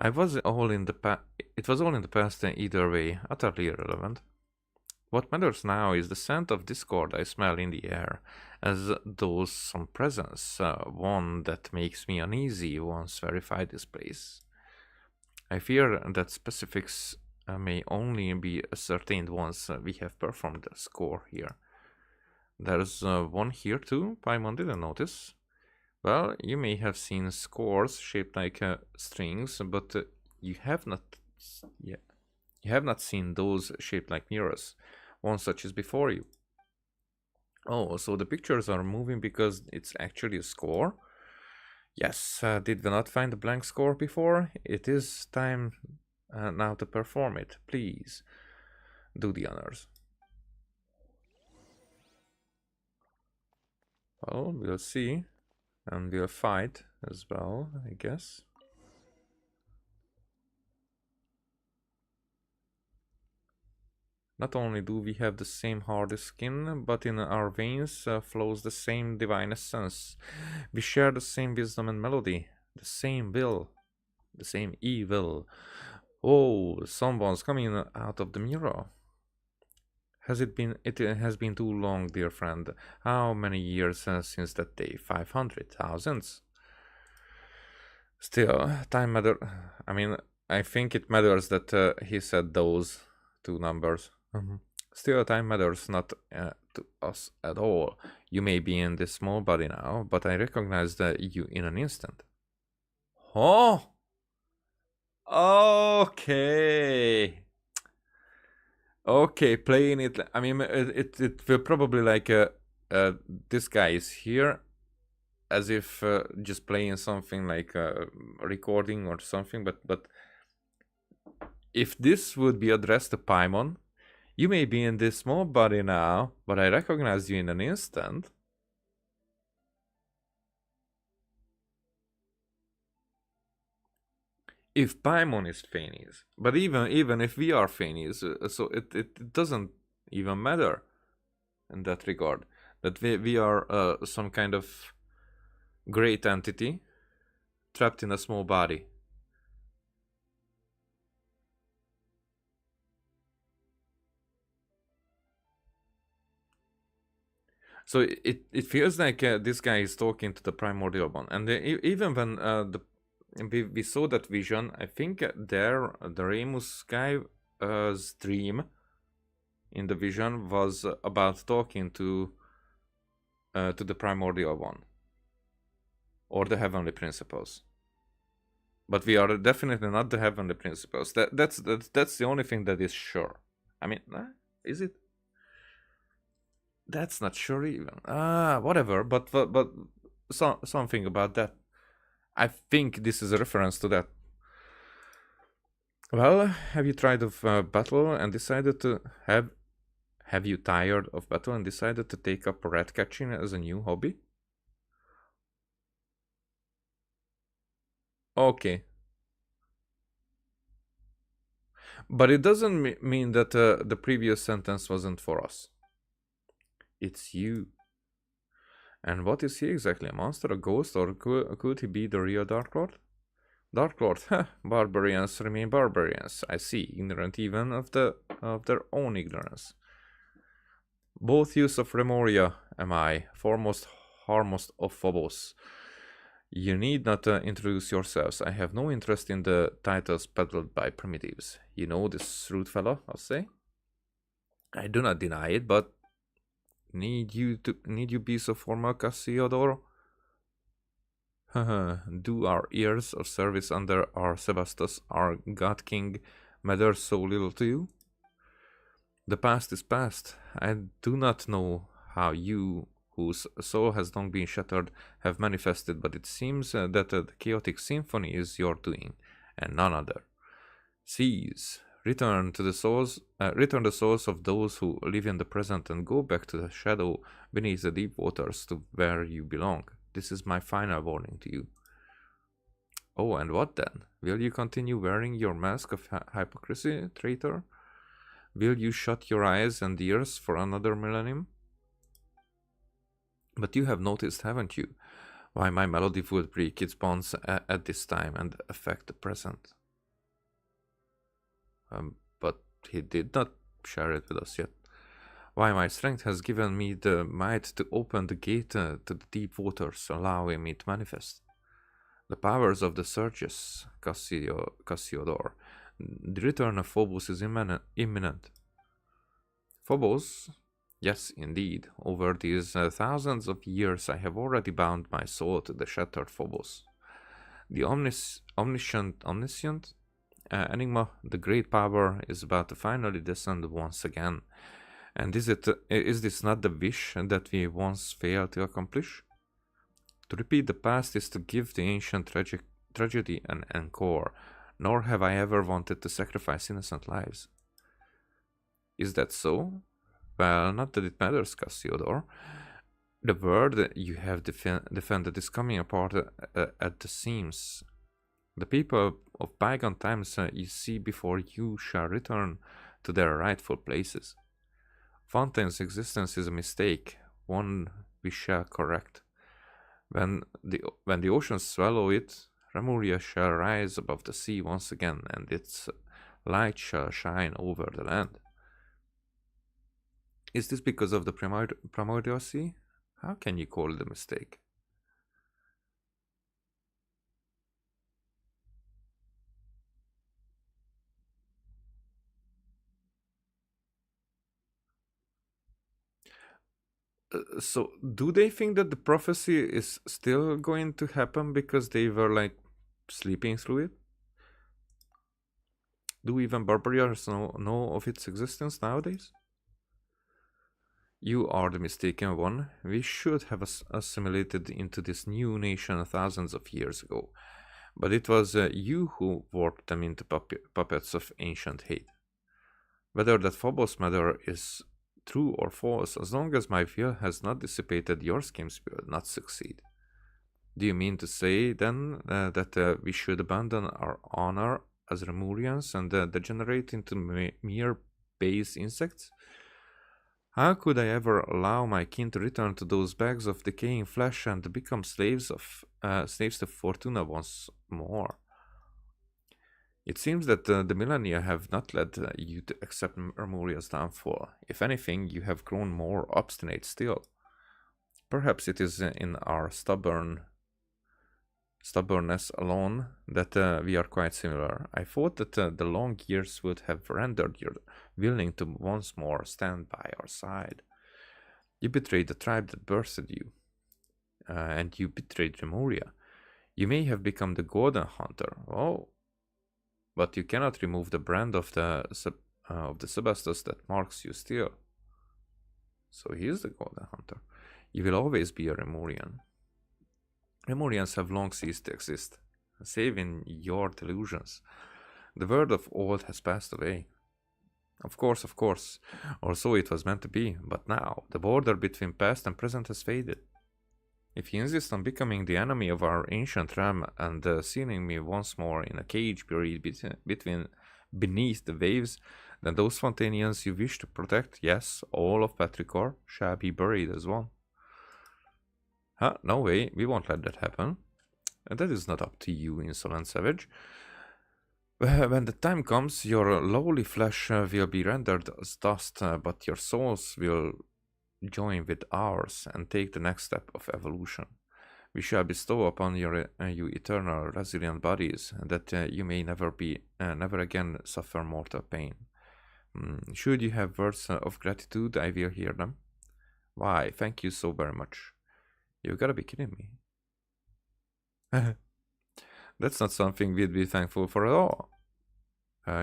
It was all in the past either way, utterly irrelevant. What matters now is the scent of discord I smell in the air, as though some presence, one that makes me uneasy, once verified this place. I fear that specifics may only be ascertained once we have performed the score here. There's one here too, Paimon didn't notice. Well, you may have seen scores shaped like strings, but you have not. Yeah, you have not seen those shaped like mirrors. One such is before you. Oh, so the pictures are moving because it's actually a score? Yes, did we not find a blank score before? It is time now to perform it. Please, do the honors. Well, we'll see. And we'll fight as well, I guess. Not only do we have the same hard skin, but in our veins flows the same divine essence. We share the same wisdom and melody, the same will, the same evil. Oh, someone's coming out of the mirror. It has been too long, dear friend. How many years since that day? 500, thousands? Still, time matter. I mean, I think it matters that he said those two numbers. Still, time matters not to us at all. You may be in this small body now, but I recognize you in an instant. Oh! Okay. Okay, playing it. I mean, it will probably like this guy is here, as if just playing something like recording or something. But if this would be addressed to Paimon, you may be in this small body now, but I recognize you in an instant. If Paimon is Phanes, but even if we are Phanes, so it doesn't even matter in that regard. That we are some kind of great entity trapped in a small body. So it feels like this guy is talking to the primordial one, and even when we saw that vision, I think there the Remus guy's dream in the vision was about talking to the primordial one or the heavenly principles. But we are definitely not the heavenly principles. That's the only thing that is sure. I mean, is it? That's not sure even. Whatever. But something about that. I think this is a reference to that. Well, have you tried of battle and decided to have you tired of battle and decided to take up rat catching as a new hobby? Okay. But it doesn't mean that the previous sentence wasn't for us. It's you. And what is he exactly? A monster, a ghost, or could he be the real Dark Lord? Dark Lord, barbarians remain barbarians. I see, ignorant even of their own ignorance. Both use of Remoria am I, foremost harmost of Phobos. You need not introduce yourselves. I have no interest in the titles peddled by primitives. You know this rude fellow, I'll say. I do not deny it, but need you be so formal, Cassiodoro? Do our years of service under our Sebastus, our God King, matter so little to you? The past is past. I do not know how you, whose soul has long been shattered, have manifested, but it seems that the chaotic symphony is your doing, and none other. Cease. Return the souls of those who live in the present and go back to the shadow beneath the deep waters to where you belong. This is my final warning to you. Oh, and what then? Will you continue wearing your mask of hypocrisy, traitor? Will you shut your eyes and ears for another millennium? But you have noticed, haven't you, why my melody would break its bonds at this time and affect the present? But he did not share it with us yet. Why my strength has given me the might to open the gate to the deep waters, allowing me to manifest. The powers of the surges, Cassiodor. The return of Phobos is imminent. Phobos? Yes, indeed. Over these thousands of years, I have already bound my soul to the shattered Phobos. The omniscient enigma, the great power, is about to finally descend once again. And is this not the wish that we once failed to accomplish? To repeat the past is to give the ancient tragedy an encore, nor have I ever wanted to sacrifice innocent lives. Is that so? Well, not that it matters, Cassiodor. The world you have defended is coming apart at the seams. The people of bygone times you see before you shall return to their rightful places. Fontaine's existence is a mistake, one we shall correct. When the oceans swallow it, Remuria shall rise above the sea once again, and its light shall shine over the land. Is this because of the primordial sea? How can you call it a mistake? So, do they think that the prophecy is still going to happen because they were like sleeping through it? Do even barbarians know of its existence nowadays? You are the mistaken one. We should have assimilated into this new nation thousands of years ago. But it was you who warped them into puppets of ancient hate. Whether that Phobos matter is true or false, as long as my will has not dissipated, your schemes will not succeed. Do you mean to say, then, that we should abandon our honor as Remurians and degenerate into mere base insects? How could I ever allow my kin to return to those bags of decaying flesh and become slaves to Fortuna once more? It seems that the millennia have not led you to accept Remuria's downfall. If anything, you have grown more obstinate still. Perhaps it is in our stubbornness alone that we are quite similar. I thought that the long years would have rendered you willing to once more stand by our side. You betrayed the tribe that birthed you, and you betrayed Remuria. You may have become the golden hunter. Oh, but you cannot remove the brand of the Sebastus that marks you still. So he is the golden hunter. You will always be a Remurian. Remurians have long ceased to exist, save in your delusions. The word of old has passed away. Of course, or so it was meant to be, but now the border between past and present has faded. If you insist on becoming the enemy of our ancient ram and sealing me once more in a cage buried beneath the waves, then those Fontanians you wish to protect, yes, all of Petrichor, shall be buried as one. Huh? No way, we won't let that happen. And that is not up to you, insolent savage. When the time comes, your lowly flesh will be rendered as dust, but your souls will join with ours and take the next step of evolution. We shall bestow upon you eternal resilient bodies, that you may never again suffer mortal pain. Should you have words of gratitude, I will hear them. Why, thank you so very much. You gotta be kidding me. That's not something we'd be thankful for at all.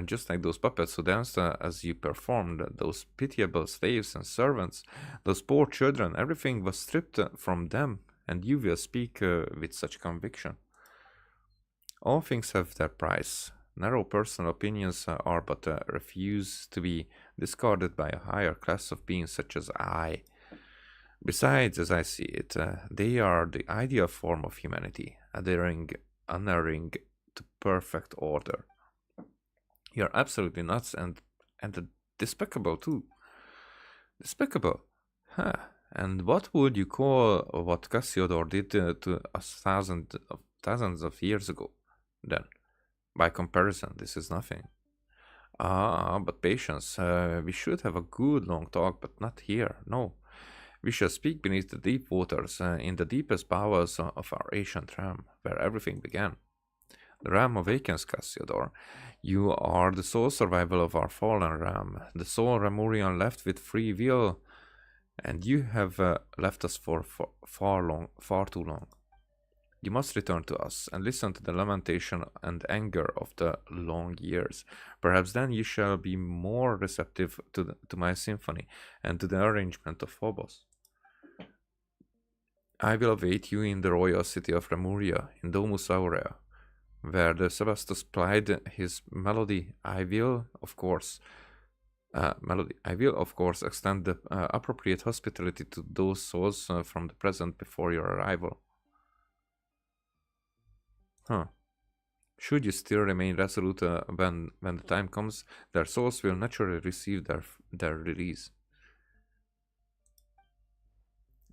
Just like those puppets who danced as you performed, those pitiable slaves and servants, those poor children, everything was stripped from them, and you will speak with such conviction. All things have their price. Narrow personal opinions are but refuse to be discarded by a higher class of beings such as I. Besides, as I see it, they are the ideal form of humanity, unerring to perfect order. You're absolutely nuts and despicable too. Despicable? Huh. And what would you call what Cassiodor did to us thousands of years ago, then? By comparison, this is nothing. But patience. We should have a good long talk, but not here, no. We shall speak beneath the deep waters, in the deepest bowels of our ancient ram, where everything began. The ram awakens, Cassiodor. You are the sole survival of our fallen ram, the sole Remurian left with free will, and you have left us for far too long. You must return to us and listen to the lamentation and anger of the long years. Perhaps then you shall be more receptive to my symphony and to the arrangement of Phobos. I will await you in the royal city of Remuria, in Domus Aurea, where the Sebastos plied his melody. I will, of course, extend the appropriate hospitality to those souls from the present before your arrival. Huh. Should you still remain resolute when the time comes, their souls will naturally receive their release.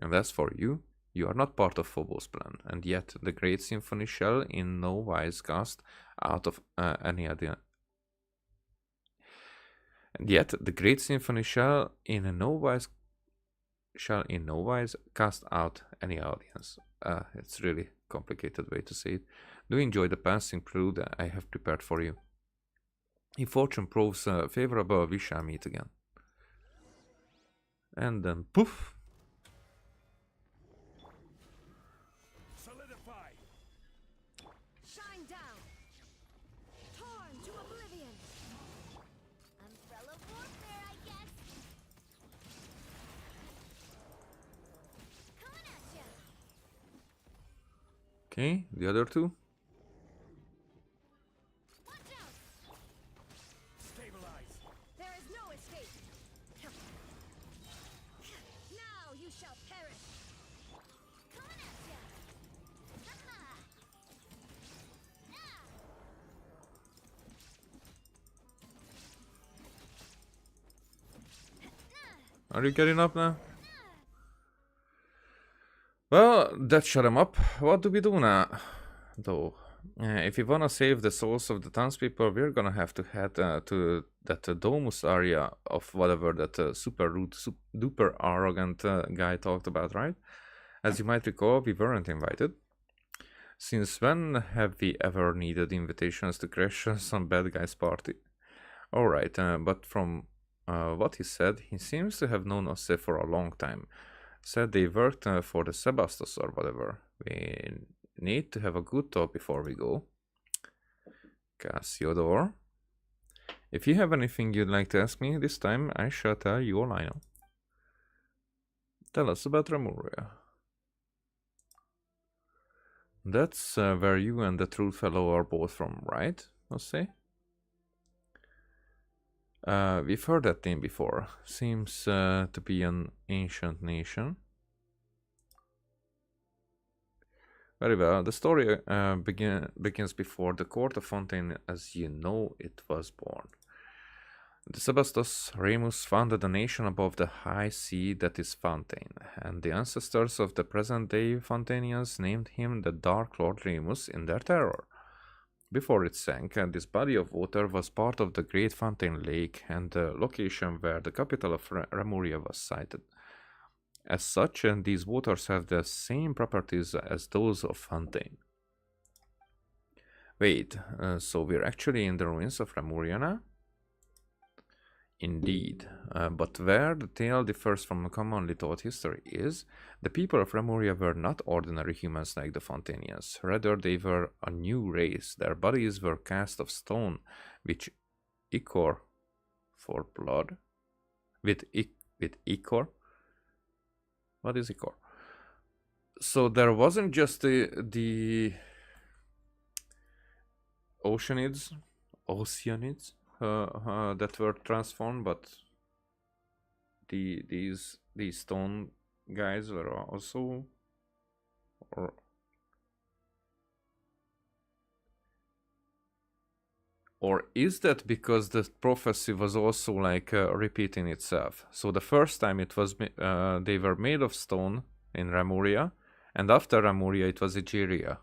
And as for you, you are not part of Phobos' plan, and yet the Great Symphony shall in no wise cast out of any other. And yet the Great Symphony shall in no wise cast out any audience. It's really complicated way to say it. Do enjoy the passing prelude I have prepared for you. If fortune proves favorable, we shall meet again. And then poof. Solidify. Shine down. Torn to oblivion. Umbrella warfare, I guess. Coming at ya. Okay, the other two. Watch out. Stabilize. There is no escape. Now you shall perish. Coming at ya. Are you getting up now? Well, that shut him up. What do we do now? Though, if we wanna save the souls of the townspeople, we're gonna have to head to that domus area of whatever that super rude, duper arrogant guy talked about, right? As you might recall, we weren't invited. Since when have we ever needed invitations to crash some bad guy's party? Alright, but from what he said, he seems to have known us for a long time. Said they worked for the Sebastos or whatever. We need to have a good talk before we go. Cassiodor. If you have anything you'd like to ask me this time, I shall tell you all I know. Tell us about Remuria. That's where you and the true fellow are both from, right? I'll say. We've heard that name before. Seems to be an ancient nation. Very well. The story begins before the court of Fontaine as you know it was born. The Sebastos Remus founded a nation above the high sea that is Fontaine, and the ancestors of the present-day Fontanians named him the Dark Lord Remus in their terror. Before it sank, this body of water was part of the Great Fontaine Lake and the location where the capital of Remuria was sited. As such, these waters have the same properties as those of Fontaine. Wait, so we're actually in the ruins of Remuria now? Indeed, but where the tale differs from commonly taught history is, the people of Remuria were not ordinary humans like the Fontanians. Rather, they were a new race. Their bodies were cast of stone, which ichor for blood. With ichor? What is ichor? So there wasn't just the oceanids that were transformed, but these stone guys were also, or is that because the prophecy was also like repeating itself? So the first time it was they were made of stone in Remuria, and after Remuria it was Egeria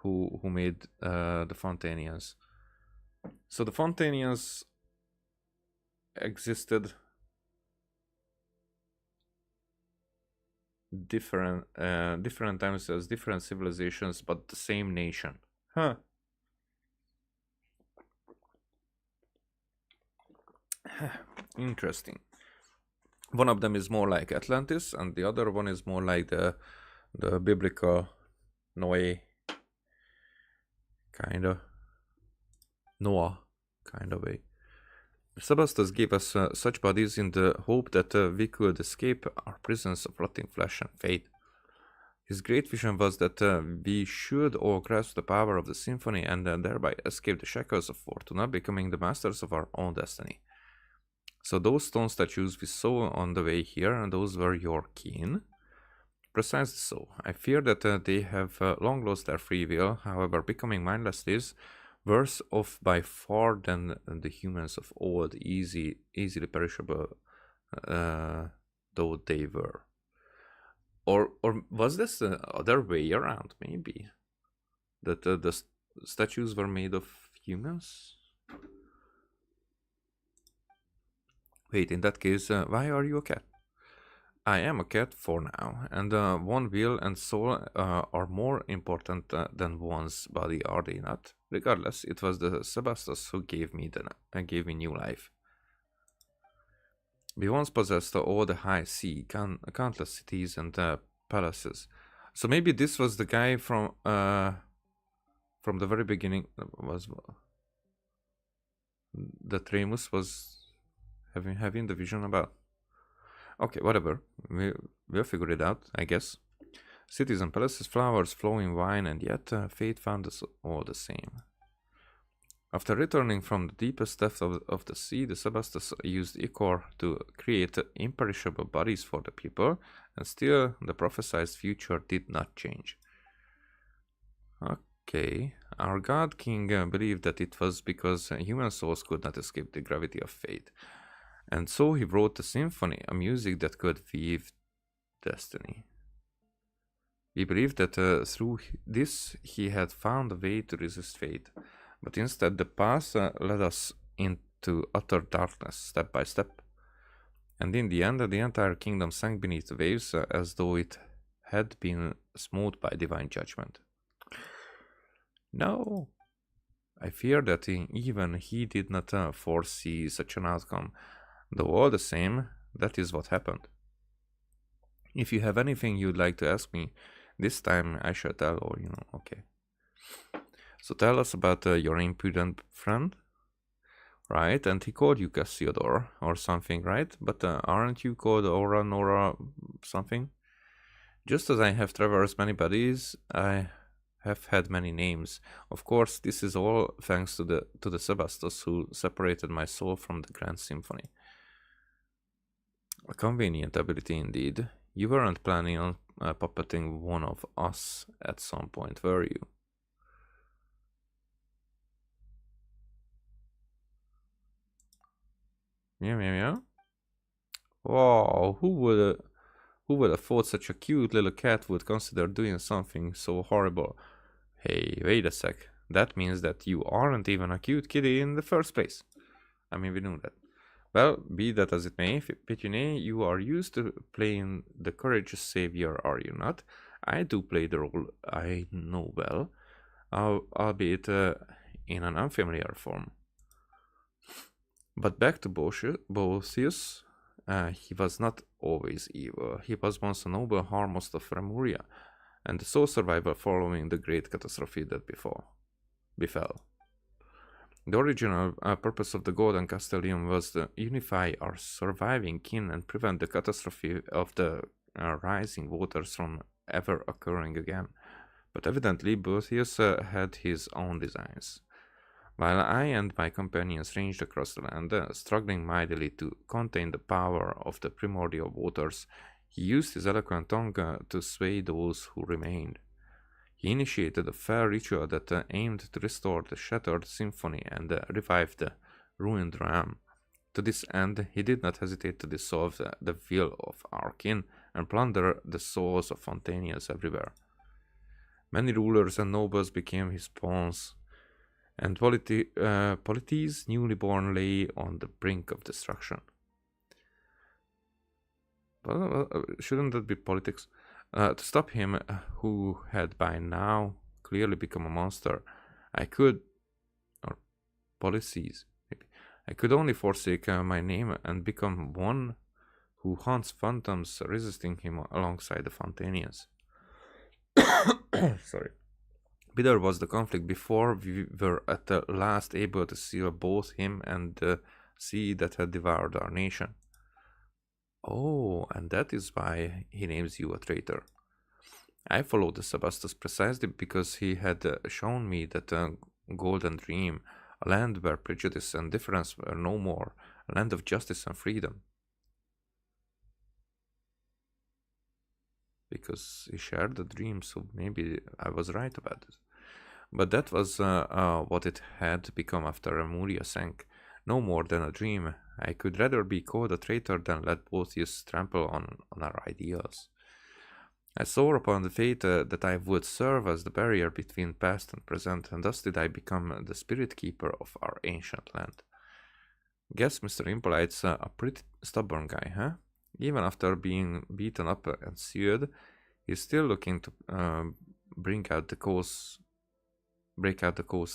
who made the Fontanians. So the Fontanians existed different times as different civilizations, but the same nation. Huh. Interesting. One of them is more like Atlantis, and the other one is more like the biblical Noah kind of Noah kind of way. Sebastos gave us such bodies in the hope that we could escape our prisons of rotting flesh and fate. His great vision was that we should all grasp the power of the symphony and thereby escape the shackles of Fortuna, becoming the masters of our own destiny. So those stone statues we saw on the way here, and those were your kin? Precisely so. I fear that they have long lost their free will, however, becoming mindless lives worse off by far than the humans of old, easily perishable though they were. Or was this the other way around, maybe? That the statues were made of humans? Wait, in that case, why are you a cat? I am a cat for now, and one will and soul are more important than one's body, are they not? Regardless, it was the Sebastos who gave me new life. We once possessed all the high sea, countless cities and palaces. So maybe this was the guy from the very beginning. Was that Remus was having the vision about? Okay, whatever. We'll figure it out, I guess. Cities and palaces, flowers, flowing wine, and yet fate found us all the same. After returning from the deepest depth of the sea, the Sebastos used ichor to create imperishable bodies for the people, and still the prophesied future did not change. Okay, our god king believed that it was because human souls could not escape the gravity of fate. And so he wrote a symphony, a music that could weave destiny. We believed that through this he had found a way to resist fate, but instead the path led us into utter darkness, step by step. And in the end, the entire kingdom sank beneath the waves as though it had been smote by divine judgment. No, I fear that even he did not foresee such an outcome. Though all the same, that is what happened. If you have anything you'd like to ask me, this time I shall tell, or okay. So tell us about your impudent friend, right? And he called you Cassiodor or something, right? But aren't you called Aura, Nora, something? Just as I have traversed many bodies, I have had many names. Of course, this is all thanks to the Sebastos who separated my soul from the grand symphony. A convenient ability indeed. You weren't planning on puppeting one of us at some point, were you? Meow meow meow. Wow, who would have thought such a cute little cat would consider doing something so horrible? Hey, wait a sec. That means that you aren't even a cute kitty in the first place. I mean, we knew that. Well, be that as it may, Pétuné, you are used to playing the courageous savior, are you not? I do play the role I know well, albeit in an unfamiliar form. But back to Boethius, he was not always evil. He was once a noble harmost of Remuria, and the sole survivor following the great catastrophe that befell. The original purpose of the Golden Castellium was to unify our surviving kin and prevent the catastrophe of the rising waters from ever occurring again. But evidently, Boethius had his own designs. While I and my companions ranged across the land, struggling mightily to contain the power of the primordial waters, he used his eloquent tongue to sway those who remained. He initiated a fair ritual that aimed to restore the shattered symphony and revive the ruined realm. To this end, he did not hesitate to dissolve the will of our kin and plunder the souls of Fontanians everywhere. Many rulers and nobles became his pawns, and Polites, newly born, lay on the brink of destruction. Well, shouldn't that be politics? To stop him, who had by now clearly become a monster, I could, or policies, maybe, I could only forsake my name and become one who hunts phantoms, resisting him alongside the Fontanians. Sorry. Bitter was the conflict before we were at the last able to seal both him and the sea that had devoured our nation. Oh, and that is why he names you a traitor. I followed the Sebastus precisely because he had shown me that golden dream, a land where prejudice and difference were no more, a land of justice and freedom. Because he shared the dream, so maybe I was right about it. But that was what it had become after Amuria sank. No more than a dream. I could rather be called a traitor than let Boethius trample on our ideals. I swore upon the fate that I would serve as the barrier between past and present, and thus did I become the spirit keeper of our ancient land. Guess Mr. Impolite's a pretty stubborn guy, huh? Even after being beaten up and seared, he's still looking to break out the cause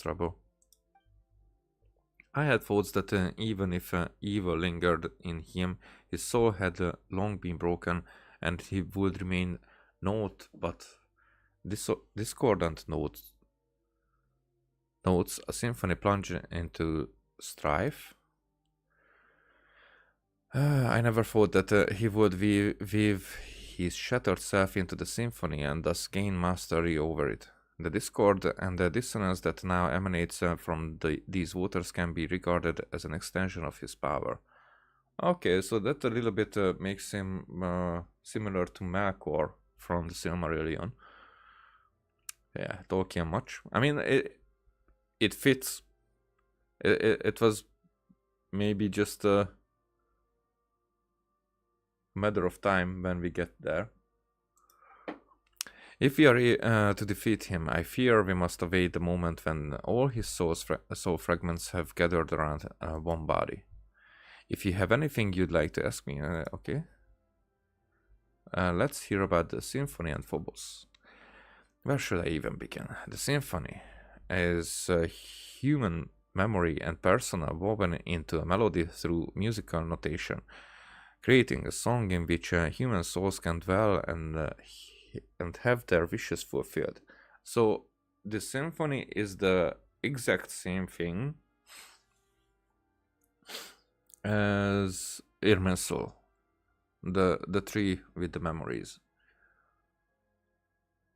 trouble. I had thoughts that even if evil lingered in him, his soul had long been broken, and he would remain naught but discordant notes, a symphony plunge into strife. I never thought that he would weave his shattered self into the symphony and thus gain mastery over it. The discord and the dissonance that now emanates from these waters can be regarded as an extension of his power. Okay, so that a little bit makes him similar to Melkor from the Silmarillion. Yeah, Tolkien much. I mean, it fits. It was maybe just a matter of time when we get there. If we are to defeat him, I fear we must await the moment when all his soul fragments have gathered around one body. If you have anything you'd like to ask me, okay. Let's hear about the symphony and Phobos. Where should I even begin? The symphony is human memory and persona woven into a melody through musical notation, creating a song in which human souls can dwell and have their wishes fulfilled. So the symphony is the exact same thing as Irminsul, the tree with the memories.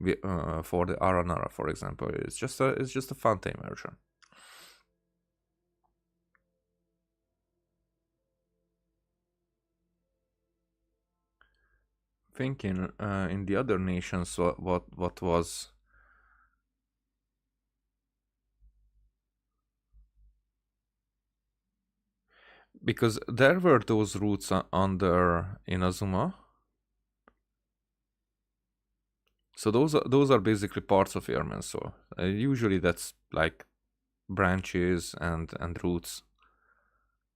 For the Aranara, for example, it's just a Fontaine version. Thinking in the other nations, what was because there were those roots under Inazuma. So those are basically parts of Irminsul. Usually that's like branches and roots.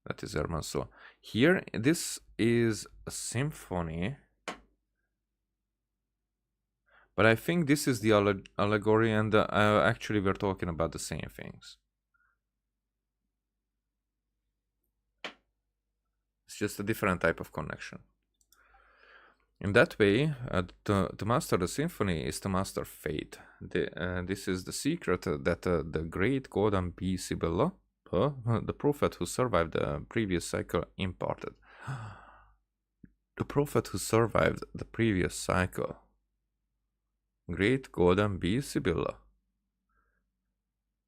That is Irminsul. Here, this is a symphony. But I think this is the allegory, and actually we're talking about the same things. It's just a different type of connection. In that way, to master the symphony is to master fate. This is the secret that the great golden bee Sibylla, the prophet who survived the previous cycle, imparted. The prophet who survived the previous cycle. Great golden bee Sibylla.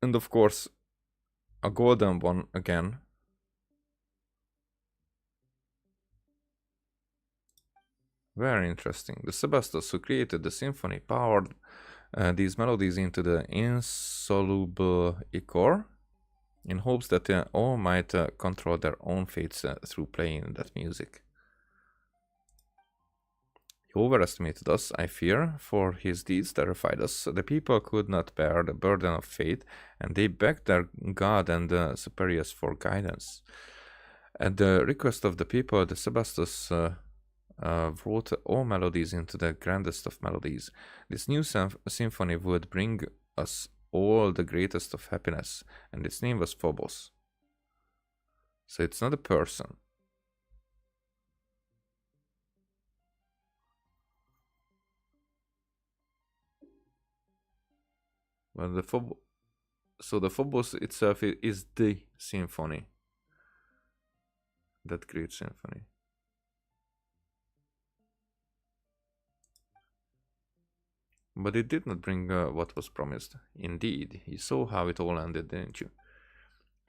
And of course, a golden one again. Very interesting. The Sebastus who created the symphony powered these melodies into the insoluble ichor in hopes that all might control their own fates through playing that music. He overestimated us, I fear, for his deeds terrified us. The people could not bear the burden of fate, and they begged their god and the superiors for guidance. At the request of the people, the Sebastus wrote all melodies into the grandest of melodies. This new symphony would bring us all the greatest of happiness, and its name was Phobos. So it's not a person. Well, so the Phobos itself is the symphony. That great symphony. But it did not bring what was promised. Indeed, you saw how it all ended, didn't you?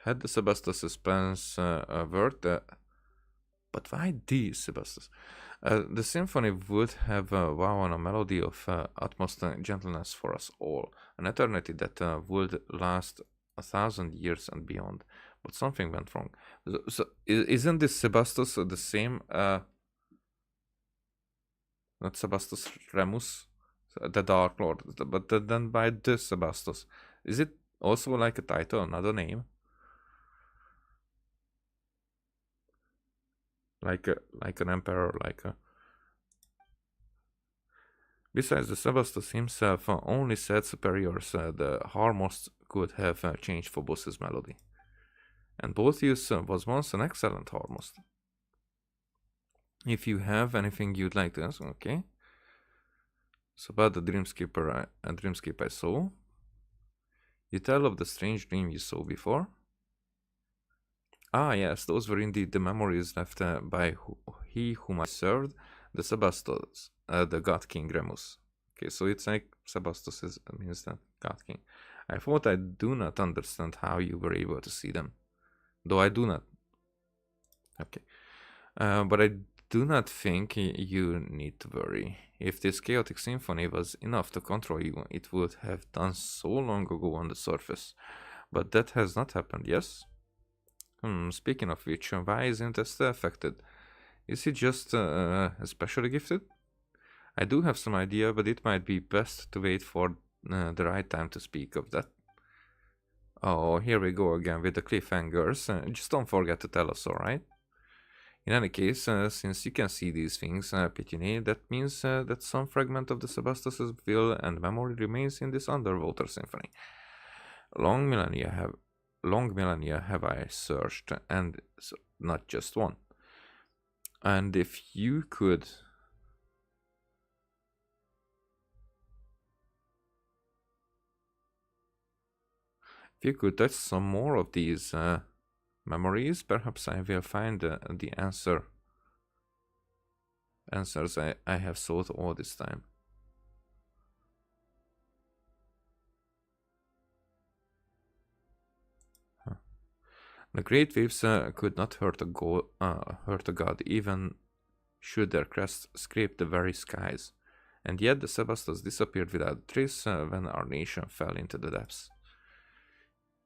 Had the Sebastos suspense worked, but why the Sebastos? The symphony would have woven a melody of utmost gentleness for us all, an eternity that would last 1,000 years and beyond. But something went wrong. So isn't this Sebastos the same? Not Sebastos Remus, the Dark Lord, but then by the Sebastos. Is it also like a title, another name? Like an emperor, Besides, the Sebastos himself only said superiors the Harmost could have changed Phobos' melody. And Boethius was once an excellent Harmost. If you have anything you'd like to ask, okay. So about the dreamscape I saw. You tell of the strange dream you saw before? Ah, yes, those were indeed the memories left by he whom I served, the Sebastos, the God King Remus. Okay, so it's like Sebastos means that God King. I thought I do not understand how you were able to see them. Though I do not. Okay. But I do not think you need to worry. If this chaotic symphony was enough to control you, it would have done so long ago on the surface. But that has not happened, yes? Speaking of which, why isn't Esther affected? Is he just especially gifted? I do have some idea, but it might be best to wait for the right time to speak of that. Oh, here we go again with the cliffhangers. Just don't forget to tell us, alright? In any case, since you can see these things, Pitini, that means that some fragment of the Sebastos' will and memory remains in this underwater symphony. Long millennia have I searched, and not just one. And if you could touch some more of these memories, perhaps I will find the answers I have sought all this time. The great waves could not hurt a god, even should their crests scrape the very skies. And yet the Sebastos disappeared without trace when our nation fell into the depths.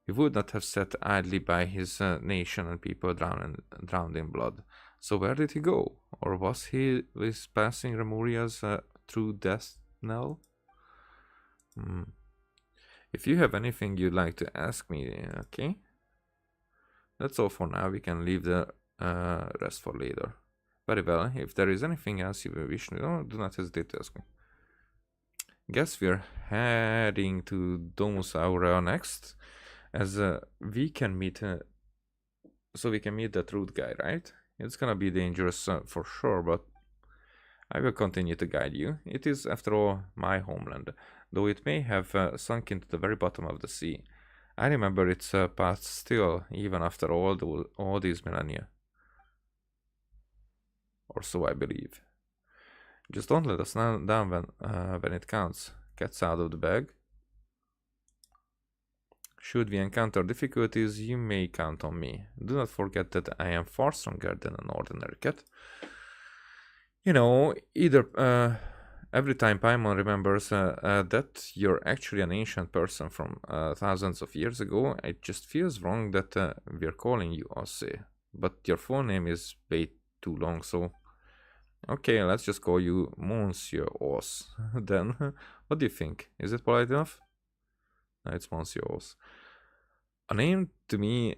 He would not have sat idly by his nation and people drowned in blood. So where did he go? Or was he with passing Remuria's true death knell? If you have anything you'd like to ask me, okay? That's all for now. We can leave the rest for later. Very well. If there is anything else you wish to know, do not hesitate to ask me. Guess we're heading to Domus Aurea next, as we can meet. So we can meet that root guy, right? It's gonna be dangerous for sure, but I will continue to guide you. It is, after all, my homeland, though it may have sunk into the very bottom of the sea. I remember its path still, even after all these millennia. Or so I believe. Just don't let us down when it counts. Cat's out of the bag. Should we encounter difficulties, you may count on me. Do not forget that I am far stronger than an ordinary cat. You know, every time Paimon remembers that you're actually an ancient person from thousands of years ago, it just feels wrong that we're calling you Osse. But your full name is way too long, so... Okay, let's just call you Monsieur Os. Then, what do you think? Is it polite enough? No, it's Monsieur Os. A name to me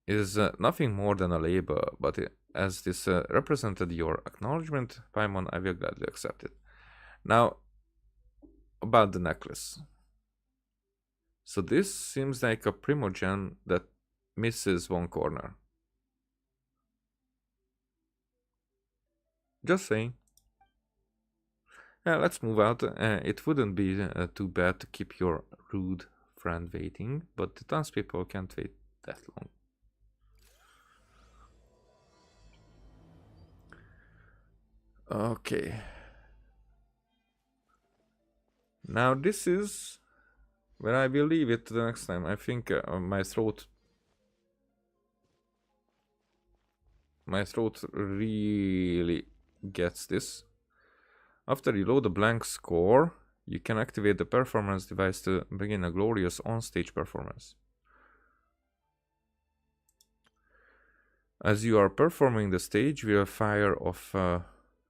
is nothing more than a label, but as this represented your acknowledgement, Paimon, I will gladly accept it. Now, about the necklace. So this seems like a primogem that misses one corner. Just saying. Let's move out. It wouldn't be too bad to keep your rude friend waiting, but the townspeople can't wait that long. Okay. Now this is where I will leave it to the next time. I think my throat really gets this. After you load a blank score, you can activate the performance device to begin a glorious on-stage performance. As you are performing the stage, we will fire off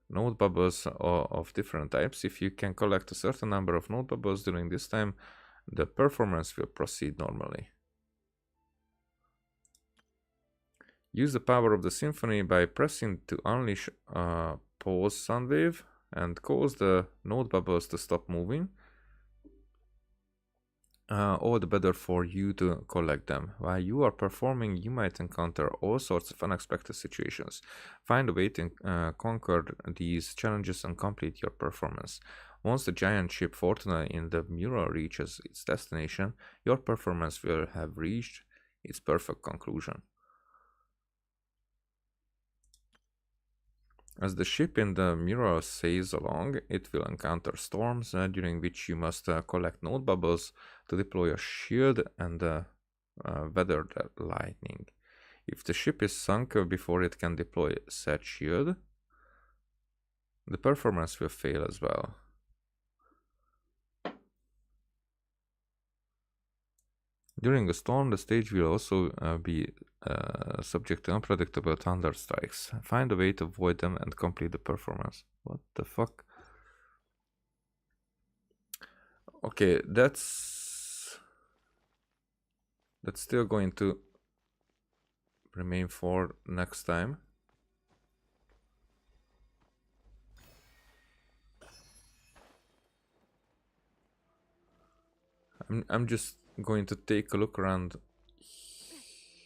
note bubbles of different types. If you can collect a certain number of note bubbles during this time, the performance will proceed normally. Use the power of the symphony by pressing to unleash pause sound wave and cause the note bubbles to stop moving. All the better for you to collect them. While you are performing, you might encounter all sorts of unexpected situations. Find a way to conquer these challenges and complete your performance. Once the giant ship Fortuna in the mural reaches its destination, your performance will have reached its perfect conclusion. As the ship in the mural sails along, it will encounter storms during which you must collect note bubbles to deploy a shield and weather the lightning. If the ship is sunk before it can deploy said shield, the performance will fail as well. During a storm, the stage will also be subject to unpredictable thunder strikes. Find a way to avoid them and complete the performance. What the fuck? Okay, that's still going to remain for next time. I'm just going to take a look around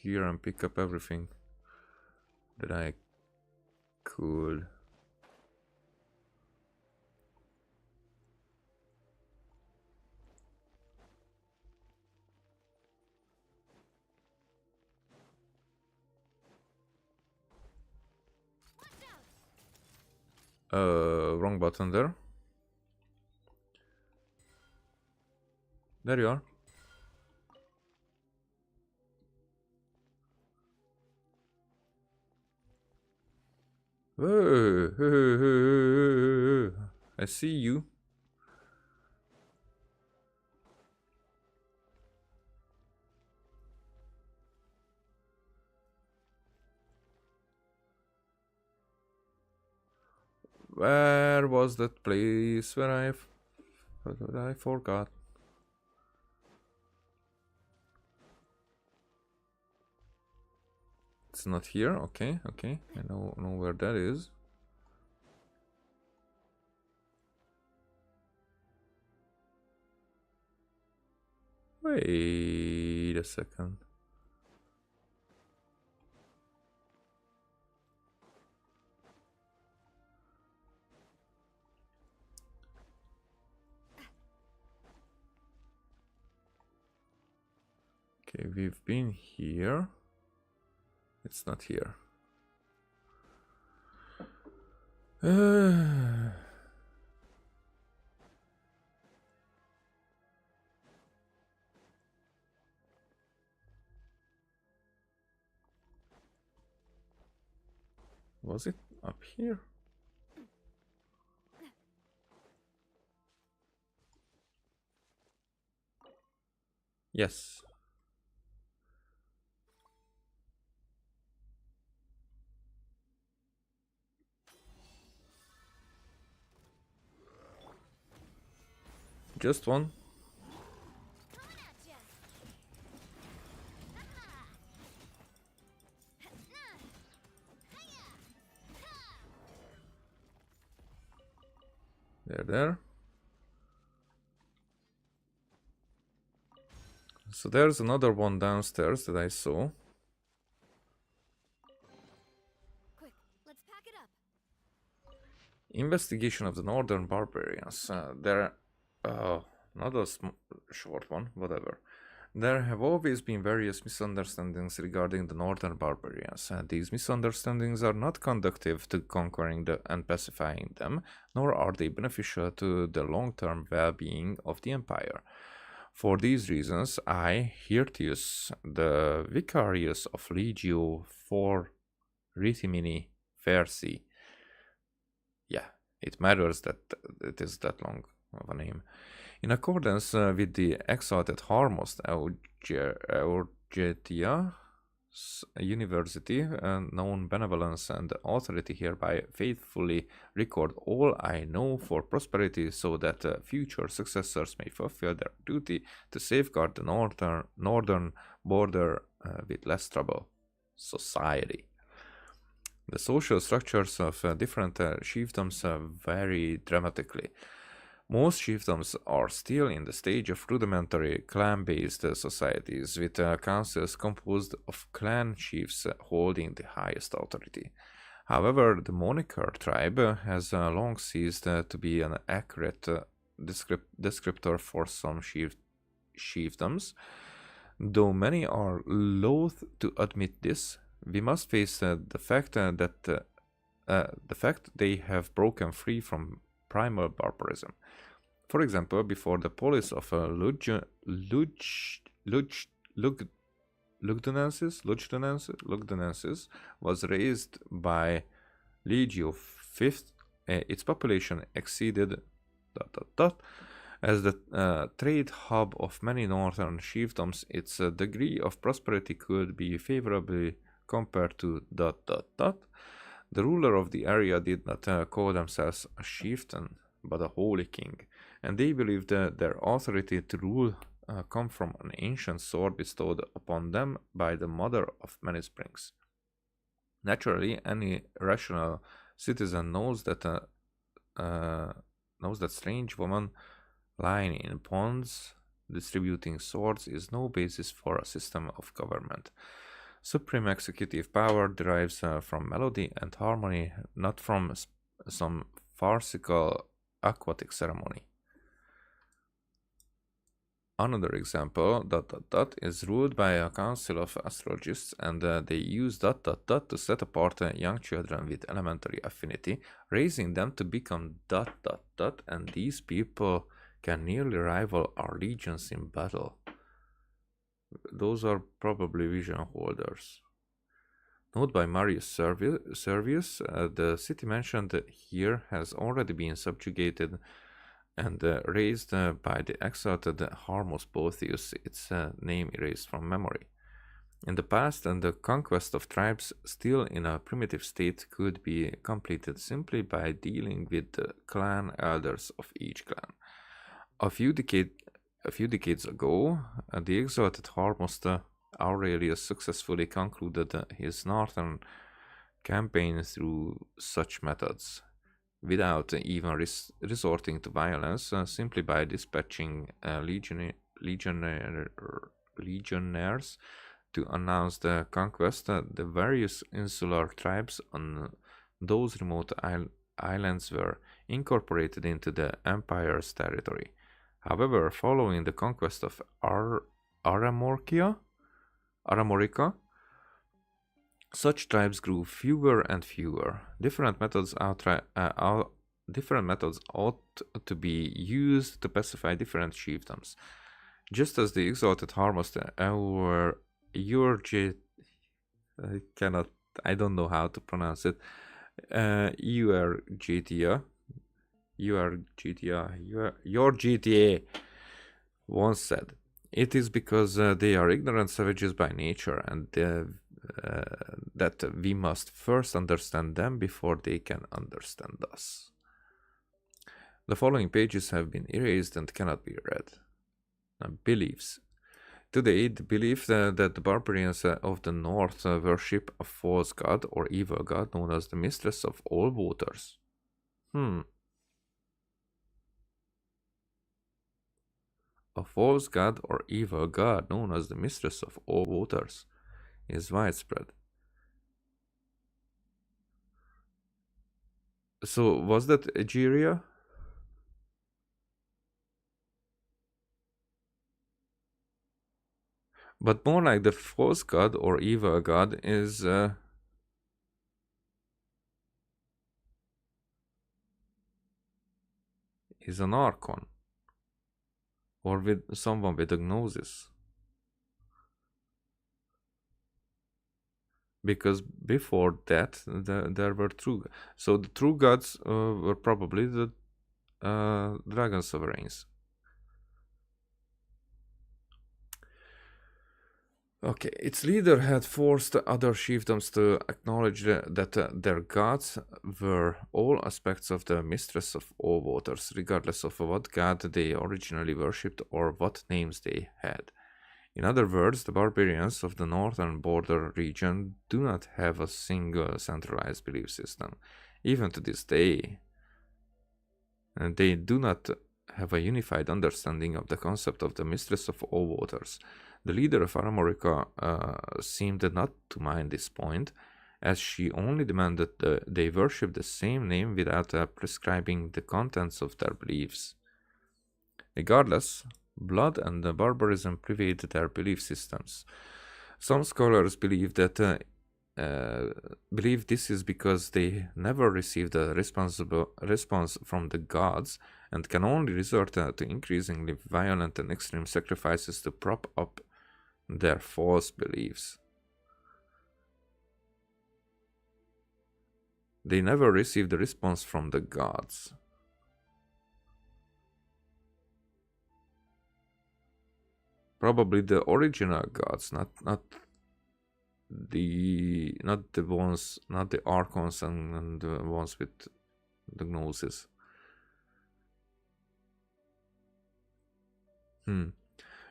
here and pick up everything that I could. Wrong button there. There you are. Whoa. I see you. Where was that place where I forgot? It's not here. Okay. I know where that is. Wait a second. Okay, we've been here. It's not here. Was it up here? Yes. Just one. There. So there's another one downstairs that I saw. Quick, let's pack it up. Investigation of the Northern Barbarians. Not a short one, whatever. There have always been various misunderstandings regarding the Northern Barbarians. These misunderstandings are not conducive to conquering and pacifying them, nor are they beneficial to the long-term well-being of the Empire. For these reasons, I, Hirtius, the Vicarius of Legio for Rithimini Versi, yeah, it matters that it is that long of a name. In accordance with the exalted Harmost Eurgetia University, known benevolence and authority hereby faithfully record all I know for prosperity, so that future successors may fulfill their duty to safeguard the northern border with less trouble. Society. The social structures of different chiefdoms vary dramatically. Most chiefdoms are still in the stage of rudimentary clan-based societies, with councils composed of clan chiefs holding the highest authority. However, the Moniker tribe has long ceased to be an accurate descriptor for some chiefdoms. Though many are loath to admit this, we must face the fact that they have broken free from primal barbarism. For example, before the polis of Lugdunensis was raised by Legio V, its population exceeded ... As the trade hub of many northern chiefdoms, its degree of prosperity could be favorably compared to ... The ruler of the area did not call themselves a chieftain, but a holy king, and they believed their authority to rule come from an ancient sword bestowed upon them by the mother of many springs. Naturally, any rational citizen knows that strange woman lying in ponds distributing swords is no basis for a system of government. Supreme executive power derives from melody and harmony, not from some farcical aquatic ceremony. Another example, ... is ruled by a council of astrologists, and they use ... to set apart young children with elementary affinity, raising them to become ... and these people can nearly rival our legions in battle. Those are probably vision holders. Note by Marius Servius, the city mentioned here has already been subjugated and raised by the exalted Harmos Boethius, its name erased from memory. In the past, and the conquest of tribes still in a primitive state could be completed simply by dealing with the clan elders of each clan. A few decades ago, the exalted Harmost Aurelius successfully concluded his northern campaign through such methods, without even resorting to violence, simply by dispatching legionnaires to announce the conquest. The various insular tribes on those remote islands were incorporated into the empire's territory. However, following the conquest of Aramorica, such tribes grew fewer and fewer. Different methods ought to be used to pacify different chiefdoms. Just as the exalted Harmost I don't know how to pronounce it. Your GTA once said, it is because they are ignorant savages by nature, and that we must first understand them before they can understand us. The following pages have been erased and cannot be read. Beliefs. Today, the belief that the barbarians of the north worship a false god or evil god known as the mistress of all waters. A false god or evil god known as the mistress of all waters is widespread. So was that Egeria? But more like the false god or evil god is an archon or with someone with a gnosis. Because before that there were true, so the true gods were probably the dragon sovereigns. Okay, its leader had forced other chiefdoms to acknowledge that their gods were all aspects of the mistress of all waters, regardless of what god they originally worshipped or what names they had. In other words, the barbarians of the northern border region do not have a single centralized belief system. Even to this day, and they do not have a unified understanding of the concept of the mistress of all waters. The leader of Aramorica seemed not to mind this point, as she only demanded they worship the same name without prescribing the contents of their beliefs. Regardless, blood and barbarism pervaded their belief systems. Some scholars believe that believe this is because they never received a response from the gods and can only resort to increasingly violent and extreme sacrifices to prop up their false beliefs. They never received a response from the gods. Probably the original gods, not the ones, not the archons and the ones with the gnosis.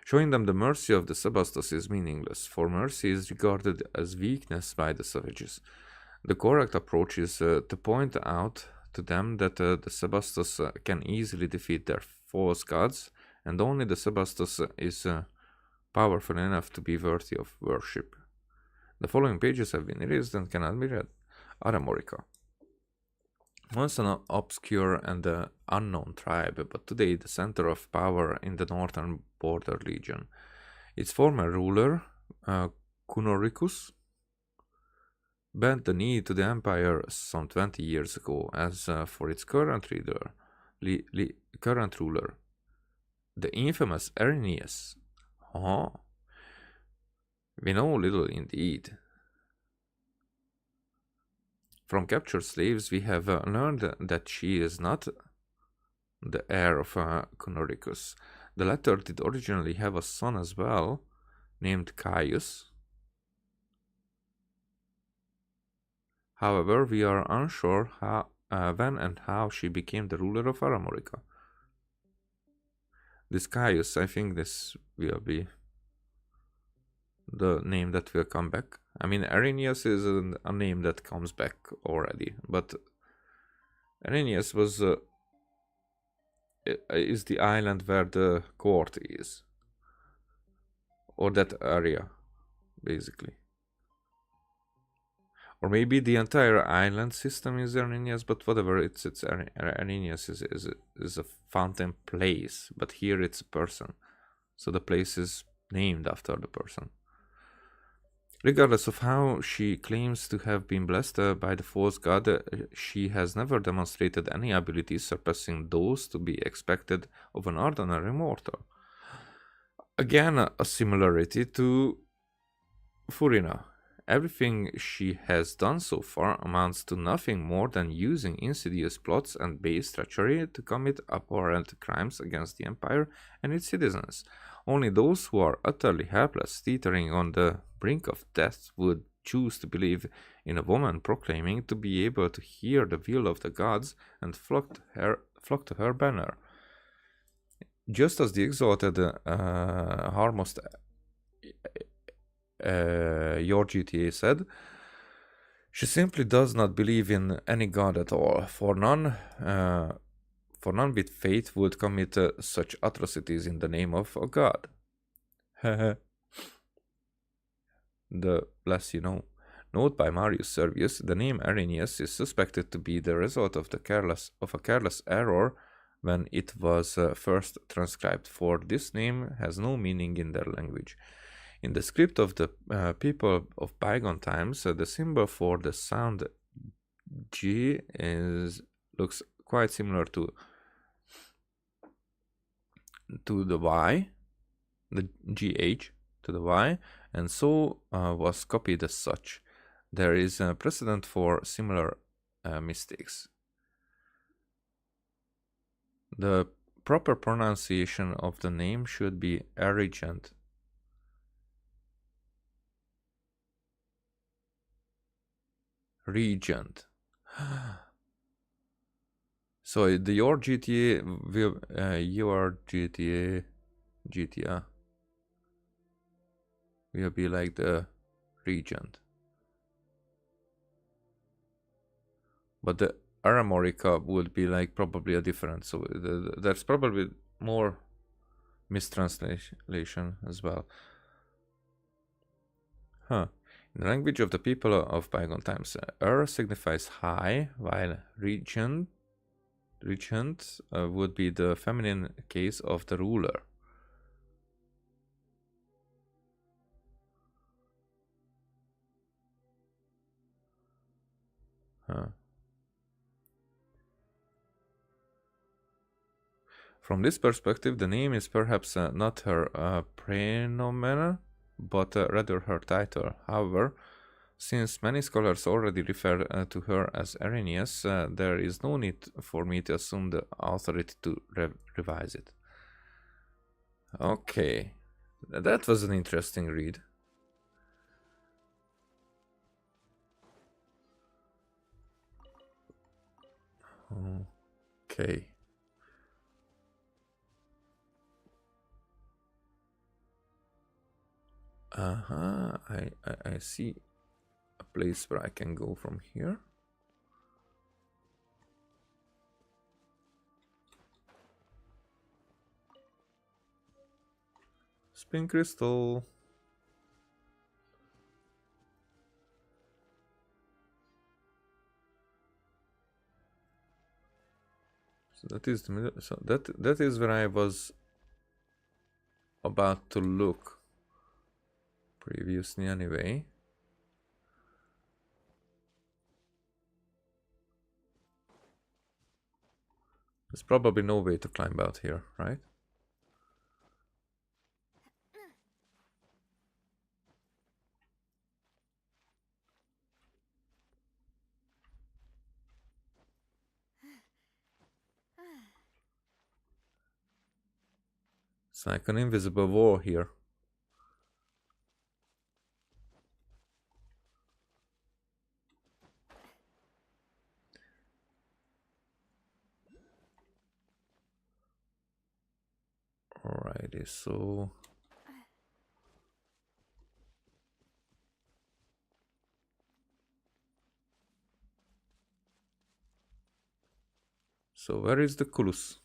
Showing them the mercy of the Sebastos is meaningless, for mercy is regarded as weakness by the savages. The correct approach is to point out to them that the Sebastos can easily defeat their false gods, and only the Sebastos is powerful enough to be worthy of worship. The following pages have been erased and cannot be read. Aramorica. Once an obscure and unknown tribe, but today the center of power in the northern border region. Its former ruler, Kunoricus, bent the knee to the empire some 20 years ago. As for its current ruler, the infamous Arrhenius, we know little indeed. From captured slaves, we have learned that she is not the heir of Kunoricus. The latter did originally have a son as well, named Caius. However, we are unsure when and how she became the ruler of Aramorica. This Caius, I think this will be the name that will come back. I mean, Arrhenius is a name that comes back already, but Arrhenius was is the island where the court is, or that area, basically. Or maybe the entire island system is Arrhenius, but whatever, it's Arrhenius is a fountain place, but here it's a person, so the place is named after the person. Regardless of how she claims to have been blessed by the false god, she has never demonstrated any abilities surpassing those to be expected of an ordinary mortal. Again, a similarity to Furina. Everything she has done so far amounts to nothing more than using insidious plots and base treachery to commit abhorrent crimes against the Empire and its citizens. Only those who are utterly helpless, teetering on the brink of death, would choose to believe in a woman proclaiming to be able to hear the will of the gods and flock to her banner. Just as the exalted Harmost your GTA said, she simply does not believe in any god at all, for none with faith would commit such atrocities in the name of a god. The less you know. Note by Marius Servius, the name Arrhenius is suspected to be the result of a careless error when it was first transcribed, for this name has no meaning in their language. In the script of the people of bygone times, the symbol for the sound G looks quite similar to the Y, the GH to the Y, and so was copied as such. There is a precedent for similar mistakes. The proper pronunciation of the name should be Arigent. Regent. So your GTA will your GTA will be like the regent, but the Aramorica would be like probably a different. So that's probably more mistranslation as well. Huh. In the language of the people of bygone times, signifies high, while regent would be the feminine case of the ruler. Huh. From this perspective, the name is perhaps not her praenomen, but rather her title. However, since many scholars already refer to her as Arrhenius, there is no need for me to assume the authority to revise it. Okay, that was an interesting read. Okay. I see a place where I can go from here. Spin crystal. So that is the middle. So that is where I was about to look previously anyway. There's probably no way to climb out here, right? It's like an invisible wall here. Alrighty, so where is the Kulus?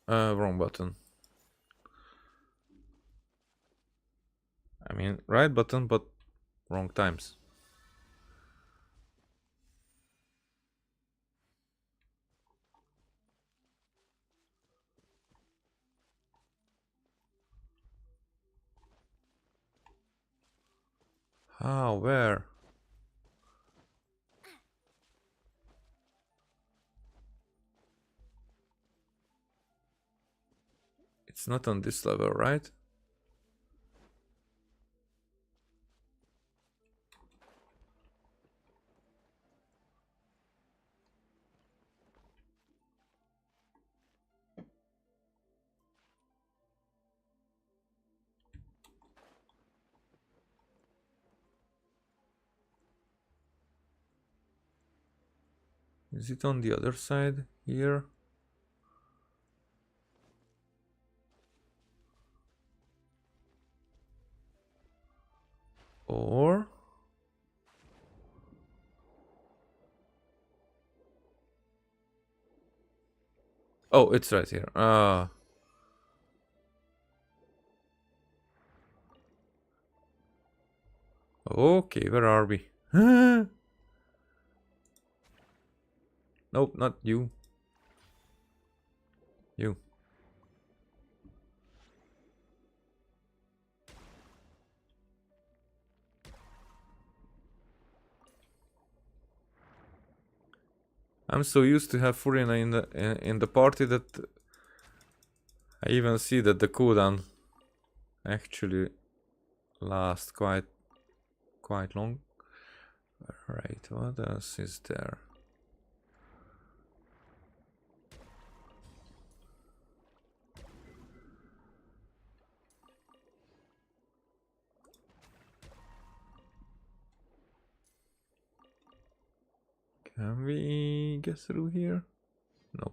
Wrong button. I mean, right button, but wrong times. How? Where? It's not on this level, right? Is it on the other side here? Or Oh, it's right here. Okay, where are we? Nope, not you. You. I'm so used to have Furina in the party that I even see that the cooldown actually lasts quite long. Right, what else is there? Can we get through here? No.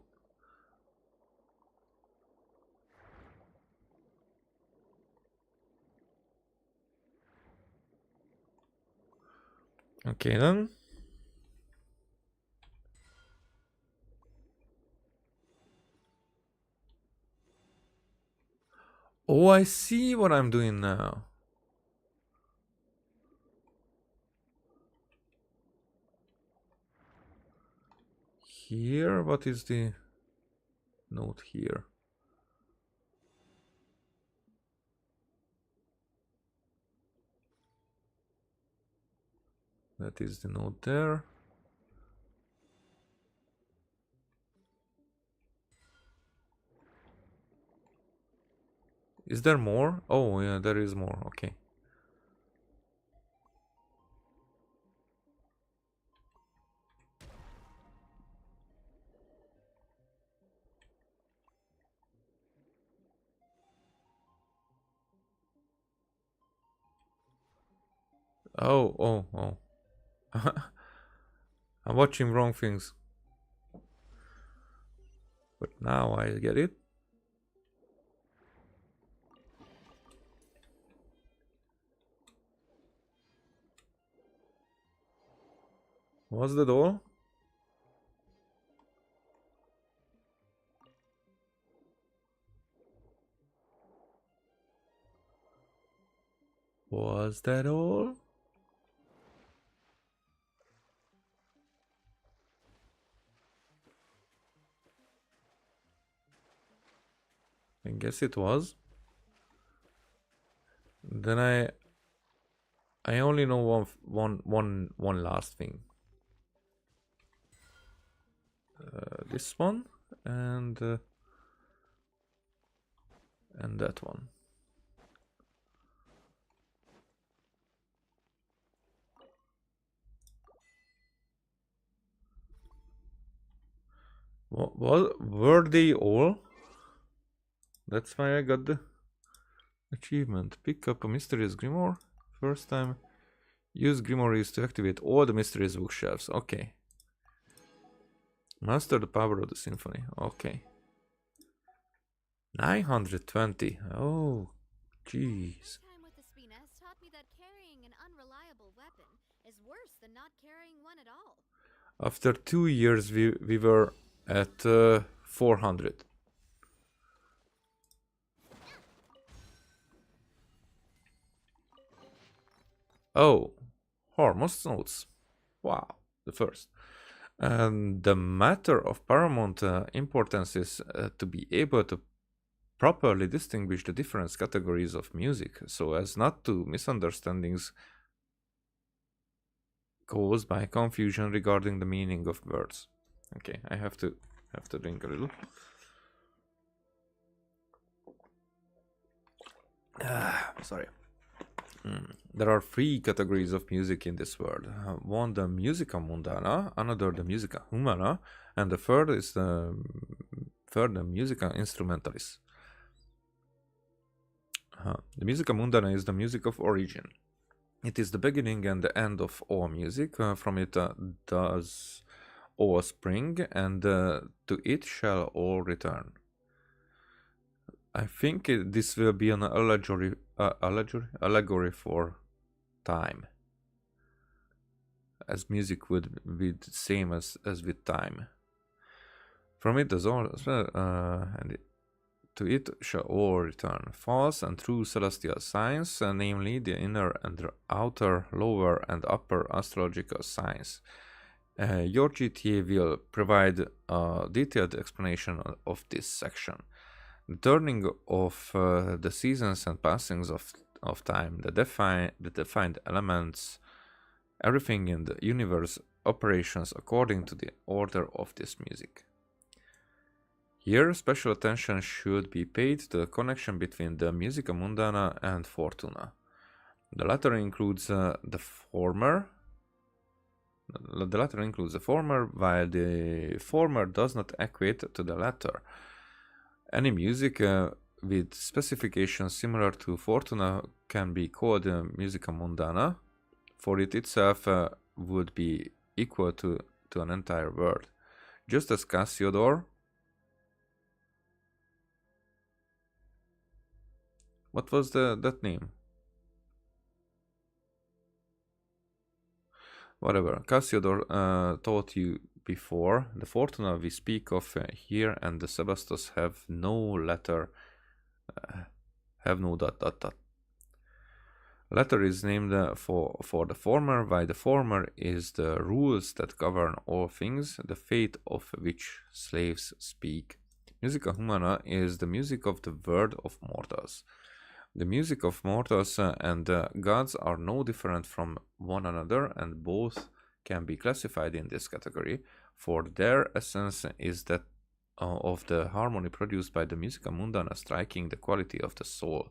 Okay then. Oh, I see what I'm doing now. Here, what is the note here? That is the note there. Is there more? Oh, yeah, there is more. Okay. Oh. I'm watching wrong things. But now I get it. Was that all? Was that all? I guess it was. Then I only know one last thing. This one and that one. Were they all? That's why I got the achievement. Pick up a mysterious grimoire. First time. Use grimoires to activate all the mysterious bookshelves. Okay. Master the power of the symphony. Okay. 920. Oh, jeez. Time with the Spina has taught me that carrying an unreliable weapon is worse than not carrying one at all. After 2 years, we were at 400. Oh, Hormuz notes. Wow, the first. And the matter of paramount importance is to be able to properly distinguish the different categories of music so as not to misunderstandings caused by confusion regarding the meaning of words. Okay, I have to drink a little. Sorry. There are 3 categories of music in this world. One, the musica mundana, another, the musica humana, and the third is the musica instrumentalis. The musica mundana is the music of origin. It is the beginning and the end of all music. From it does all spring, and to it shall all return. I think this will be an allegory for time, as music would be the same as with time. From it, the soul, to it shall all return. False and true celestial signs, namely the inner and the outer, lower and upper astrological signs. Your GTA will provide a detailed explanation of this section. The turning of the seasons and passings of time, the defined elements, everything in the universe operations according to the order of this music. Here, special attention should be paid to the connection between the Musica Mundana and Fortuna. The latter includes the former, while the former does not equate to the latter. Any music with specifications similar to Fortuna can be called Musica Mundana, for it itself would be equal to an entire world. Just as Cassiodor. What was that name? Whatever. Cassiodor taught you before. The Fortuna we speak of here and the Sebastos have no letter, have no dot dot dot. Letter is named for the former, while the former is the rules that govern all things, the fate of which slaves speak. Musica Humana is the music of the word of mortals. The music of mortals and gods are no different from one another, and both can be classified in this category, for their essence is that of the harmony produced by the Musica Mundana striking the quality of the soul.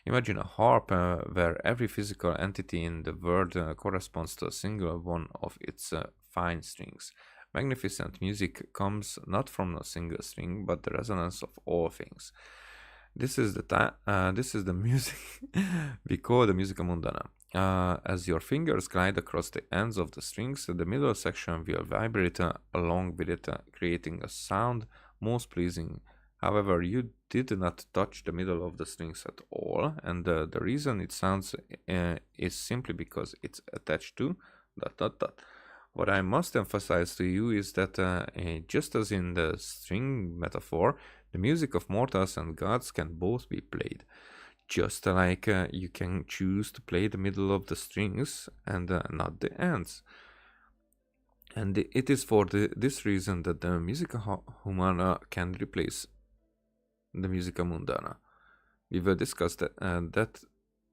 Imagine a harp where every physical entity in the world corresponds to a single one of its fine strings. Magnificent music comes not from a single string, but the resonance of all things. This is the music we call the Musica Mundana. As your fingers glide across the ends of the strings, the middle section will vibrate along with it, creating a sound most pleasing. However, you did not touch the middle of the strings at all, and the reason it sounds is simply because it's attached to ... What I must emphasize to you is that just as in the string metaphor, the music of mortals and gods can both be played. Just like you can choose to play the middle of the strings and not the ends. And it is for this reason that the Musica Humana can replace the Musica Mundana. We will discuss that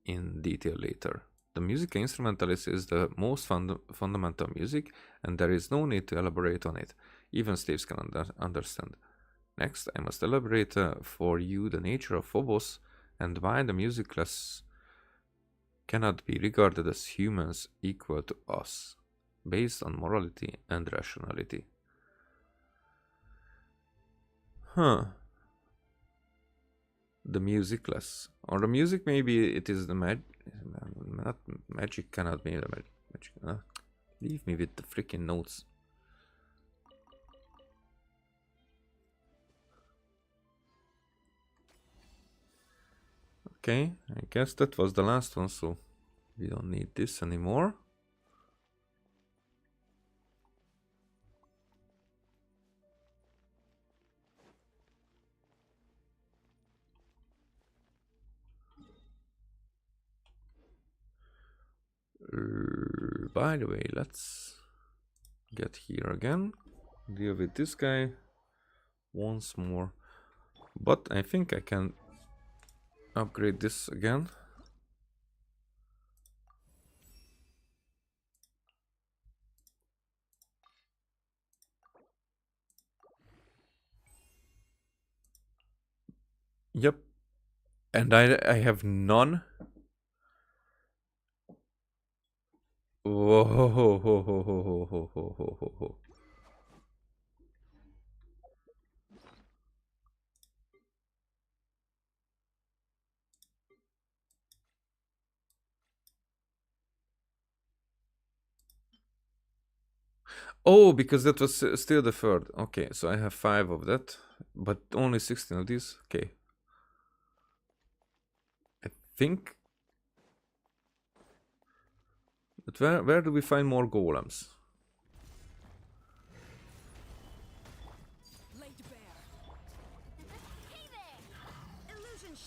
in detail later. The Musica Instrumentalis is the most fundamental music, and there is no need to elaborate on it. Even slaves can understand. Next, I must elaborate for you the nature of Phobos and why the music class cannot be regarded as humans equal to us, based on morality and rationality. The music class. Or the music, maybe it is the not magic cannot be the magic. Leave me with the freaking notes. Okay, I guess that was the last one, so we don't need this anymore. By the way, let's get here again, deal with this guy once more, but I think I can upgrade this again. Yep, and I have none. Whoa, ho, ho, ho, ho, ho, ho, ho, ho, ho, ho. Oh, because that was still the third. Okay, so I have 5 of that, but only 16 of these. Okay. I think. But where do we find more golems?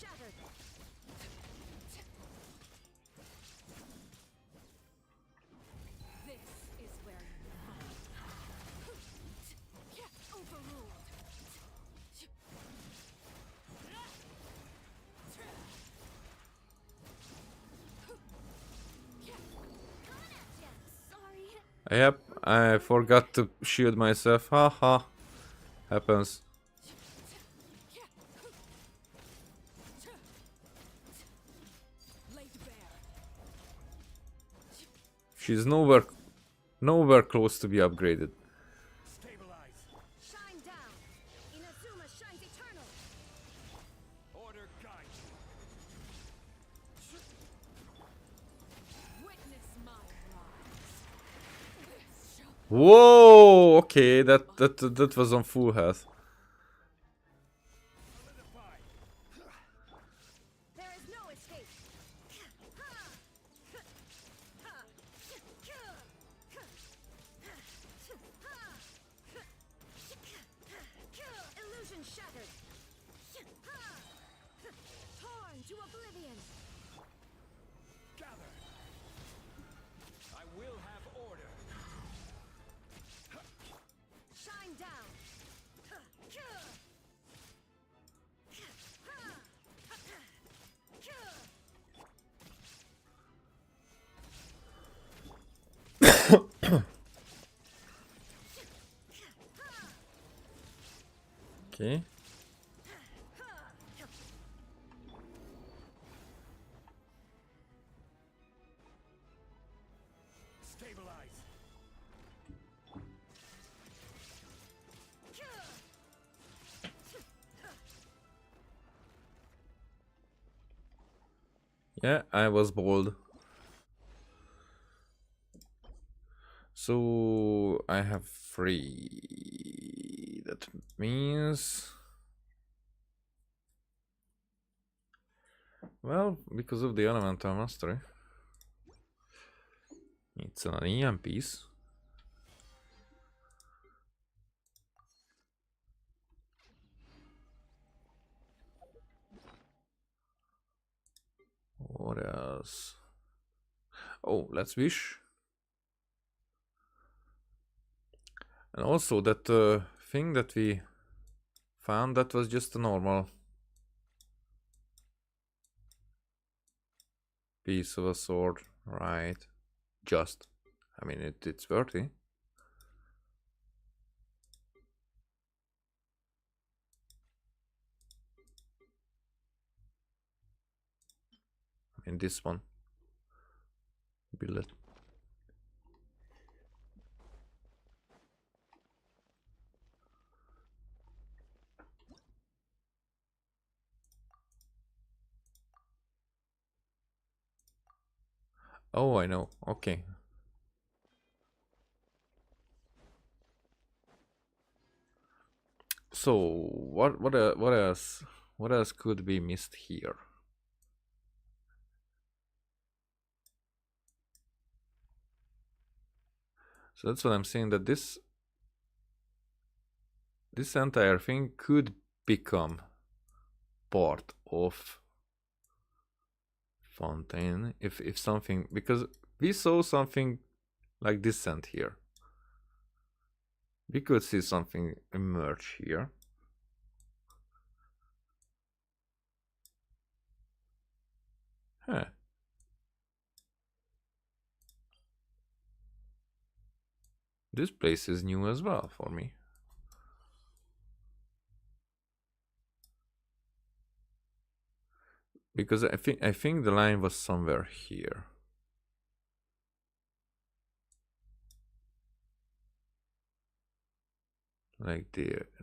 shattered. This is where you fall. Overruled. Sorry. Yep, I forgot to shield myself. Haha. Happens. Laid bare. She's nowhere close to be upgraded. Stabilize. Shine down. Inazuma shines eternal. Order guide you. Witness my rise. This shall Whoa! Okay, that was on full health. Solidify. There is no escape. Illusion shattered. Torn to oblivion. Gather. I will have order. Shine down. Okay. Stabilize. Yeah, I was bold. So I have 3. That means, well, because of the elemental mastery, it's an EM piece. What else? Oh, let's wish. And also that thing that we found, that was just a normal piece of a sword, right? Just. I mean, it's worthy. I mean, this one. Billet. Oh, I know. Okay. So what else could be missed here? So that's what I'm saying, that this entire thing could become part of Fontaine if something, because we saw something like Descent here. We could see something emerge here. Huh. This place is new as well for me. Because I think the line was somewhere here. Like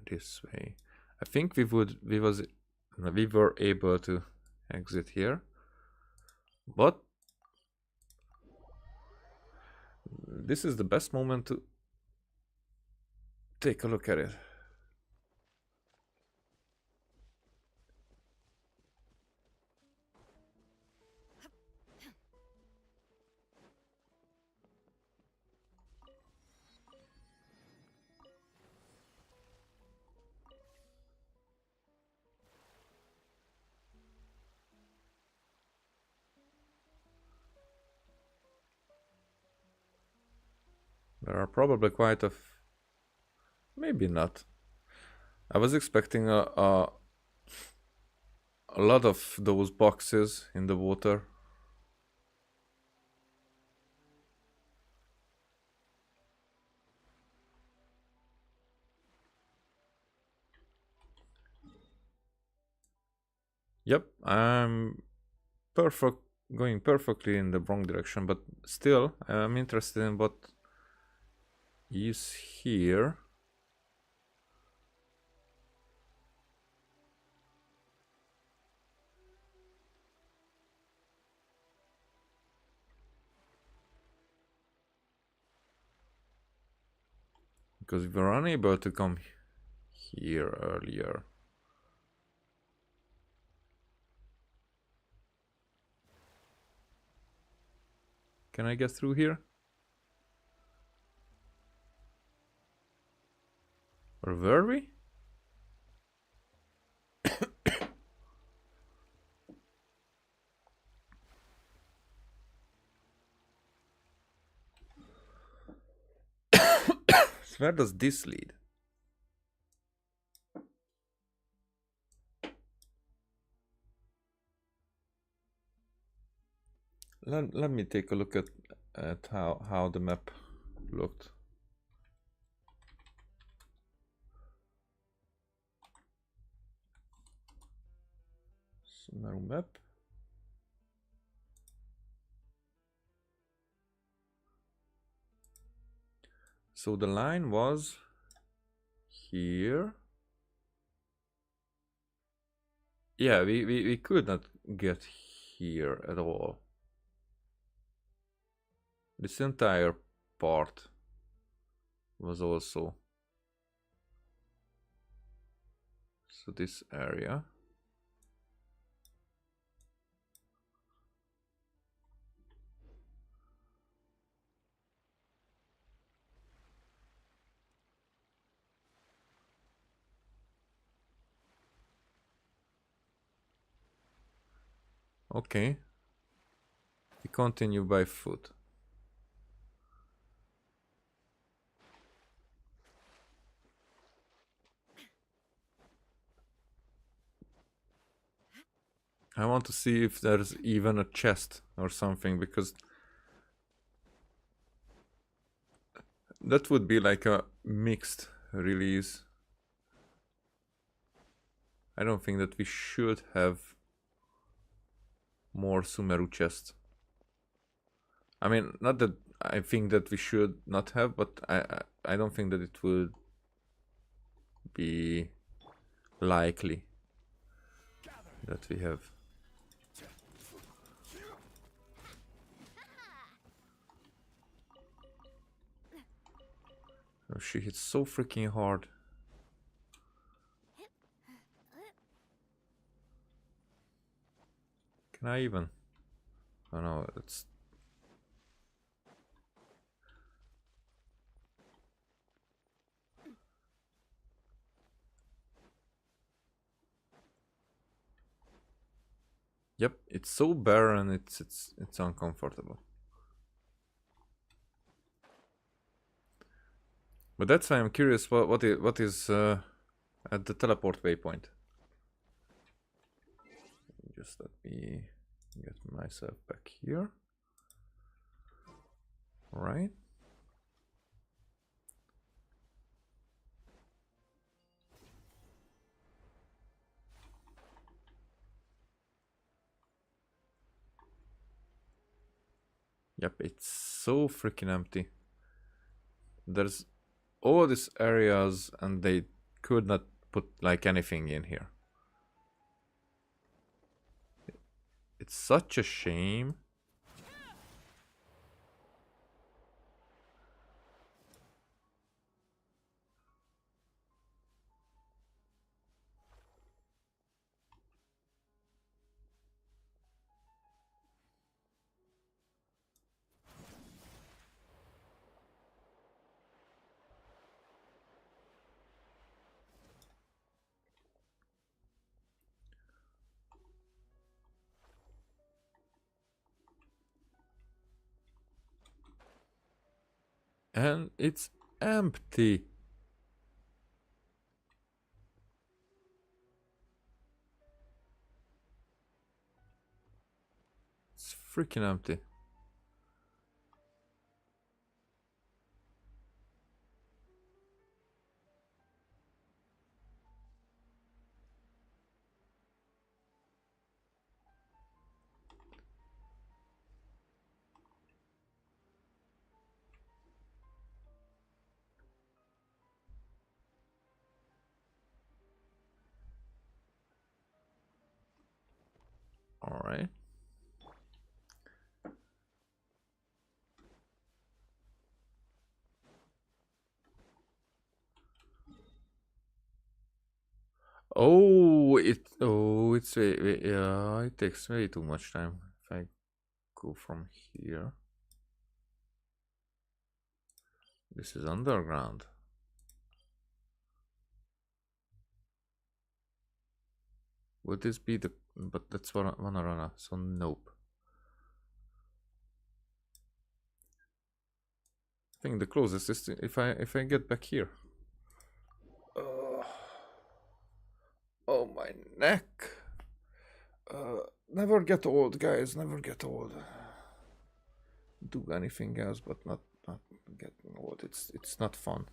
this way. I think we were able to exit here. But this is the best moment to take a look at it. There are probably quite a... maybe not. I was expecting a lot of those boxes in the water. Yep, I'm going perfectly in the wrong direction, but still, I'm interested in what is here. Because we were unable to come here earlier. Can I get through here? Or were we? So where does this lead? Let me take a look at how the map looked. Sumeru map. So the line was here. Yeah, we could not get here at all. This entire part was also... so this area. Okay. We continue by foot. I want to see if there's even a chest or something, because that would be like a mixed release. I don't think that we should have more Sumeru chests. I mean, not that I think that we should not have, but I don't think that it would be likely that we have. Oh, she hits so freaking hard. Can I even? Oh no, it's... Yep, it's so barren, it's uncomfortable. But that's why I'm curious what is at the teleport waypoint. Just let me get myself back here. Right. Yep, it's so freaking empty. There's all these areas and they could not put like anything in here. It's such a shame. And it's empty. It's freaking empty. All right. It's yeah, it takes way too much time if I go from here. This is underground. Would this be the? But that's Vanarana, so nope. I think the closest is if I get back here. Oh my neck. Never get old, guys. Never get old. Do anything else, but not getting old. It's not fun.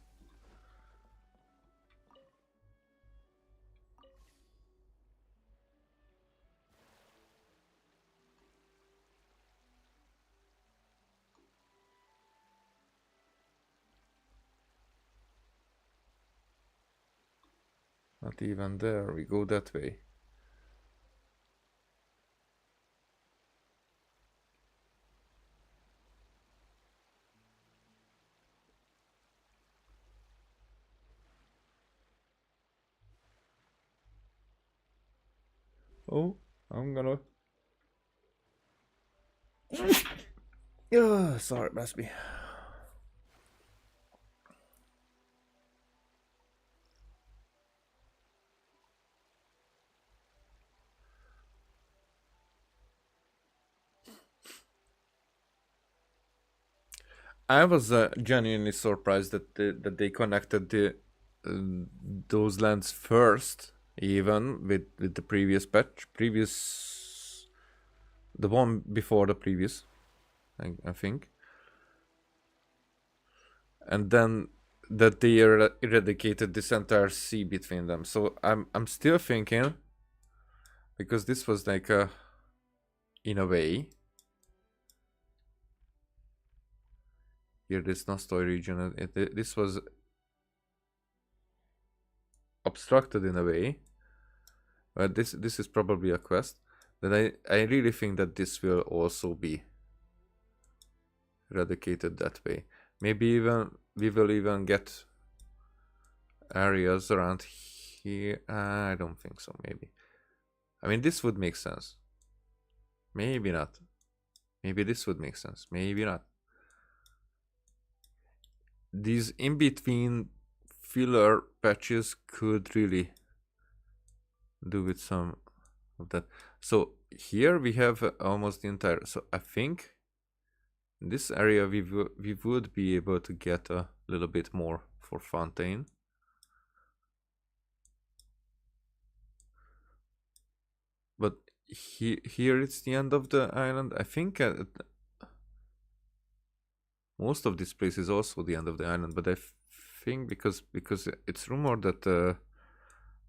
Not even there. We go that way. Oh, I'm gonna. Yeah, sorry, must be. I was genuinely surprised that they connected those lands first, even with the previous patch, the one before the previous, I think, and then that they eradicated this entire sea between them. So I'm still thinking, because this was like a, in a way, here this Nostoy region, this was obstructed in a way, but this is probably a quest. That I really think that this will also be eradicated that way. Maybe even we will even get areas around here. I don't think so. Maybe. I mean, this would make sense. Maybe not. Maybe this would make sense. Maybe not. These in-between filler patches could really do with some of that. So here we have almost the entire. So I think in this area we would be able to get a little bit more for Fontaine. But here it's the end of the island. I think most of this place is also the end of the island. But I think because it's rumored that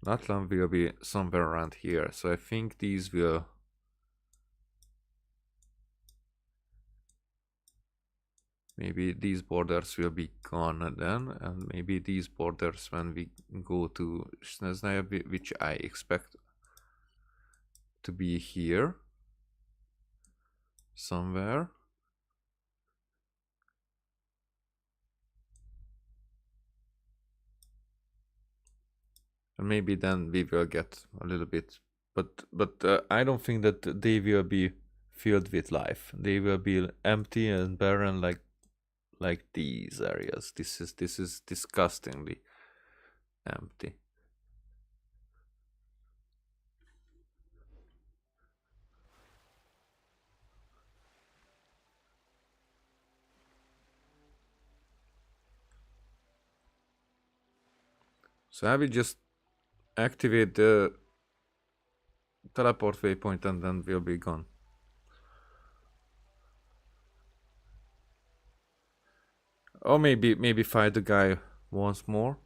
Natlan will be somewhere around here. So I think these will. Maybe these borders will be gone then, and maybe these borders when we go to Snezhnaya, which I expect to be here somewhere. And maybe then we will get a little bit, but I don't think that they will be filled with life. They will be empty and barren like these areas. This is disgustingly empty. So I will just activate the teleport waypoint and then we'll be gone. Or maybe fight the guy once more.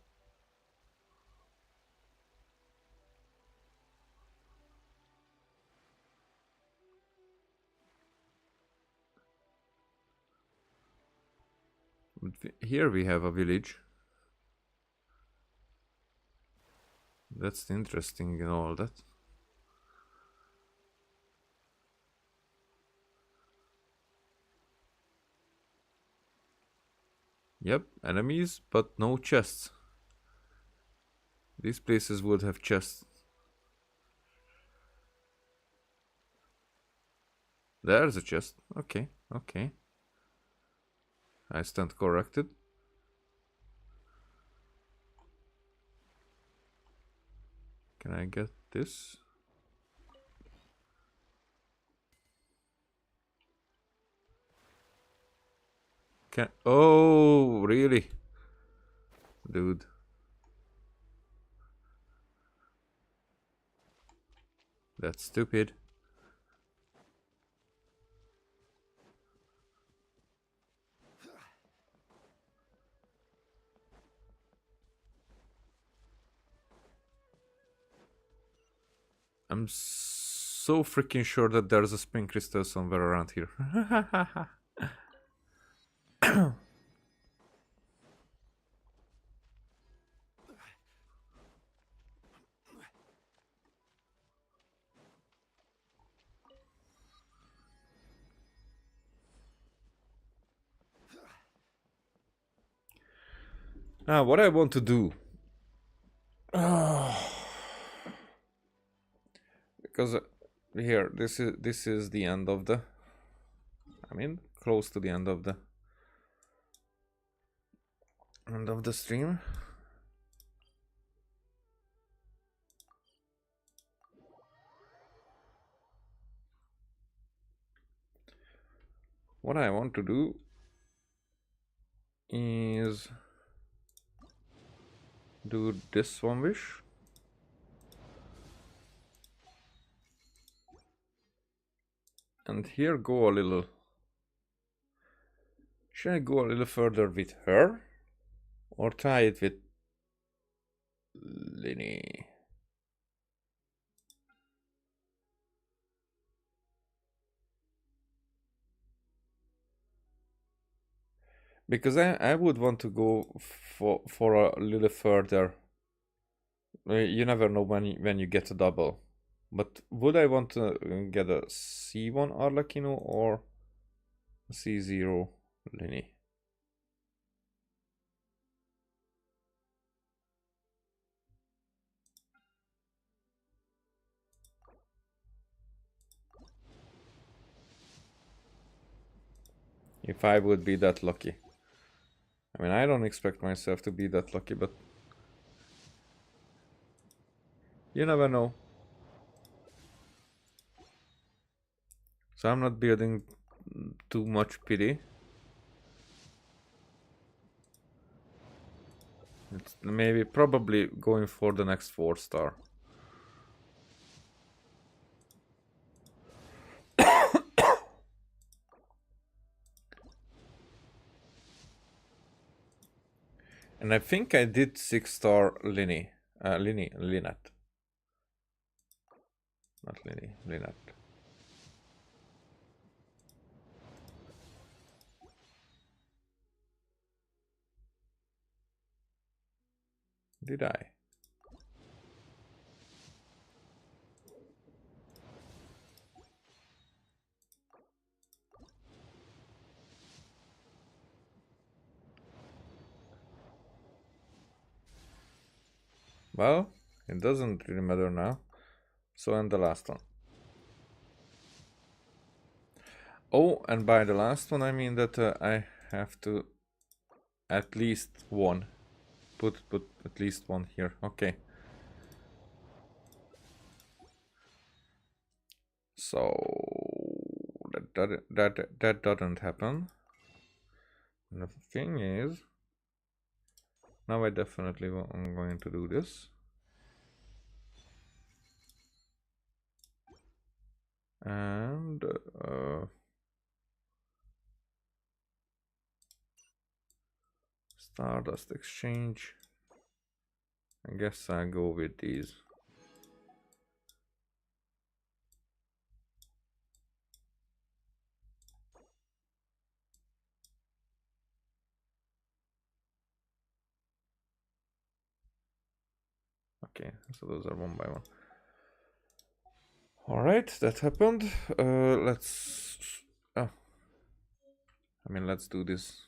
But here we have a village. That's interesting and all that. Yep, enemies, but no chests. These places would have chests. There's a chest. Okay, okay. I stand corrected. Can I get this? Can... Oh, really? Dude. That's stupid. I'm so freaking sure that there's a spin crystal somewhere around here. Now, what I want to do... because here, this is the end of the... I mean, close to the end of the stream. What I want to do is do this one wish. And here go a little... Should I go a little further with her? Or try it with Linny? Because I would want to go for a little further. You never know when you get a double. But would I want to get a C1 Arlecchino or a C0 Linny? If I would be that lucky. I mean, I don't expect myself to be that lucky, but you never know. So I'm not building too much pity. It's maybe probably going for the next 4-star. And I think I did 6-star Linny. Lynette. Not Linny, Lynette. Did I? Well, it doesn't really matter now. So, and the last one. Oh, and by the last one I mean that I have to at least one. Put at least one here. Okay. So that doesn't happen. And the thing is, Now I definitely am going to do this. And Stardust exchange. I guess I go with these. Okay, so those are one by one. Alright, that happened. Let's... Oh. I mean, let's do this.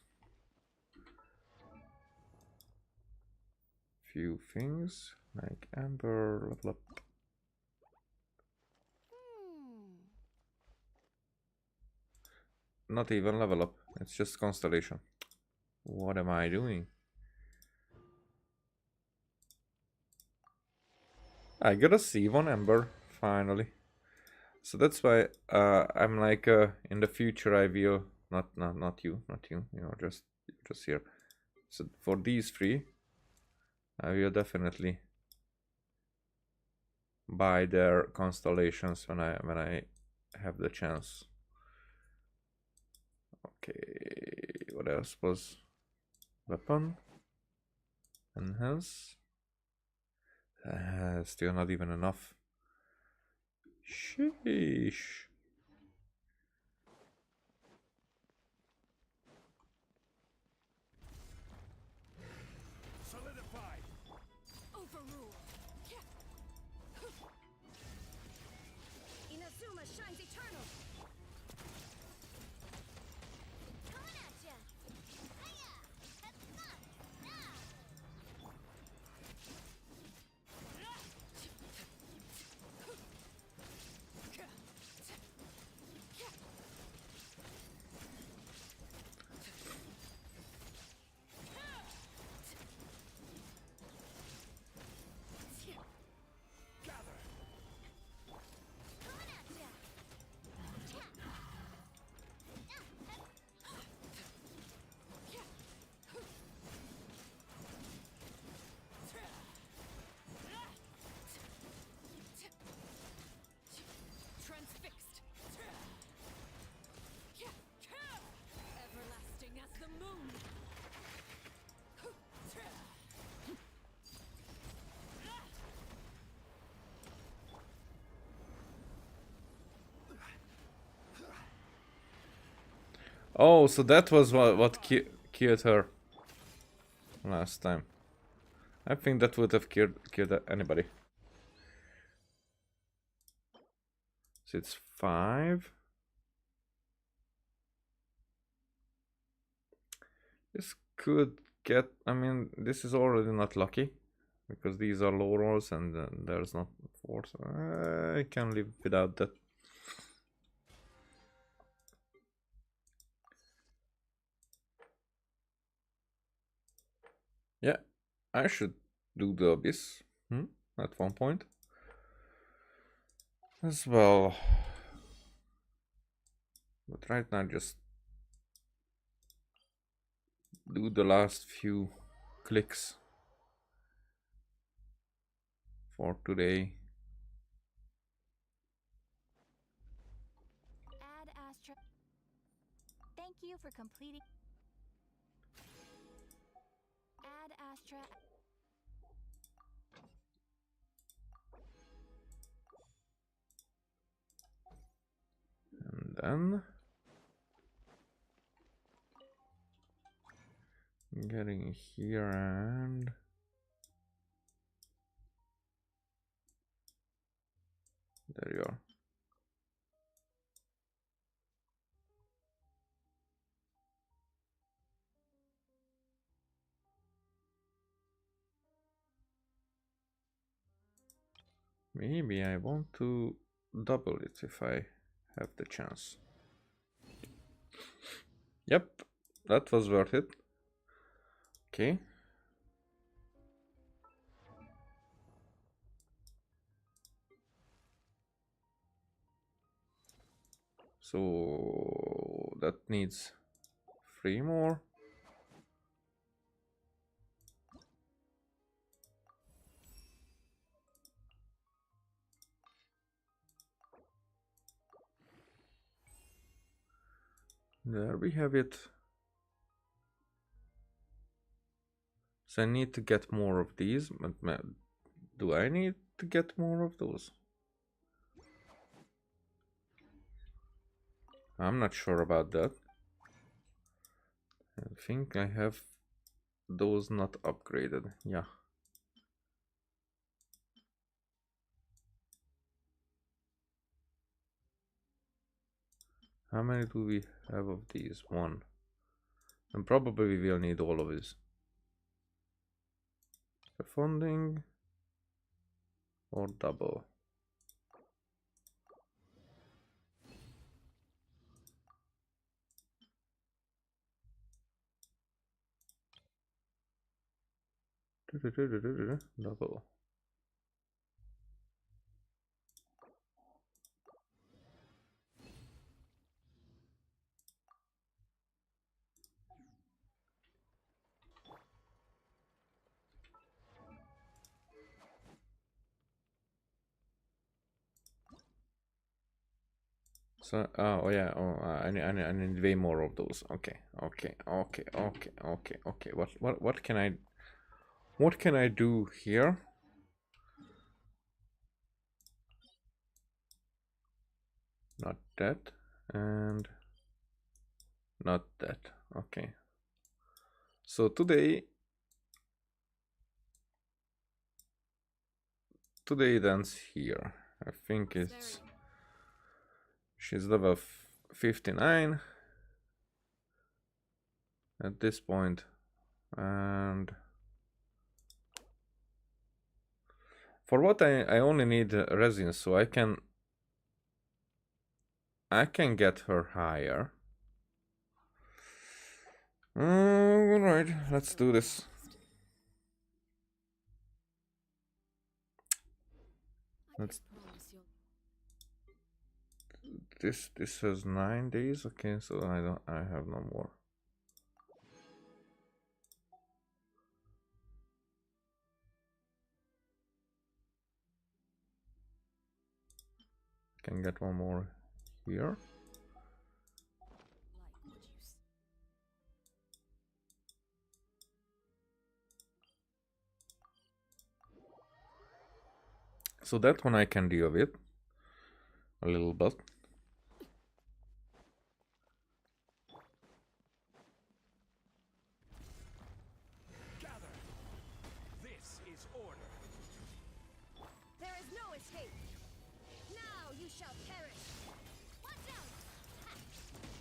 Few things, like Amber, level up. Not even level up, it's just constellation. What am I doing? I got a C1 Ember, finally. So that's why I'm like in the future I will not you, you know, just here. So for these three, I will definitely buy their constellations when I have the chance. Okay, what else was weapon? Enhance. Still not even enough. Sheesh. Solidified. Overruled. Inazuma shines eternal. Coming at ya. Hiya! Have fun now. Coming at ya. Transfixed. Everlasting as the moon. Oh, so that was what killed her last time. I think that would have killed anybody. So it's 5. This could get... I mean, this is already not lucky. Because these are low rolls and there's not 4. So I can live without that. Yeah, I should do the Abyss at one point. As well. But right now just do the last few clicks for today. Add Astra. Thank you for completing. Add Astra. And then getting here and there you are. Maybe I want to double it if I have the chance. Yep, that was worth it. Okay. So that needs 3 more. There we have it. So I need to get more of these, but do I need to get more of those? I'm not sure about that. I think I have those not upgraded. Yeah. How many do we have of these? One. And probably we will need all of this. Funding or double. Double. So, oh yeah, I need way more of those. Okay. What can I do here? Not that, and not that. Okay. So today it ends here. I think it's she's level 59 at this point, and for what I only need resin, so I can get her higher. All right, let's do this. Let's. This has 9 days. Okay, so I have no more. Can get one more here. So that one I can deal with a little bit. Gather. This is order. There is no escape. Now you shall perish. Watch out! Ha!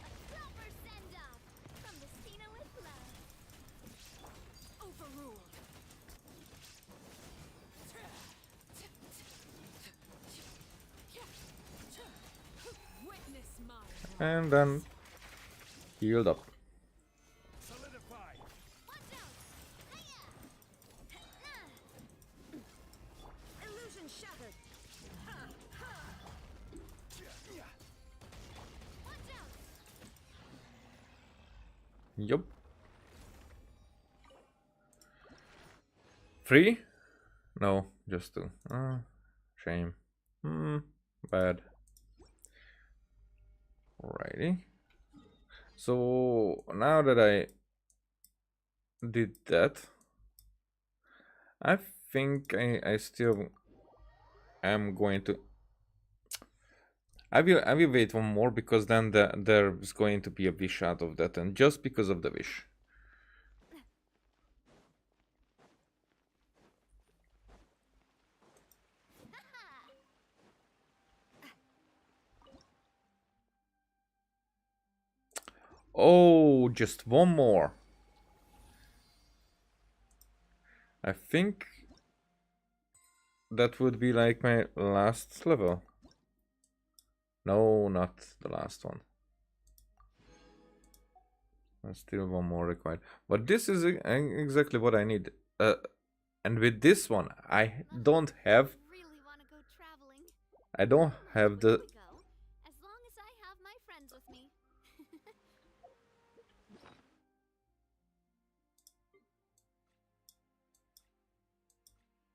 A proper send-off from the Cena with love. Overruled. Witness my And then healed up. Solidify. Watch out! Hiya! illusion shattered. Watch out! Yup. 3? No, just 2. Shame. Bad. Alrighty. So now that I did that, I think I still am going to. I will wait one more, because then there's going to be a wish out of that, and just because of the wish. Oh, just one more. I think that would be like my last level. No, not the last one. There's still one more required. But this is exactly what I need. And with this one, I don't have. Really want to go traveling. I don't have the. Go, as long as I have my friends with me.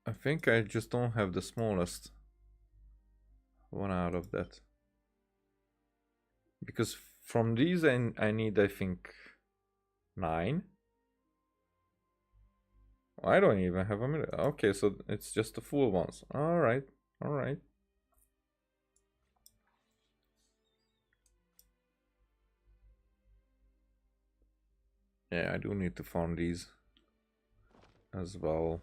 I think I just don't have the smallest one out of that. Because from these I need, I think, 9. I don't even have a minute. Okay, so it's just the full ones. Alright, alright. Yeah, I do need to farm these as well.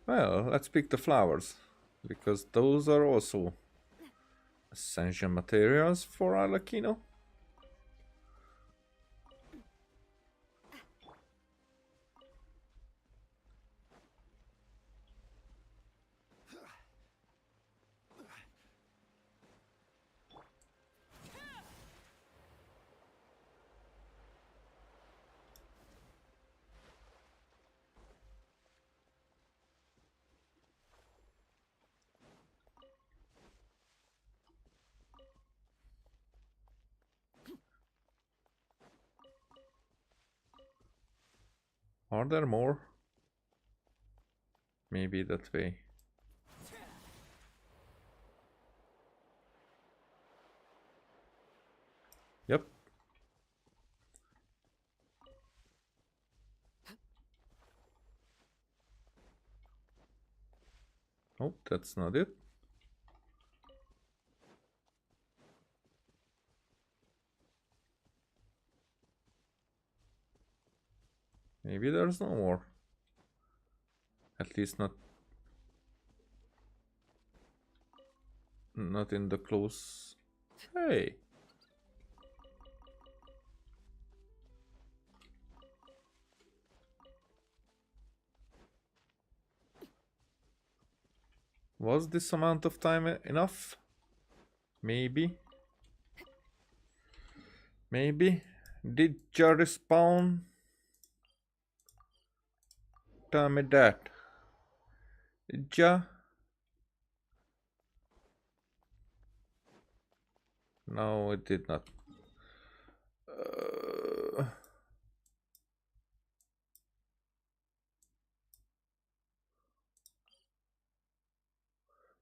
Well, let's pick the flowers, because those are also essential materials for Arlecchino. Are there more? Maybe that way. Yep. Oh, that's not it. Maybe there's no more. At least not in the close. Hey. Was this amount of time enough? Maybe. Maybe. Did ya respawn? Tell me that. Did ya? No, it did not.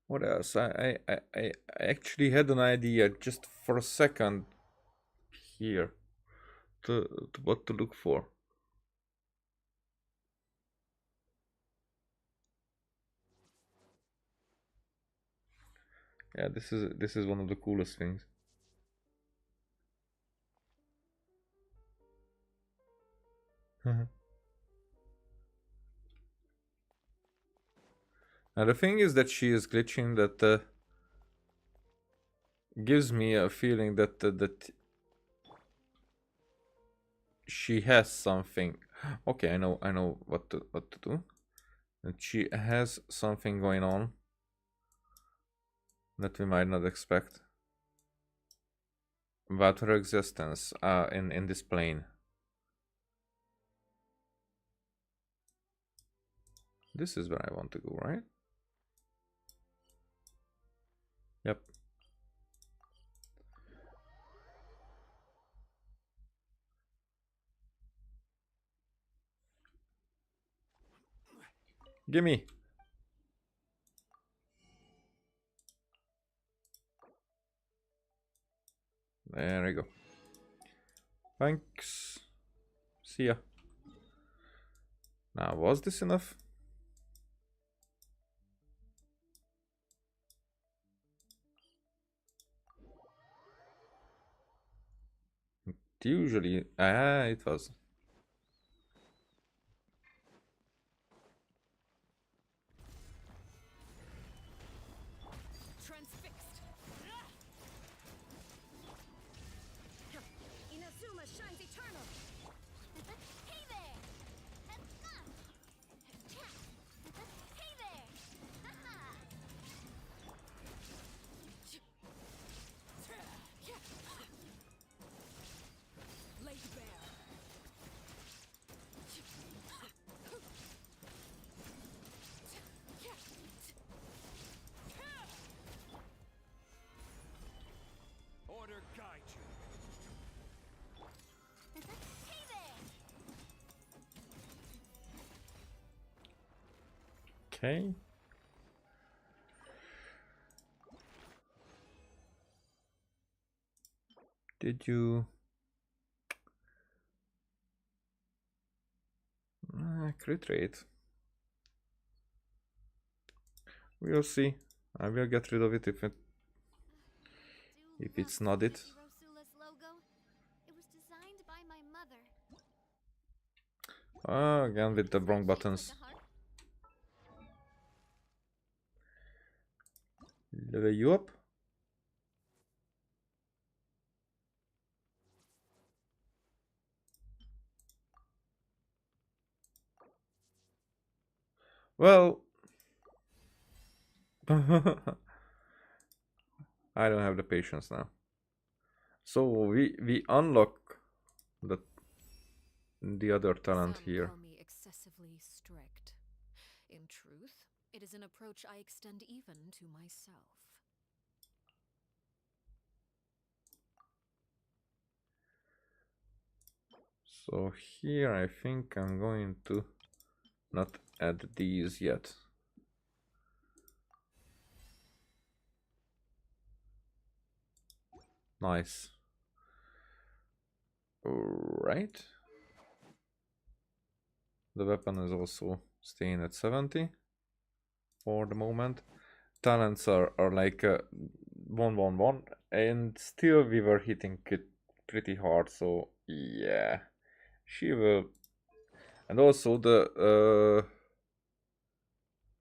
What else? I actually had an idea just for a second here to what to look for. Yeah, this is one of the coolest things. Now the thing is that she is glitching, that gives me a feeling that that she has something. Okay, I know what to do. That she has something going on that we might not expect about her existence in this plane. This is where I want to go, right? Yep. Gimme. There we go. Thanks. See ya. Now, was this enough? Usually, it was. Transfixed. Inazuma shines eternal. Hey there. Hey there. Laid bare. Order guide you. Hey there. Okay. Did you... crit rate. We'll see. I will get rid of it if it's not it. Rosula's logo. It was designed by my mother. Again with the wrong buttons. Like a heart. Level you up. Well, I don't have the patience now. So we unlock the other talent Some here. call me excessively strict. In truth, it is an approach I extend even to myself. So here I think I'm going to not add these yet. Nice. Right. The weapon is also staying at 70 for the moment. Talents are like 111, and still we were hitting it pretty hard, so yeah, she will. And also the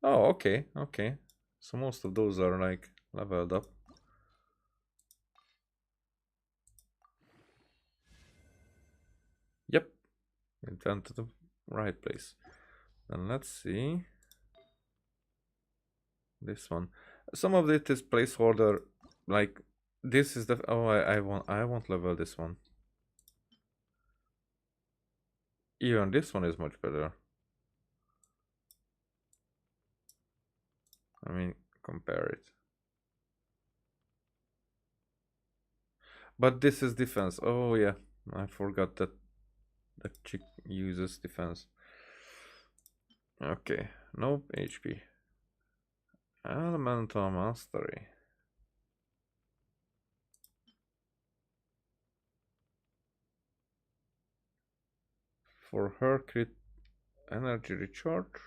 oh, okay, so most of those are like leveled up. Yep, it went to the right place. And let's see this one. Some of it is placeholder, like this is the oh, I won't level this one. Even this one is much better. I mean, compare it. But this is defense. Oh yeah, I forgot that chick uses defense. Okay, nope, HP. Elemental Mastery. For her crit energy recharge.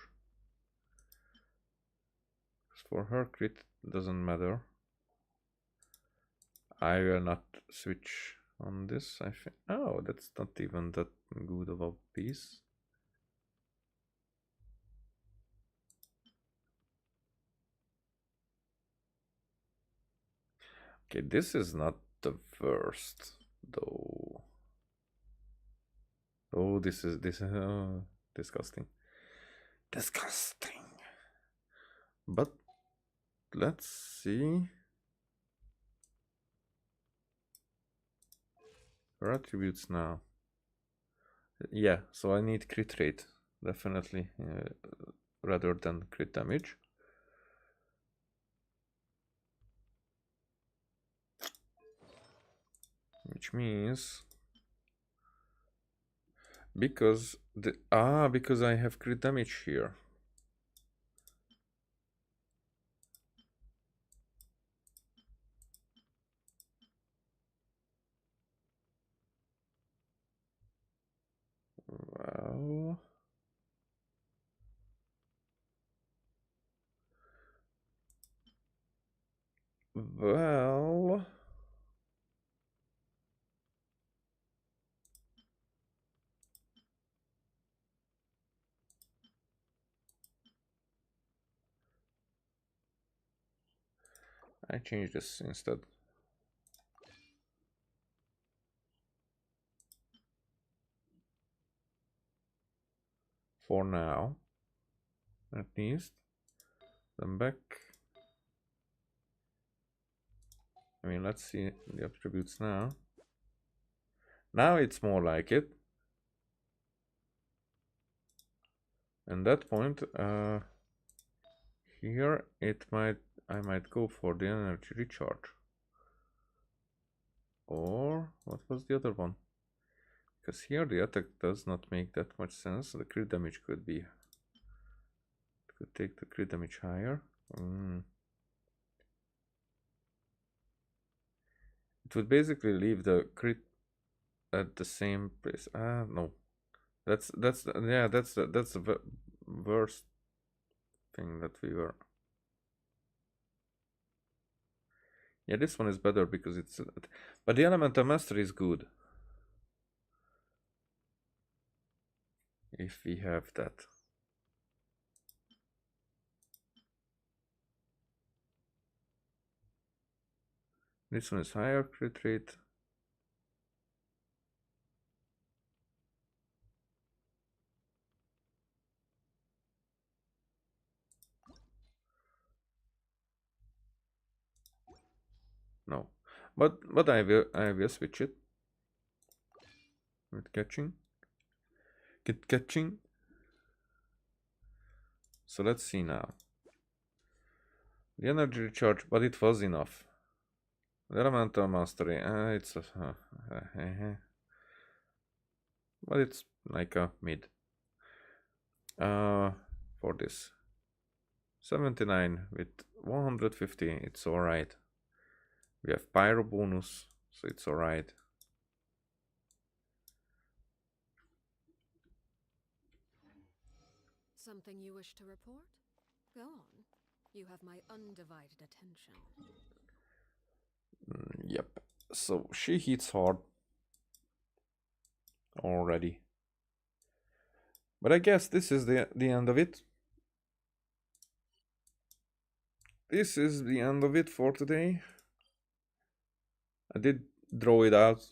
For her crit doesn't matter. I will not switch on this. I think. Oh, that's not even that good of a piece. Okay, this is not the worst though. Oh, this is disgusting. Disgusting. But let's see. Her attributes now. Yeah, so I need crit rate, definitely, rather than crit damage. Which means because because I have crit damage here. Well, I change this instead. For now, at least. Then back. I mean, let's see the attributes now. Now it's more like it. And that point, here I might go for the energy recharge. Or what was the other one? Because here the attack does not make that much sense. The crit damage could take the crit damage higher. It would basically leave the crit at the same place. No. That's the worst thing that we were. Yeah, this one is better because it's but the elemental mastery is good. If we have that. This one is higher crit rate. No, but I will switch it with catching. Get catching. So let's see now. The energy recharge, but it was enough. The elemental mastery, it's but it's like a mid. For this 79 with 150, it's alright. We have pyro bonus, so it's alright. Something you wish to report? Go on. You have my undivided attention. Yep. So she hits hard already. But I guess this is the end of it. This is the end of it for today. I did draw it out.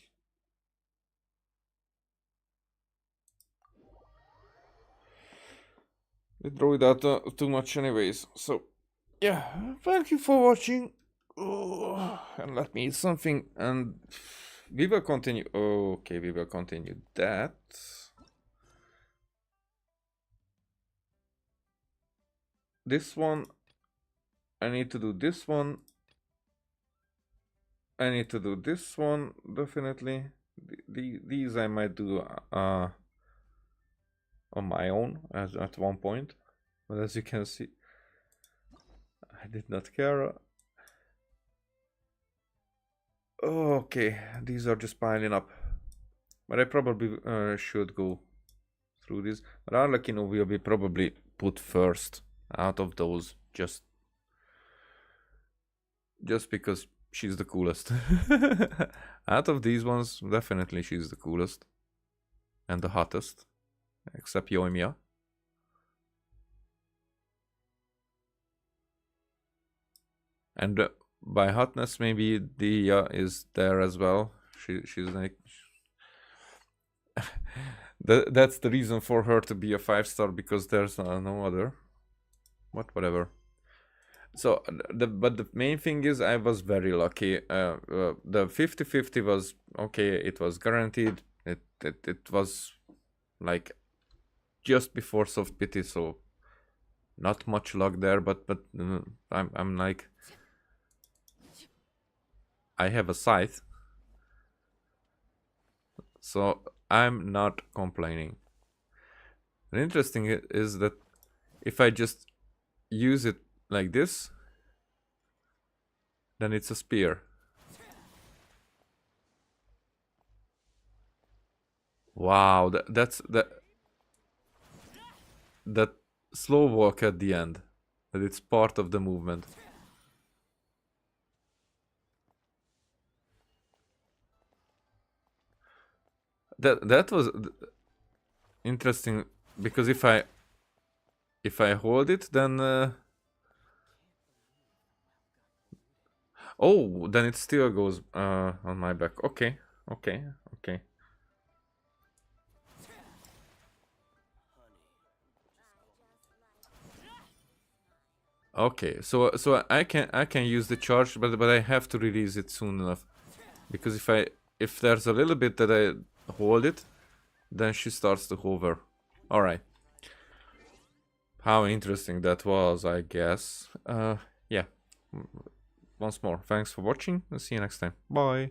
Draw it out too much anyways. So yeah, thank you for watching. And let me eat something and we will continue. Okay, we will continue that. This one, I need to do this one. I need to do this one, definitely. These I might do on my own at one point. But as you can see, I did not care. Okay, these are just piling up. But I probably should go through this. But Arlecchino will be probably put first out of those, just because she's the coolest. Out of these ones, definitely she's the coolest. And the hottest. Except Yoimiya. And by hotness, maybe Dia is there as well. She's like... That's the reason for her to be a 5-star, because there's no other. Whatever. So, but the main thing is I was very lucky. The 50-50 was okay. It was guaranteed. It was like just before soft pity, so not much luck there. But I'm like, I have a scythe, so I'm not complaining. The interesting is that if I just use it like this, then it's a spear. Wow, that's that slow walk at the end, that it's part of the movement. That was interesting, because if I hold it, then oh, then it still goes on my back. Okay. Okay, so I can use the charge, but I have to release it soon enough, because if there's a little bit that I hold it, then she starts to hover. All right. How interesting that was, I guess. Yeah. Once more, thanks for watching, and see you next time. Bye.